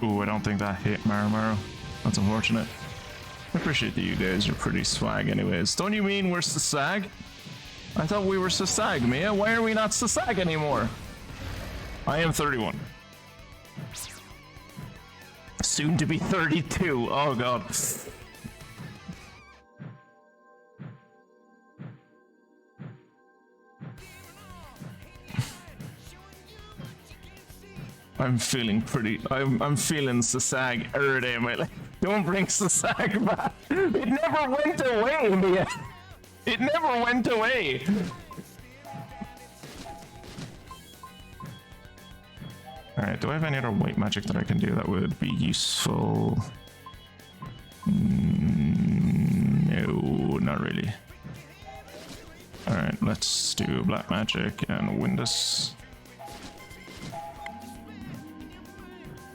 A: Ooh, I don't think that hit Marimaro. That's unfortunate. I appreciate that you guys are pretty swag anyways. Don't you mean we're Sasag? I thought we were Sasag, Mia. Why are we not Sasag anymore? I am 31. Soon to be 32. Oh god. I'm feeling Sasag every day of my life. Don't bring Sasag back. It never went away, Mia. It never went away. Alright, do I have any other white magic that I can do that would be useful? No, not really. Alright, let's do black magic and win this.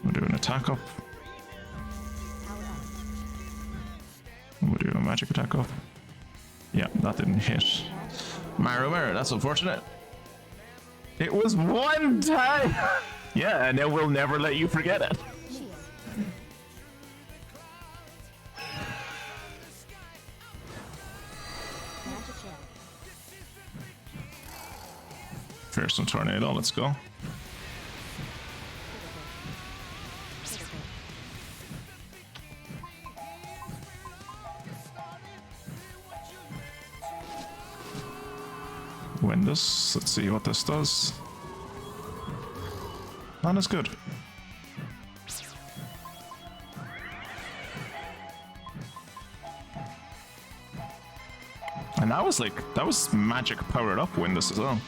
A: We'll do an attack up. We'll do a magic attack up. Yeah, that didn't hit. Maru, that's unfortunate. It was one time! Yeah, and then we'll never let you forget it. Fearsome tornado, let's go. Win this. Let's see what this does. Oh, that's good. And that was magic powered up Windows as well.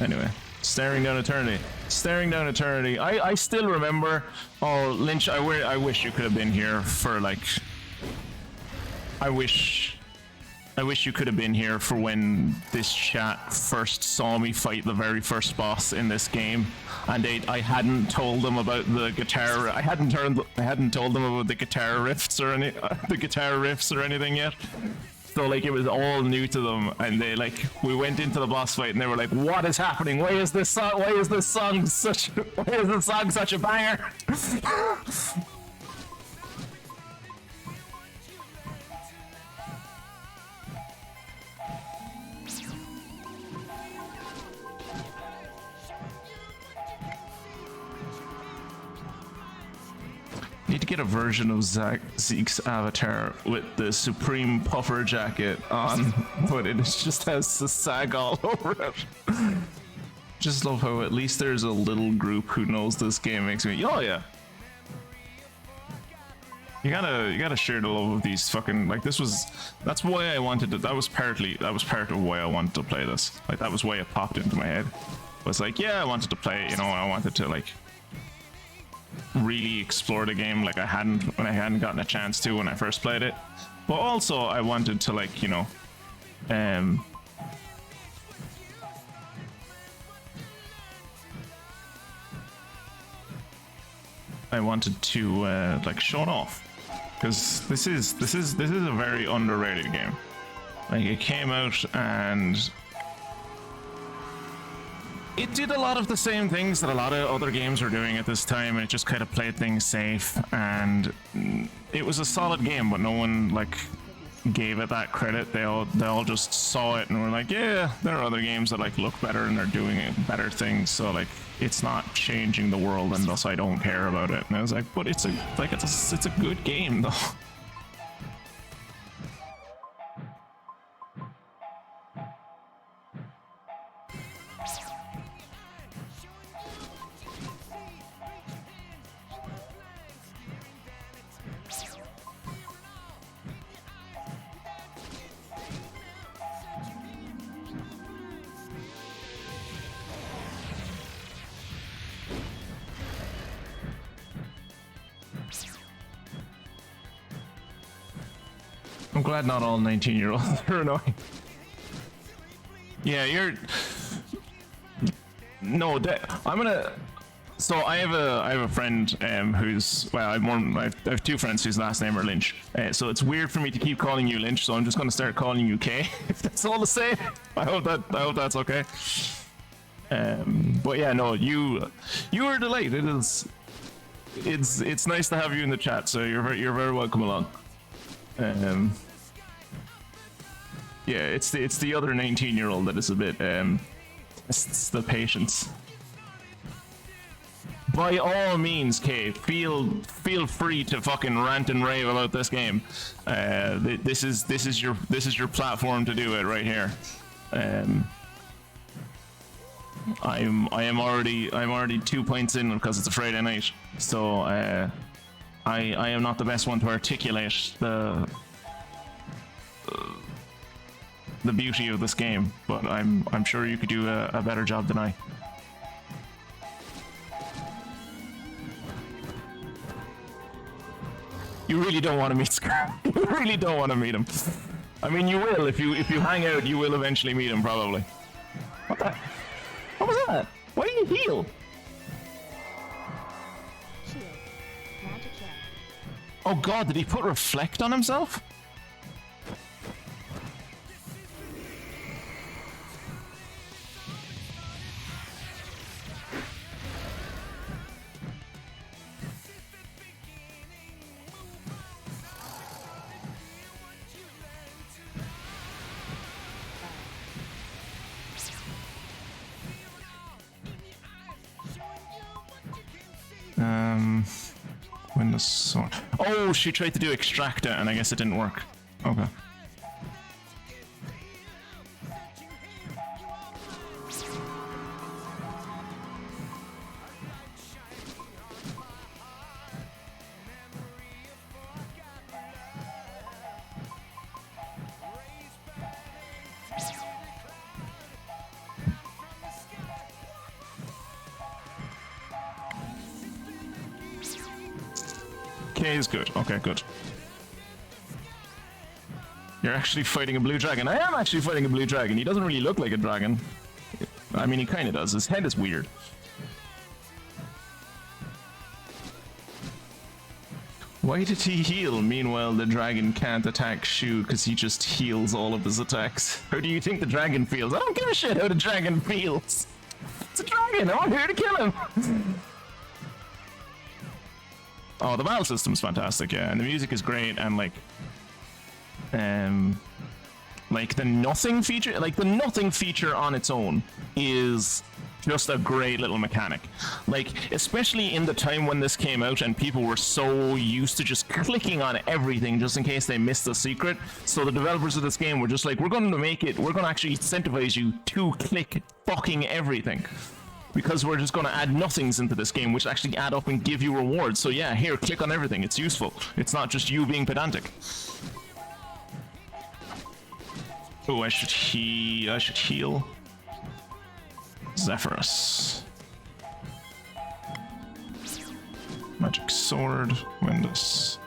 A: Anyway, staring down eternity. Staring down eternity. I still remember. Oh, Lynch, I wish you could have been here for like. I wish you could have been here for when this chat first saw me fight the very first boss in this game, and I hadn't told them about the guitar. I hadn't told them about the guitar riffs or anything yet. So like it was all new to them, and they like we went into the boss fight and they were like, "What is happening? Why is this song? Why is this song such? Why is this song such a banger?" Need to get a version of Zeke's avatar with the Supreme Puffer jacket on, but it just has the sag all over it. Just love how at least there's a little group who knows this game. Makes me, oh yeah. You gotta share the love of these fucking, like, that's why I wanted to, that was part of why I wanted to play this. Like, that was why it popped into my head. It was like, yeah, I wanted to play it, you know, I wanted to like really explore the game like I hadn't gotten a chance to when I first played it, but also I wanted to, like, you know, I wanted to like show it off, because this is a very underrated game. Like, it came out and it did a lot of the same things that a lot of other games were doing at this time, and it just kind of played things safe, and it was a solid game, but no one like gave it that credit. They all just saw it and were like, yeah, there are other games that like look better and they're doing better things, so like it's not changing the world and thus I don't care about it. And I was like, but it's a good game though. I'm glad not all 19-year-olds are annoying. Yeah, you're... No, I'm gonna... So I have a friend who's... Well, I have two friends whose last name are Lynch. So it's weird for me to keep calling you Lynch, so I'm just gonna start calling you K, if that's all the same. I hope that's okay. But yeah, no, you are a delight. It's nice to have you in the chat, so you're very welcome along. Yeah, it's the other 19-year-old that is a bit it's the patience. By all means, Kay, feel free to fucking rant and rave about this game. This is your platform to do it right here. I'm already 2 points in because it's a Friday night, so I am not the best one to articulate the beauty of this game, but I'm sure you could do a better job than I. You really don't want to meet Scar. You really don't want to meet him. I mean, you will if you hang out. You will eventually meet him, probably. What the? What was that? Why do you heal?
B: Shield. Magic shell.
A: Oh god, did he put reflect on himself? When the sword. Oh, she tried to do extractor, and I guess it didn't work. Okay. K is good. Okay, good. You're actually fighting a blue dragon. I am actually fighting a blue dragon. He doesn't really look like a dragon. I mean, he kind of does. His head is weird. Why did he heal? Meanwhile, the dragon can't attack Shu because he just heals all of his attacks. How do you think the dragon feels? I don't give a shit how the dragon feels. It's a dragon. I'm here to kill him. Oh, the battle system's fantastic, yeah, and the music is great, and like the nothing feature on its own is just a great little mechanic. Like, especially in the time when this came out and people were so used to just clicking on everything just in case they missed a secret. So the developers of this game were just like, we're going to actually incentivize you to click fucking everything. Because we're just going to add nothings into this game, which actually add up and give you rewards. So yeah, here, click on everything. It's useful. It's not just you being pedantic. Oh, I should heal. Zephyrus. Magic sword. Windows.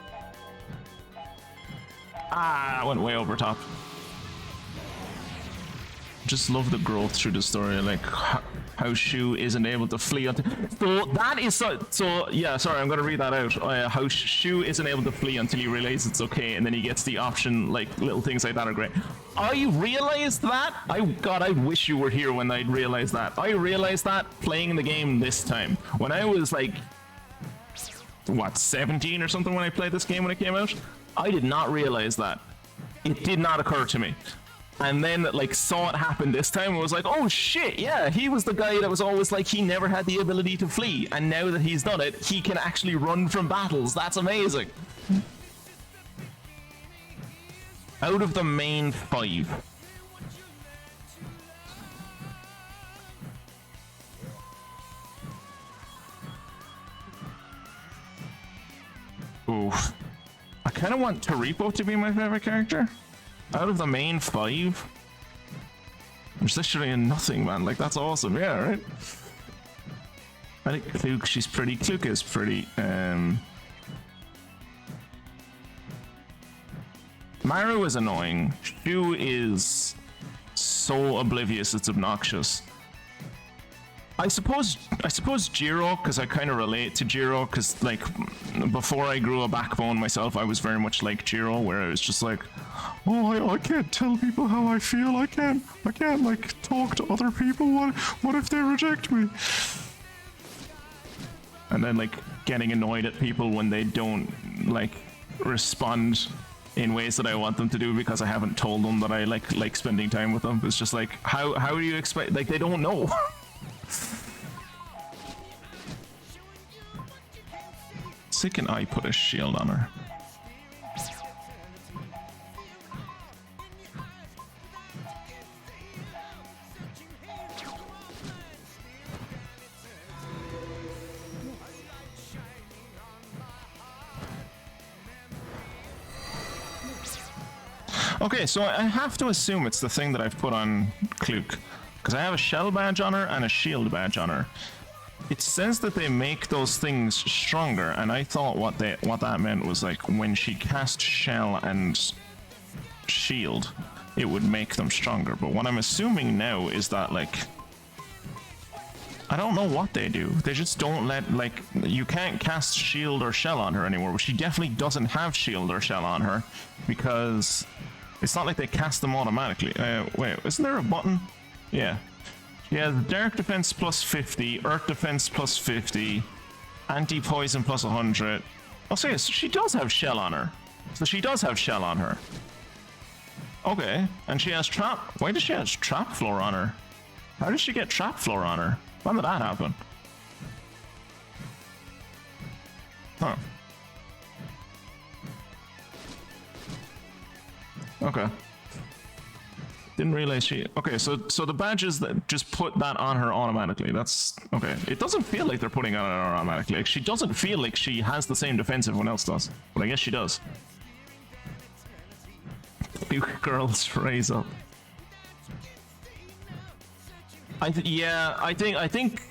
A: Ah, I went way over top. Just love the growth through the story, like how Shu isn't able to flee until. So that is so yeah. Sorry, I'm gonna read that out. How Shu isn't able to flee until he realizes it's okay, and then he gets the option. Like little things like that are great. I realized that. God, I wish you were here when I realized that. I realized that playing the game this time when I was like, what, 17 or something when I played this game when it came out. I did not realize that. It did not occur to me. And then, like, saw it happen this time and was like, oh shit, yeah, he was the guy that was always like, he never had the ability to flee. And now that he's done it, he can actually run from battles. That's amazing. Out of the main 5. Oof. I kind of want Taripo to be my favorite character. Out of the main 5, there's literally nothing, man. Like, that's awesome. Yeah, right? I think Kluke, she's pretty. Kluke is pretty. Maru is annoying. Shu is so oblivious, it's obnoxious. I suppose Jiro, because I kind of relate to Jiro, because like before I grew a backbone myself, I was very much like Jiro, where I was just like, oh, I can't tell people how I feel. I can't like talk to other people. What if they reject me? And then like getting annoyed at people when they don't like respond in ways that I want them to do because I haven't told them that I like spending time with them. It's just like, how do you expect? Like, they don't know. So can I put a shield on her? Okay, so I have to assume it's the thing that I've put on Kluke, because I have a shell badge on her and a shield badge on her. It says that they make those things stronger, and I thought what that meant was like when she cast shell and shield, it would make them stronger. But what I'm assuming now is that, like, I don't know what they do. They just don't let, like, you can't cast shield or shell on her anymore. She definitely doesn't have shield or shell on her because it's not like they cast them automatically. Wait, isn't there a button? Yeah. She has Dark Defense plus 50, Earth Defense plus 50, Anti-Poison plus 100. Oh, so yes, she does have shell on her. So she does have shell on her. Okay, and she has trap. Why does she have trap floor on her? How did she get trap floor on her? When did that happen? Huh. Okay. Didn't realize she. Okay, so the badges that just put that on her automatically. That's okay. It doesn't feel like they're putting it on her automatically. Like, she doesn't feel like she has the same defense everyone else does, but I guess she does. You girls raise up. I think.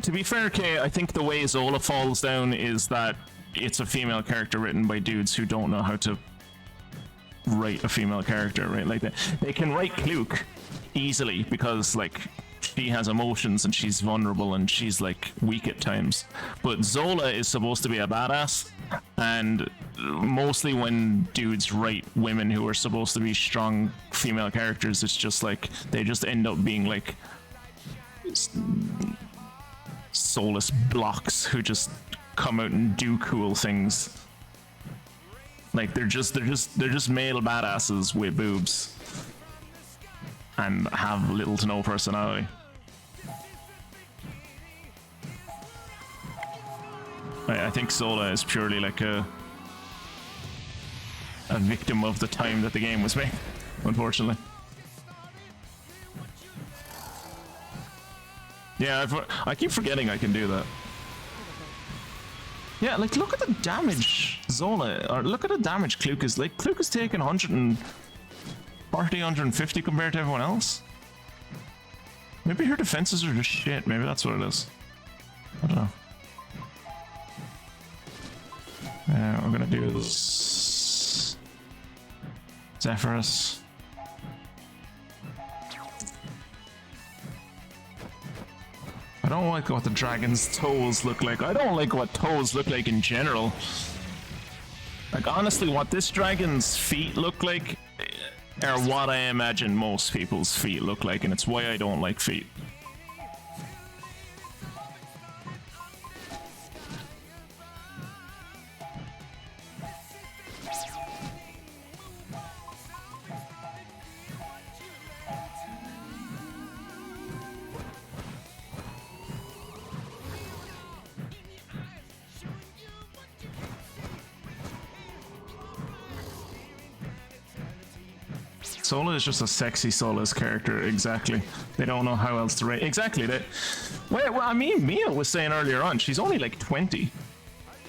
A: To be fair, Kay, I think the way Zola falls down is that it's a female character written by dudes who don't know how to write a female character, right? Like they can write Kluke easily because like she has emotions and she's vulnerable and she's like weak at times. But Zola is supposed to be a badass, And mostly when dudes write women who are supposed to be strong female characters, it's just like they just end up being like soulless blocks who just come out and do cool things. Like they're just male badasses with boobs and have little to no personality. I think Sola is purely like a victim of the time that the game was made, unfortunately. Yeah, I keep forgetting I can do that. Yeah, like look at the damage Zola, or look at the damage Kluke is like. Kluke is taking 140, 150 compared to everyone else. Maybe her defenses are just shit. Maybe that's what it is. I don't know. We're gonna do this. Zephyrus. I don't like what the dragon's toes look like. I don't like what toes look like in general. Like honestly, what this dragon's feet look like are what I imagine most people's feet look like, and it's why I don't like feet. Sola is just a sexy Solace character, exactly. They don't know how else to rate. Exactly. Well, I mean, Mia was saying earlier on, she's only like 20.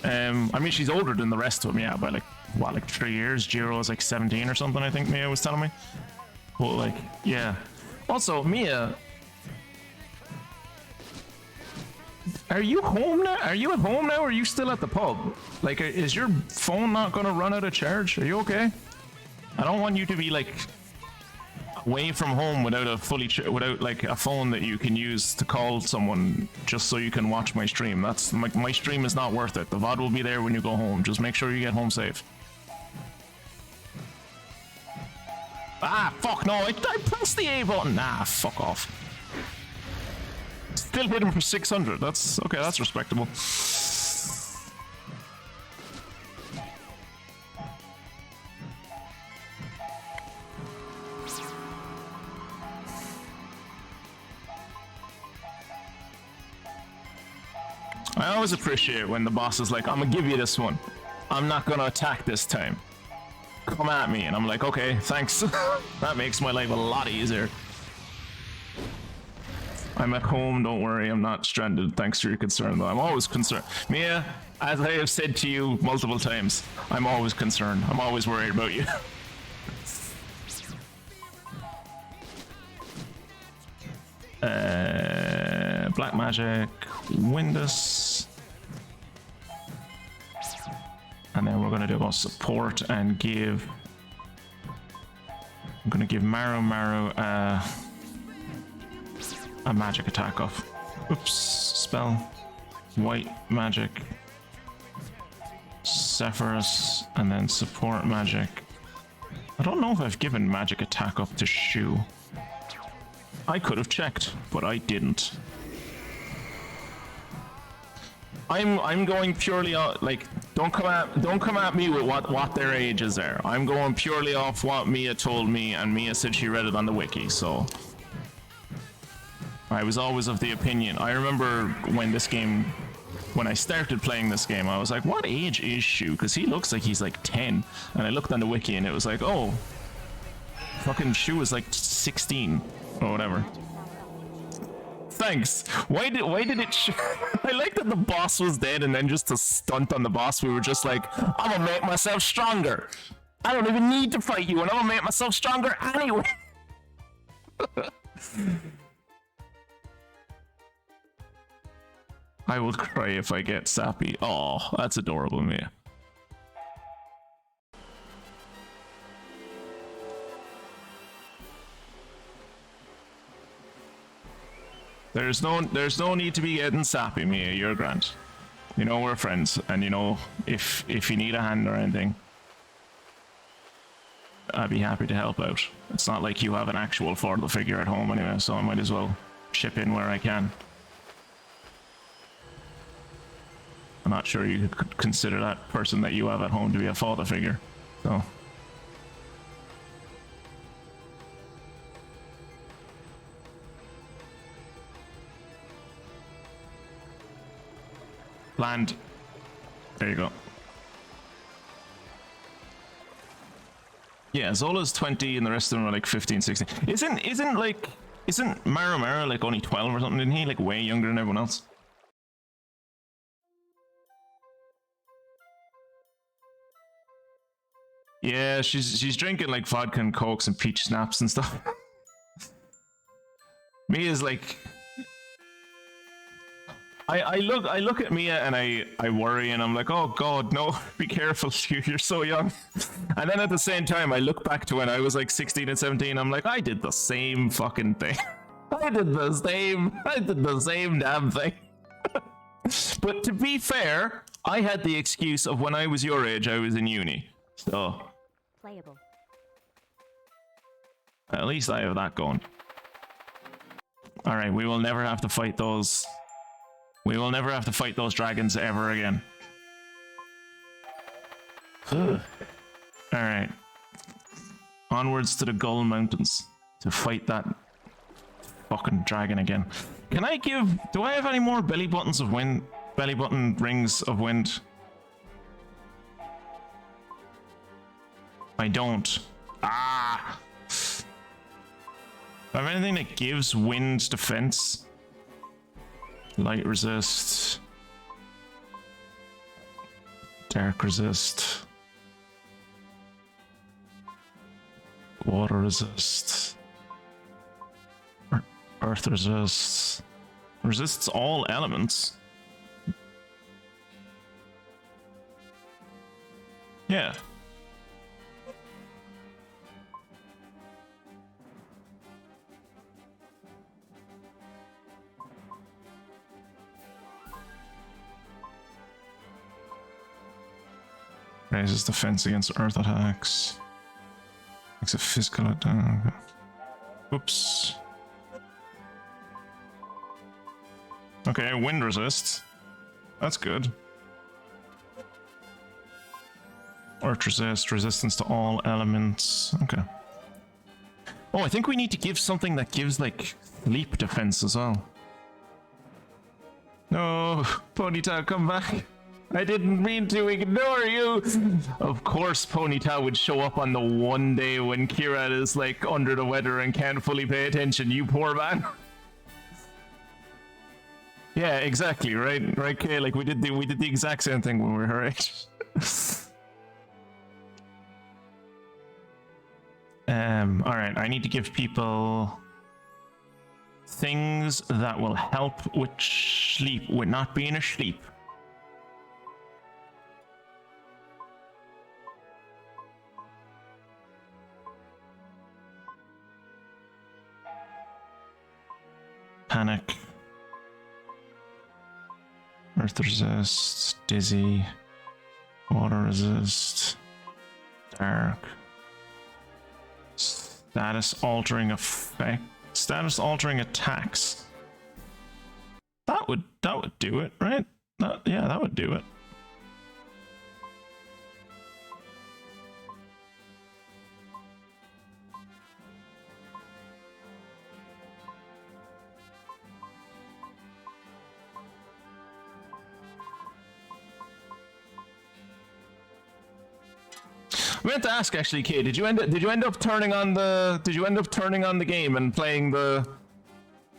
A: I mean, she's older than the rest of them, yeah, by like, what, like 3 years? Jiro is like 17 or something, I think Mia was telling me. But like, yeah. Also, Mia, are you home now? Are you at home now, or are you still at the pub? Like, is your phone not gonna run out of charge? Are you okay? I don't want you to be like away from home without a without like a phone that you can use to call someone just so you can watch my stream. That's my stream is not worth it. The VoD will be there when you go home. Just make sure you get home safe. Ah, fuck no! I pressed the A button. Nah, fuck off. Still hit him for 600. That's okay. That's respectable. I always appreciate when the boss is like, I'm gonna give you this one. I'm not gonna attack this time. Come at me. And I'm like, okay, thanks. That makes my life a lot easier. I'm at home, don't worry, I'm not stranded. Thanks for your concern, though. I'm always concerned. Mia, as I have said to you multiple times, I'm always concerned. I'm always worried about you. Black magic, win this. And then we're gonna do about support and give. I'm gonna give Maru a magic attack off. Oops, spell. White magic. Zephyrus, and then support magic. I don't know if I've given magic attack up to Shu. I could have checked, but I didn't. I'm going purely on, like, don't come at me with what their ages are. I'm going purely off what Mia told me, and Mia said she read it on the wiki, so I was always of the opinion. I remember when I started playing this game, I was like, what age is Shu? Because he looks like he's like 10. And I looked on the wiki and it was like, oh, fucking Shu is like 16 or whatever. Thanks. Why did it I like that the boss was dead, and then just to stunt on the boss, we were just like, I'm gonna make myself stronger. I don't even need to fight you, and I'm gonna make myself stronger anyway. I will cry if I get sappy. Oh, that's adorable, Mia. There's no need to be getting sappy, Mia. You're grand. You know we're friends, and you know if you need a hand or anything, I'd be happy to help out. It's not like you have an actual father figure at home anyway, so I might as well chip in where I can. I'm not sure you could consider that person that you have at home to be a father figure, so. Land. There you go. Yeah, Zola's 20 and the rest of them are like 15, 16. Isn't Maru like only 12 or something? Isn't he like way younger than everyone else? Yeah, she's drinking like vodka and cokes and peach snaps and stuff. Mia's like, I look at Mia and I worry and I'm like, oh god, no, be careful, you're so young. And then at the same time I look back to when I was like 16 and 17, I'm like, I did the same fucking thing. I did the same damn thing. But to be fair, I had the excuse of when I was your age, I was in uni. So
B: Playable.
A: at least I have that going. Alright, we will never have to fight those. We will never have to fight those dragons ever again. Alright. Onwards to the Gull Mountains to fight that fucking dragon again. Can I give... Do I have any more belly buttons of wind? Belly button rings of wind? I don't. Ah! Do I have anything that gives wind defense? Light resist. Dark resist. Water resist. Earth resist. Resists all elements. Yeah. Raises defense against earth attacks. Makes a physical attack. Oops. Okay, wind resist. That's good. Earth resist, resistance to all elements. Okay. Oh, I think we need to give something that gives, like, sleep defense as well. No, Ponyta, come back. I didn't mean to ignore you. Of course Ponyta would show up on the one day when Kira is like under the weather and can't fully pay attention, you poor man. Yeah, exactly, right? Right, Kay? Like we did the exact same thing when we were her age. Alright, I need to give people things that will help with sleep, with not being asleep. Panic. Earth resist. Dizzy. Water resist. Dark. Status altering effect. Status altering attacks. That would do it, right? Yeah, that would do it. I meant to ask actually, Kay, did you end up turning on the game and playing the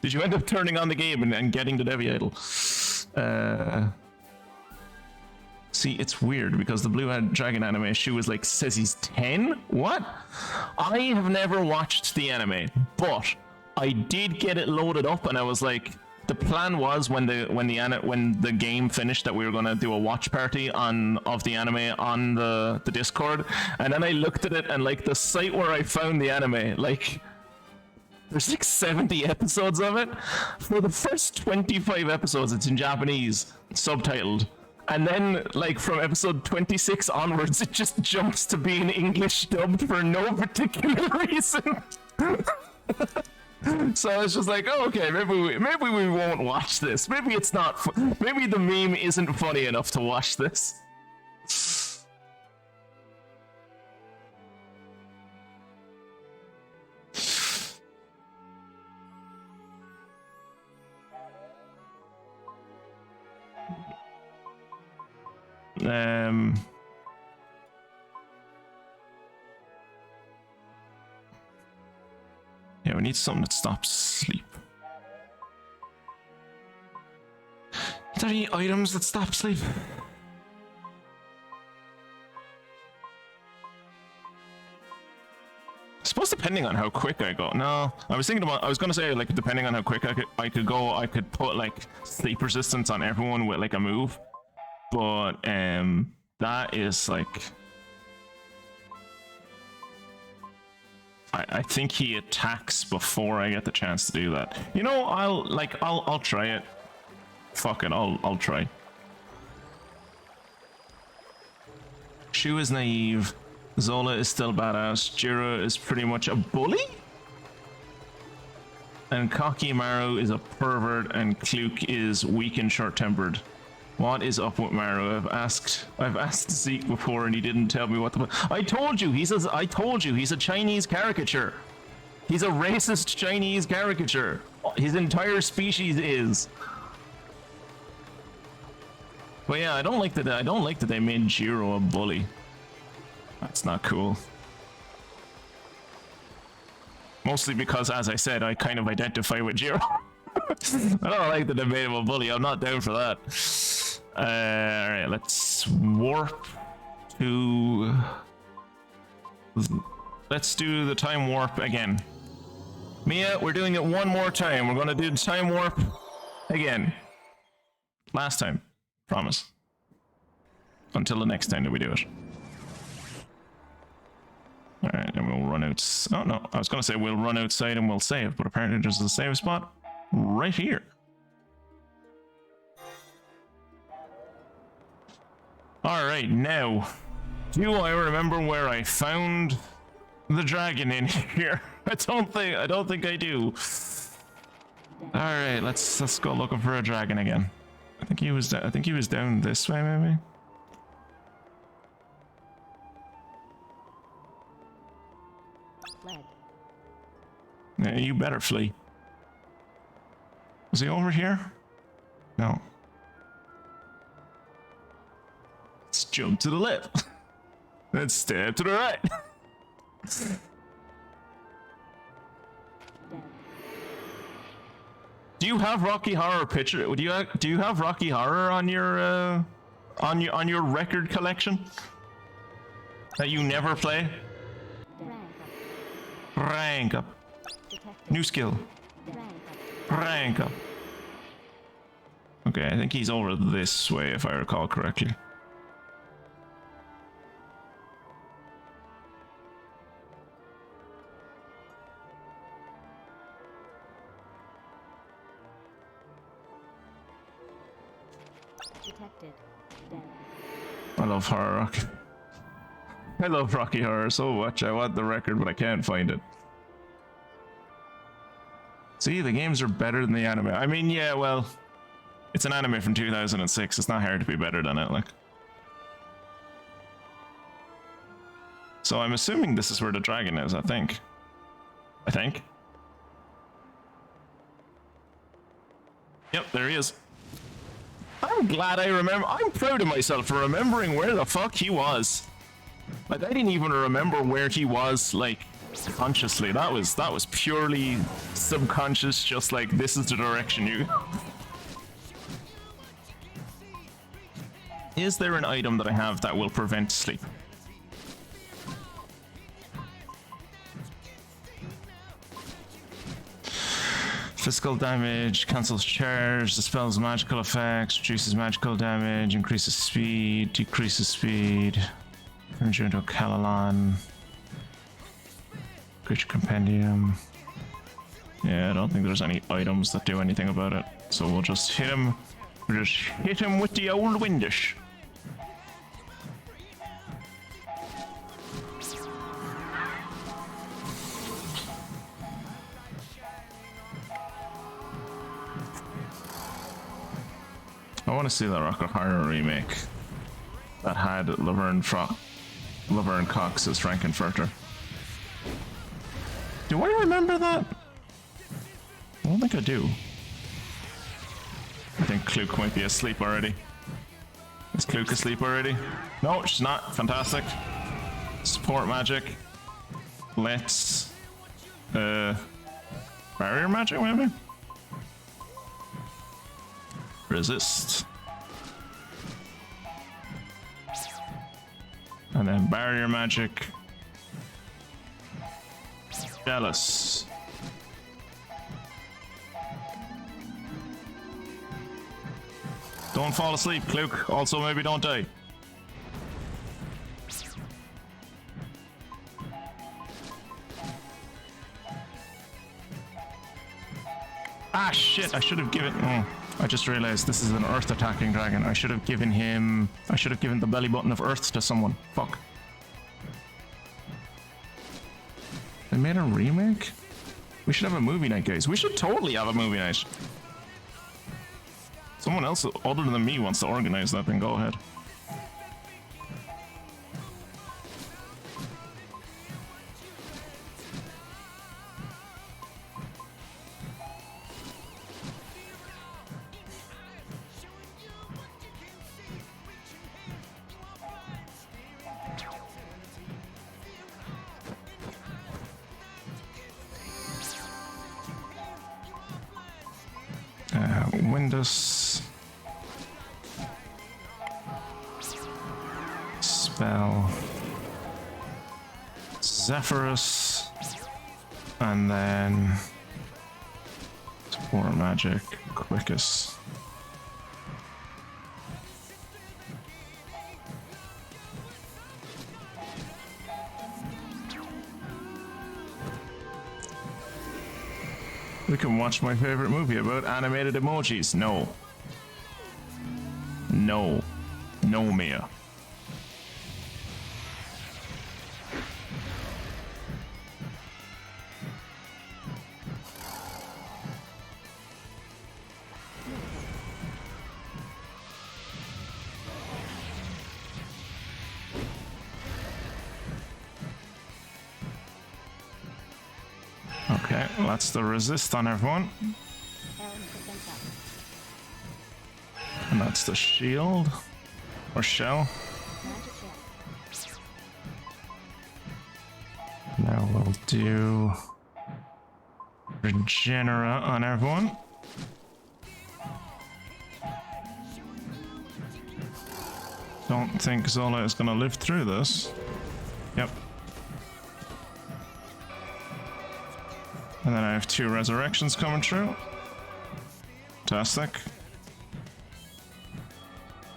A: did you end up turning on the game and getting the Devi Idol? See, it's weird because the blue-head dragon anime she was like says he's 10? What? I have never watched the anime, but I did get it loaded up and I was like, the plan was when the game finished that we were gonna do a watch party of the anime on the Discord, and then I looked at it and like the site where I found the anime, like there's like 70 episodes of it. For the first 25 episodes, it's in Japanese, subtitled. And then, like, from episode 26 onwards, it just jumps to being English dubbed for no particular reason. So it's just like, oh, okay, maybe we won't watch this. Maybe it's not. Maybe the meme isn't funny enough to watch this. Yeah, we need something that stops sleep. Are there any items that stop sleep? I suppose depending on how quick I go. No, I was thinking about. I was gonna say like depending on how quick I could go, I could put like sleep resistance on everyone with like a move. But that is like. I think he attacks before I get the chance to do that. You know, I'll try it. Fuck it, I'll try. Shu is naive. Zola is still badass. Jiro is pretty much a bully. And Cocky Maru is a pervert, and Kluke is weak and short-tempered. What is up with Maru? I've asked Zeke before and he didn't tell me what the I told you he's a Chinese caricature. He's a racist Chinese caricature. His entire species is. But yeah, I don't like that they made Jiro a bully. That's not cool. Mostly because, as I said, I kind of identify with Jiro. I don't like that they made him a bully. I'm not down for that. Alright, let's warp to... Let's do the time warp again. Mia, we're doing it one more time. We're gonna do the time warp again. Last time. Promise. Until the next time that we do it. Alright, and we'll run out... Oh no, I was gonna say we'll run outside and we'll save, but apparently there's a save spot right here. Alright, now, do I remember where I found the dragon in here? I don't think I do. Alright, let's go looking for a dragon again. I think he was down this way, maybe?
B: Fled.
A: Yeah, you better flee. Was he over here? No. Let's jump to the left. Let's step to the right.
B: Dead.
A: Do you have Rocky Horror picture? Do you have Rocky Horror on your record collection that you never play?
B: Rank up.
A: Rank up.
B: Detected.
A: New skill.
B: Rank up.
A: Rank up. Okay, I think he's over this way if I recall correctly.
B: Detected. Dead.
A: I love Horror Rock. I love Rocky Horror so much. I want the record, but I can't find it. See, the games are better than the anime. I mean, yeah, well, it's an anime from 2006. It's not hard to be better than it, like. So I'm assuming this is where the dragon is, I think. Yep, there he is. I'm glad I remember. I'm proud of myself for remembering where the fuck he was. Like, I didn't even remember where he was, like, consciously. That was purely subconscious, just like, this is the direction you... Is there an item that I have that will prevent sleep? Physical damage, cancels charge, dispels magical effects, reduces magical damage, increases speed, decreases speed, turns you into a Kalalon. Creature compendium. Yeah, I don't think there's any items that do anything about it. So we'll just hit him Just hit him with the old windish. I want to see the Rock of Horror remake that had Laverne Cox as Frankenfurter. Do I remember that? I don't think I do. I think Kluke might be asleep already. Is Kluke asleep already? No, she's not. Fantastic. Support magic. Let's... barrier magic, maybe? Resist. And then barrier magic. Jealous. Don't fall asleep, Kluke. Also, maybe don't die. Ah, shit. I should have given... Oh, I just realized this is an earth attacking dragon. I should have given him... I should have given the belly button of earth to someone. Fuck. They made a remake? We should have a movie night, guys. We should totally have a movie night. Someone else other than me wants to organize that, then go ahead. Windows spell Zephyrus, and then support magic Quickest. We can watch my favorite movie about animated emojis. No. No. No, Mia. Okay, that's the resist on everyone. And that's the shield. Or shell. Now we'll do Regenera on everyone. Don't think Zola is gonna live through this. Yep. And then I have 2 resurrections coming through. Fantastic.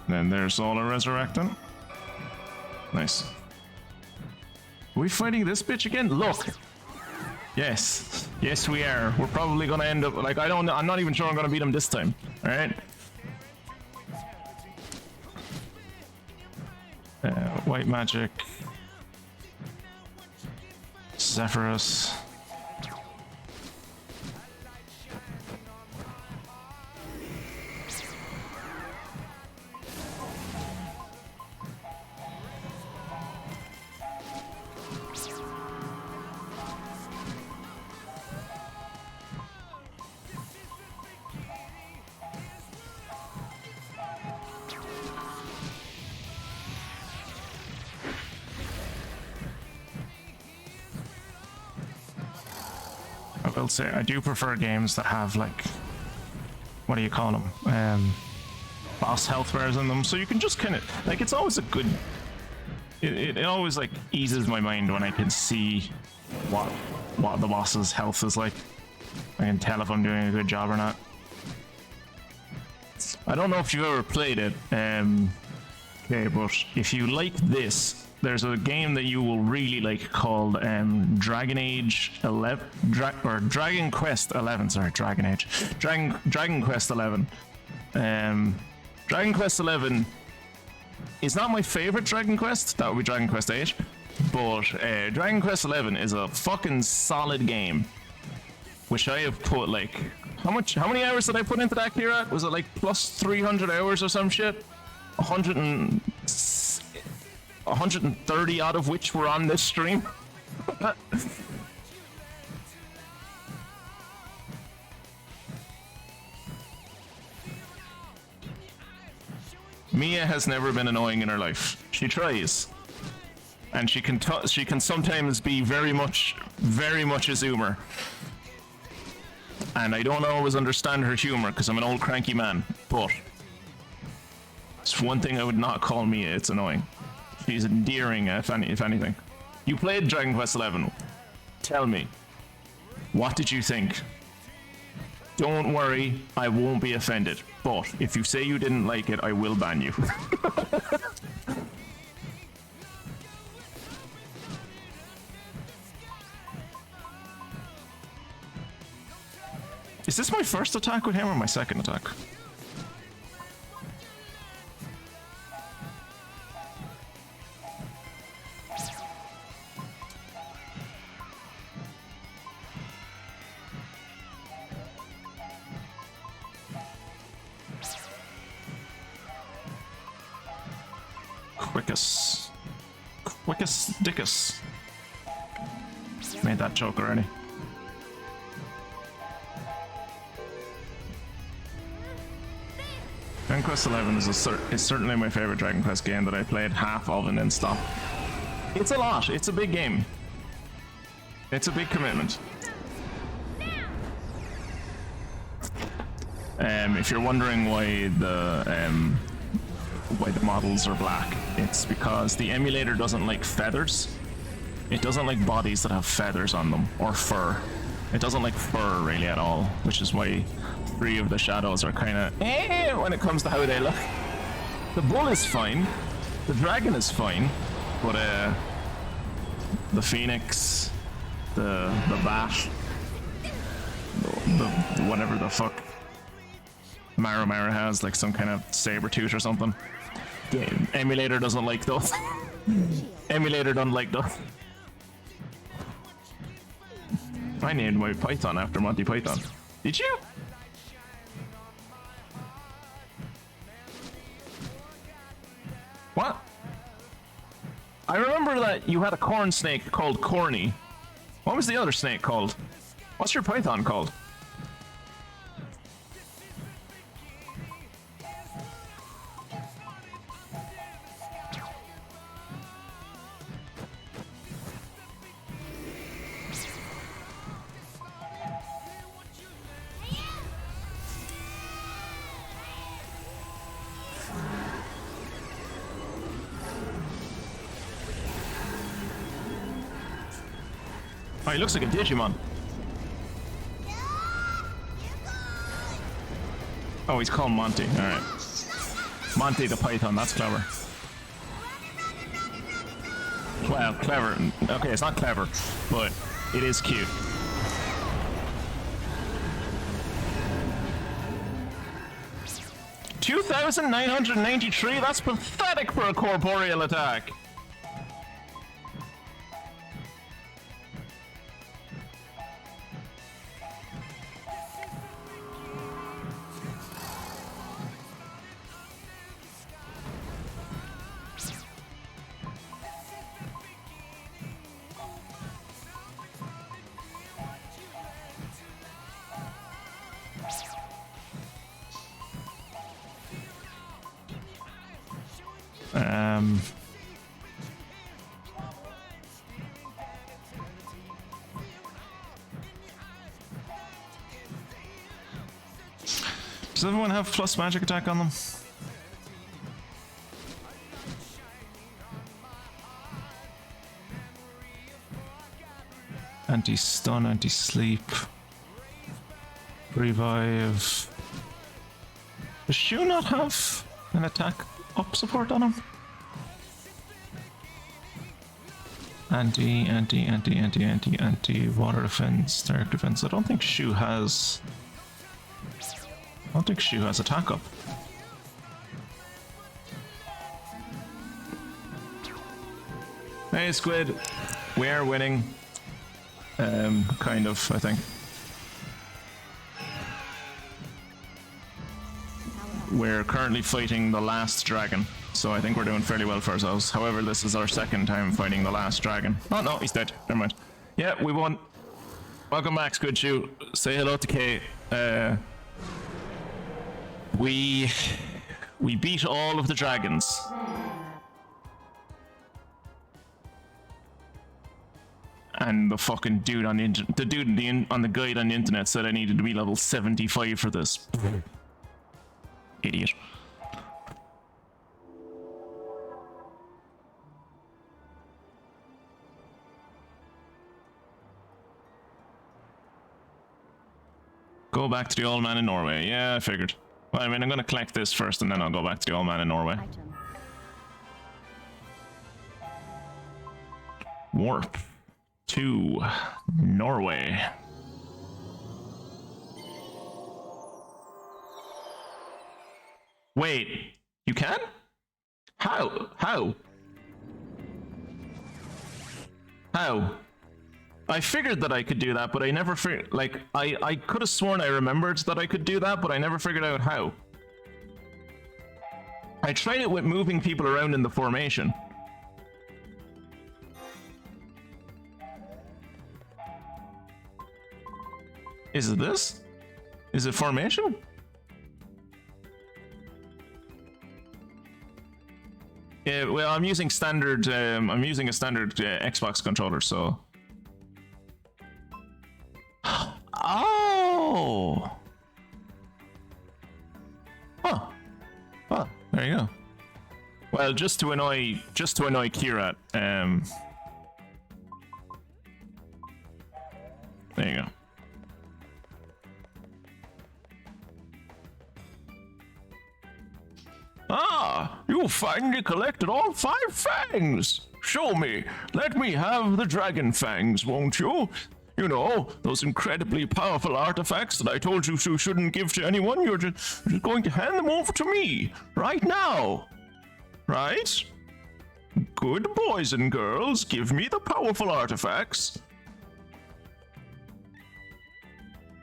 A: Then there's Zola resurrecting. Nice. Are we fighting this bitch again? Look! Yes. Yes, we are. We're probably gonna end up... Like, I'm not even sure I'm gonna beat him this time. Alright? White magic. Zephyrus. I will say I do prefer games that have, like, what do you call them? Boss health bars in them, so you can just kind of, like, it's always a good, it always, like, eases my mind when I can see what the boss's health is like. I can tell if I'm doing a good job or not. I don't know if you've ever played it, okay, but if you like this, there's a game that you will really like called Dragon Age 11, Dragon Quest 11. Sorry, Dragon Age, Dragon Quest 11. Dragon Quest 11 is not my favorite Dragon Quest. That would be Dragon Quest 8. But Dragon Quest 11 is a fucking solid game, which I have put like how many hours did I put into that, Kira? Was it like plus 300 hours or some shit? 130 out of which were on this stream. Mia has never been annoying in her life. She tries, and she can sometimes be very much a zoomer. And I don't always understand her humor because I'm an old cranky man. But it's one thing I would not call Mia. It's annoying. She's endearing, if anything. You played Dragon Quest 11. Tell me, what did you think? Don't worry, I won't be offended. But if you say you didn't like it, I will ban you. Is this my first attack with him or my second attack? Quickest Dickus. Made that joke already. Dragon Quest 11 is certainly my favorite Dragon Quest game that I played half of and then stopped. It's a lot. It's a big game. It's a big commitment. If you're wondering why the models are black, it's because the emulator doesn't like feathers. It doesn't like bodies that have feathers on them or fur. It doesn't like fur really at all, which is why 3 of the shadows are kind of when it comes to how they look. The bull is fine, the dragon is fine, but the phoenix, the bat, the whatever the fuck Mara has, like some kind of saber tooth or something. The emulator doesn't like those. Emulator doesn't like those. I named my Python after Monty Python. Did you? What? I remember that you had a corn snake called Corny. What was the other snake called? What's your Python called? Oh, he looks like a Digimon. Oh, he's called Monty. Alright. Monty the Python, that's clever. Well, clever. Okay, it's not clever, but it is cute. $2,993? That's pathetic for a corporeal attack. Does everyone have plus magic attack on them? Anti-stun, anti-sleep. Revive. Does Shu not have an attack up support on him? Anti, water defense, dark defense. I don't think Shu has don't think Shu has attack up. Hey, Squid. We are winning. Kind of, I think. We're currently fighting the last dragon, so I think we're doing fairly well for ourselves. However, this is our second time fighting the last dragon. Oh no, he's dead. Never mind. Yeah, we won. Welcome back, Squid Shoe. Say hello to Kay. We beat all of the dragons. And the fucking dude on the on the guide on the internet said I needed to be level 75 for this. Idiot. Go back to the old man in Norway. Yeah, I figured. Well, I mean, I'm gonna collect this first and then I'll go back to the old man in Norway.
B: Item.
A: Warp to Norway. Wait, you can? How? How? How? I figured that I could do that, but I never figured, like, I could have sworn I remembered that I could do that, but I never figured out how. I tried it with moving people around in the formation. Is it this? Is it formation? Yeah, well, I'm using standard. I'm using a standard Xbox controller, so. Oh. Huh. Oh, there you go. Well, just to annoy Kira. There you go. Ah, you finally collected all 5 fangs! Show me! Let me have the dragon fangs, won't you? You know, those incredibly powerful artifacts that I told you shouldn't give to anyone, you're just going to hand them over to me, right now. Right? Good boys and girls, give me the powerful artifacts.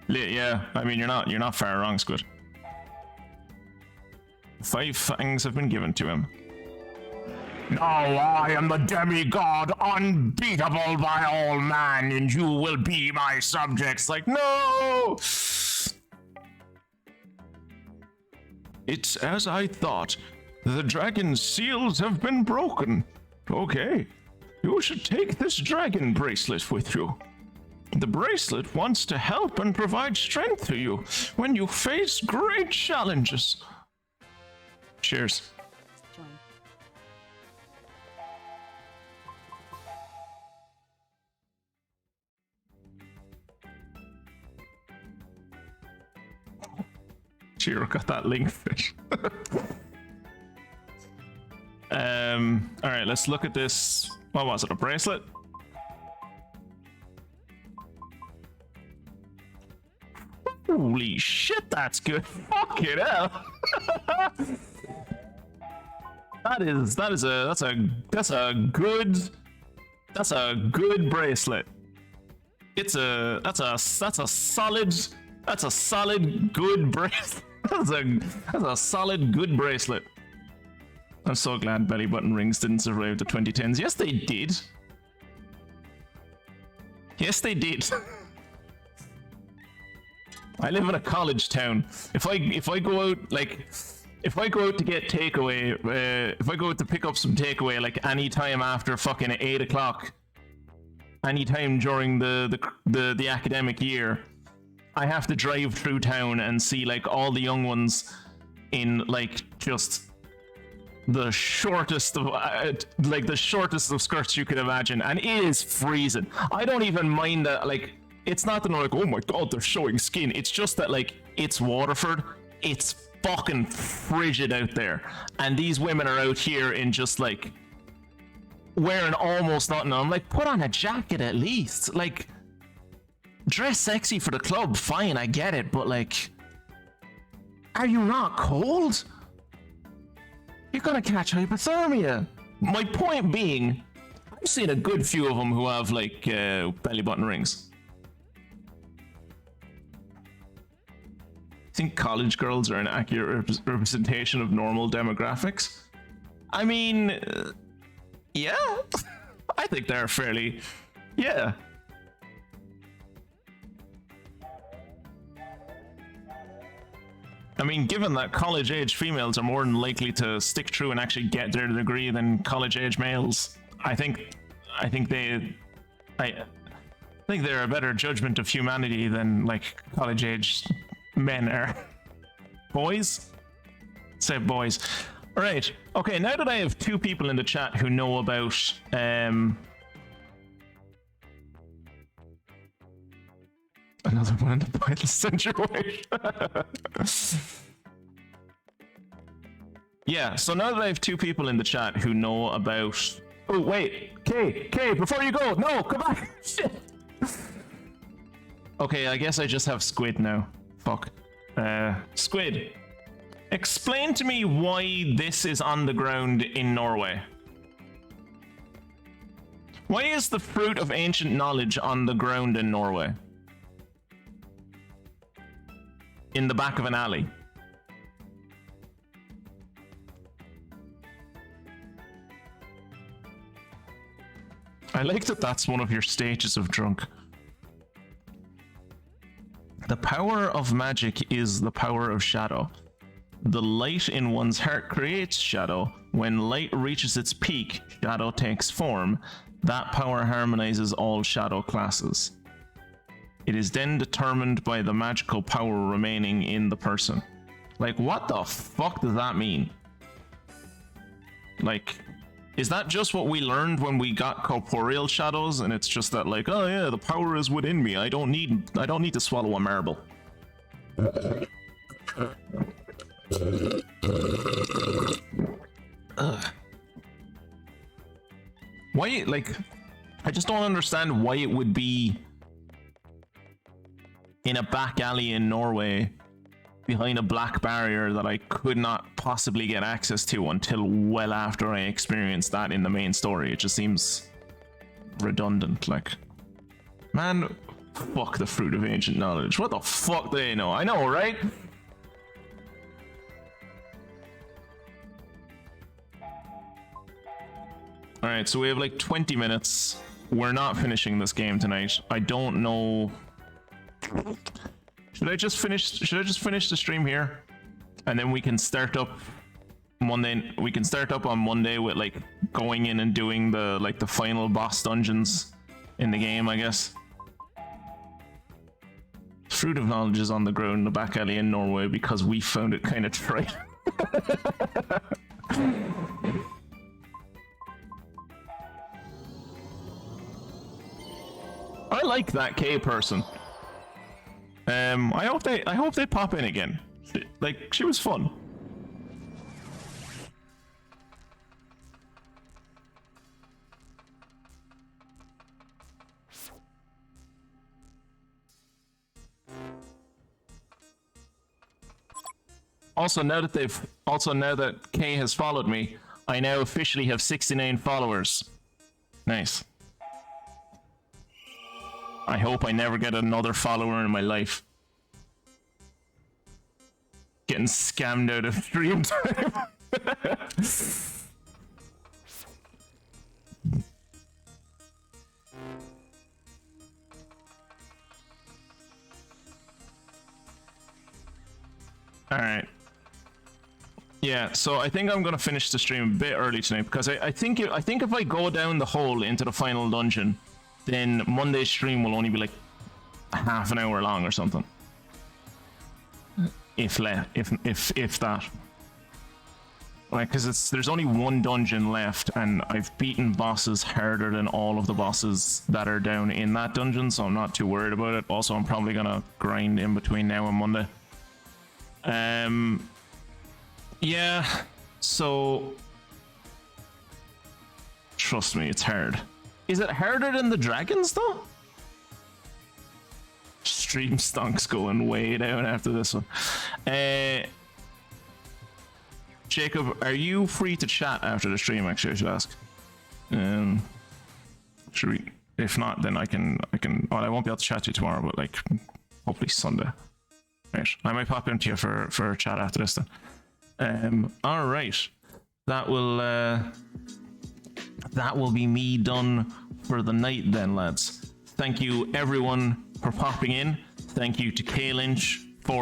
A: Yeah, I mean, you're not far wrong, Squid. 5 fangs have been given to him. Now I am the demigod, unbeatable by all man, and you will be my subjects. Like, no! It's as I thought. The dragon's seals have been broken. Okay, you should take this dragon bracelet with you. The bracelet wants to help and provide strength to you when you face great challenges. Cheers.
B: Join.
A: Chiro got that link fish. Alright, let's look at this. What was it, a bracelet? Holy shit, that's good. Fucking hell. That's a good bracelet. That's a solid good bracelet. That's a solid good bracelet. I'm so glad belly button rings didn't survive the 2010s. Yes, they did. Yes, they did. I live in a college town. If I go out to get takeaway, if I go out to pick up some takeaway, like any time after fucking 8 o'clock, any time during the academic year, I have to drive through town and see like all the young ones in like just the shortest of skirts you could imagine, and it is freezing. I don't even mind that. Like, it's not that I'm like, oh my god, they're showing skin. It's just that like it's Waterford. It's fucking frigid out there, and these women are out here in just like wearing almost nothing. I'm like, put on a jacket at least. Like, dress sexy for the club, fine, I get it, but like, Are you not cold? You're gonna catch hypothermia. My point being, I've seen a good few of them who have like belly button rings. I think college girls are an accurate representation of normal demographics. I mean, yeah, I think they're fairly, yeah. I mean, given that college-age females are more than likely to stick through and actually get their degree than college-age males, I think they're a better judgment of humanity than like college-age men are. Boys? Say boys. All right. Okay. Now that I have two people in the chat who know about another one in the pilot century. Yeah, so now that I have two people in the chat who know about... Oh, wait. Kay, before you go. No, come back. Shit. Okay, I guess I just have Squid now. Fuck. Squid, explain to me why this is on the ground in Norway. Why is the fruit of ancient knowledge on the ground in Norway? In the back of an alley. I like that that's one of your stages of drunk. The power of magic is the power of shadow. The light in one's heart creates shadow. When light reaches its peak, shadow takes form. That power harmonizes all shadow classes. It is then determined by the magical power remaining in the person. Like, what the fuck does that mean? Like, is that just what we learned when we got corporeal shadows, and it's just that like, oh yeah, the power is within me. I don't need to swallow a marble. Why, like, I just don't understand why it would be in a back alley in Norway behind a black barrier that I could not possibly get access to until well after I experienced that in the main story. It just seems redundant. Like, man, fuck the fruit of ancient knowledge. What the fuck do they know? I know, right? Alright, so we have like 20 minutes. We're not finishing this game tonight. I don't know. Should I just finish the stream here? And then we can start up Monday. We can start up on Monday with like going in and doing the final boss dungeons in the game, I guess. Fruit of knowledge is on the ground in the back alley in Norway because we found it kind of trite. I like that K person. I hope they pop in again. Like, she was fun. Also, now that Kay has followed me, I now officially have 69 followers. Nice. I hope I never get another follower in my life. Getting scammed out of stream time. Alright. Yeah, so I think I'm gonna finish the stream a bit early tonight because I think if I go down the hole into the final dungeon, then Monday's stream will only be like half an hour long or something. If that. Like, because there's only one dungeon left, and I've beaten bosses harder than all of the bosses that are down in that dungeon, so I'm not too worried about it. Also, I'm probably gonna grind in between now and Monday. Yeah, so trust me, it's hard. Is it harder than the dragons though? Stream stonks going way down after this one. Jacob, are you free to chat after the stream? Actually, I should ask. Should we? If not, then I can. Well, I won't be able to chat to you tomorrow, but like, hopefully Sunday. Right. I might pop into you for a chat after this then. All right. That will be me done for the night then, lads. Thank you everyone for popping in. Thank you to K Lynch,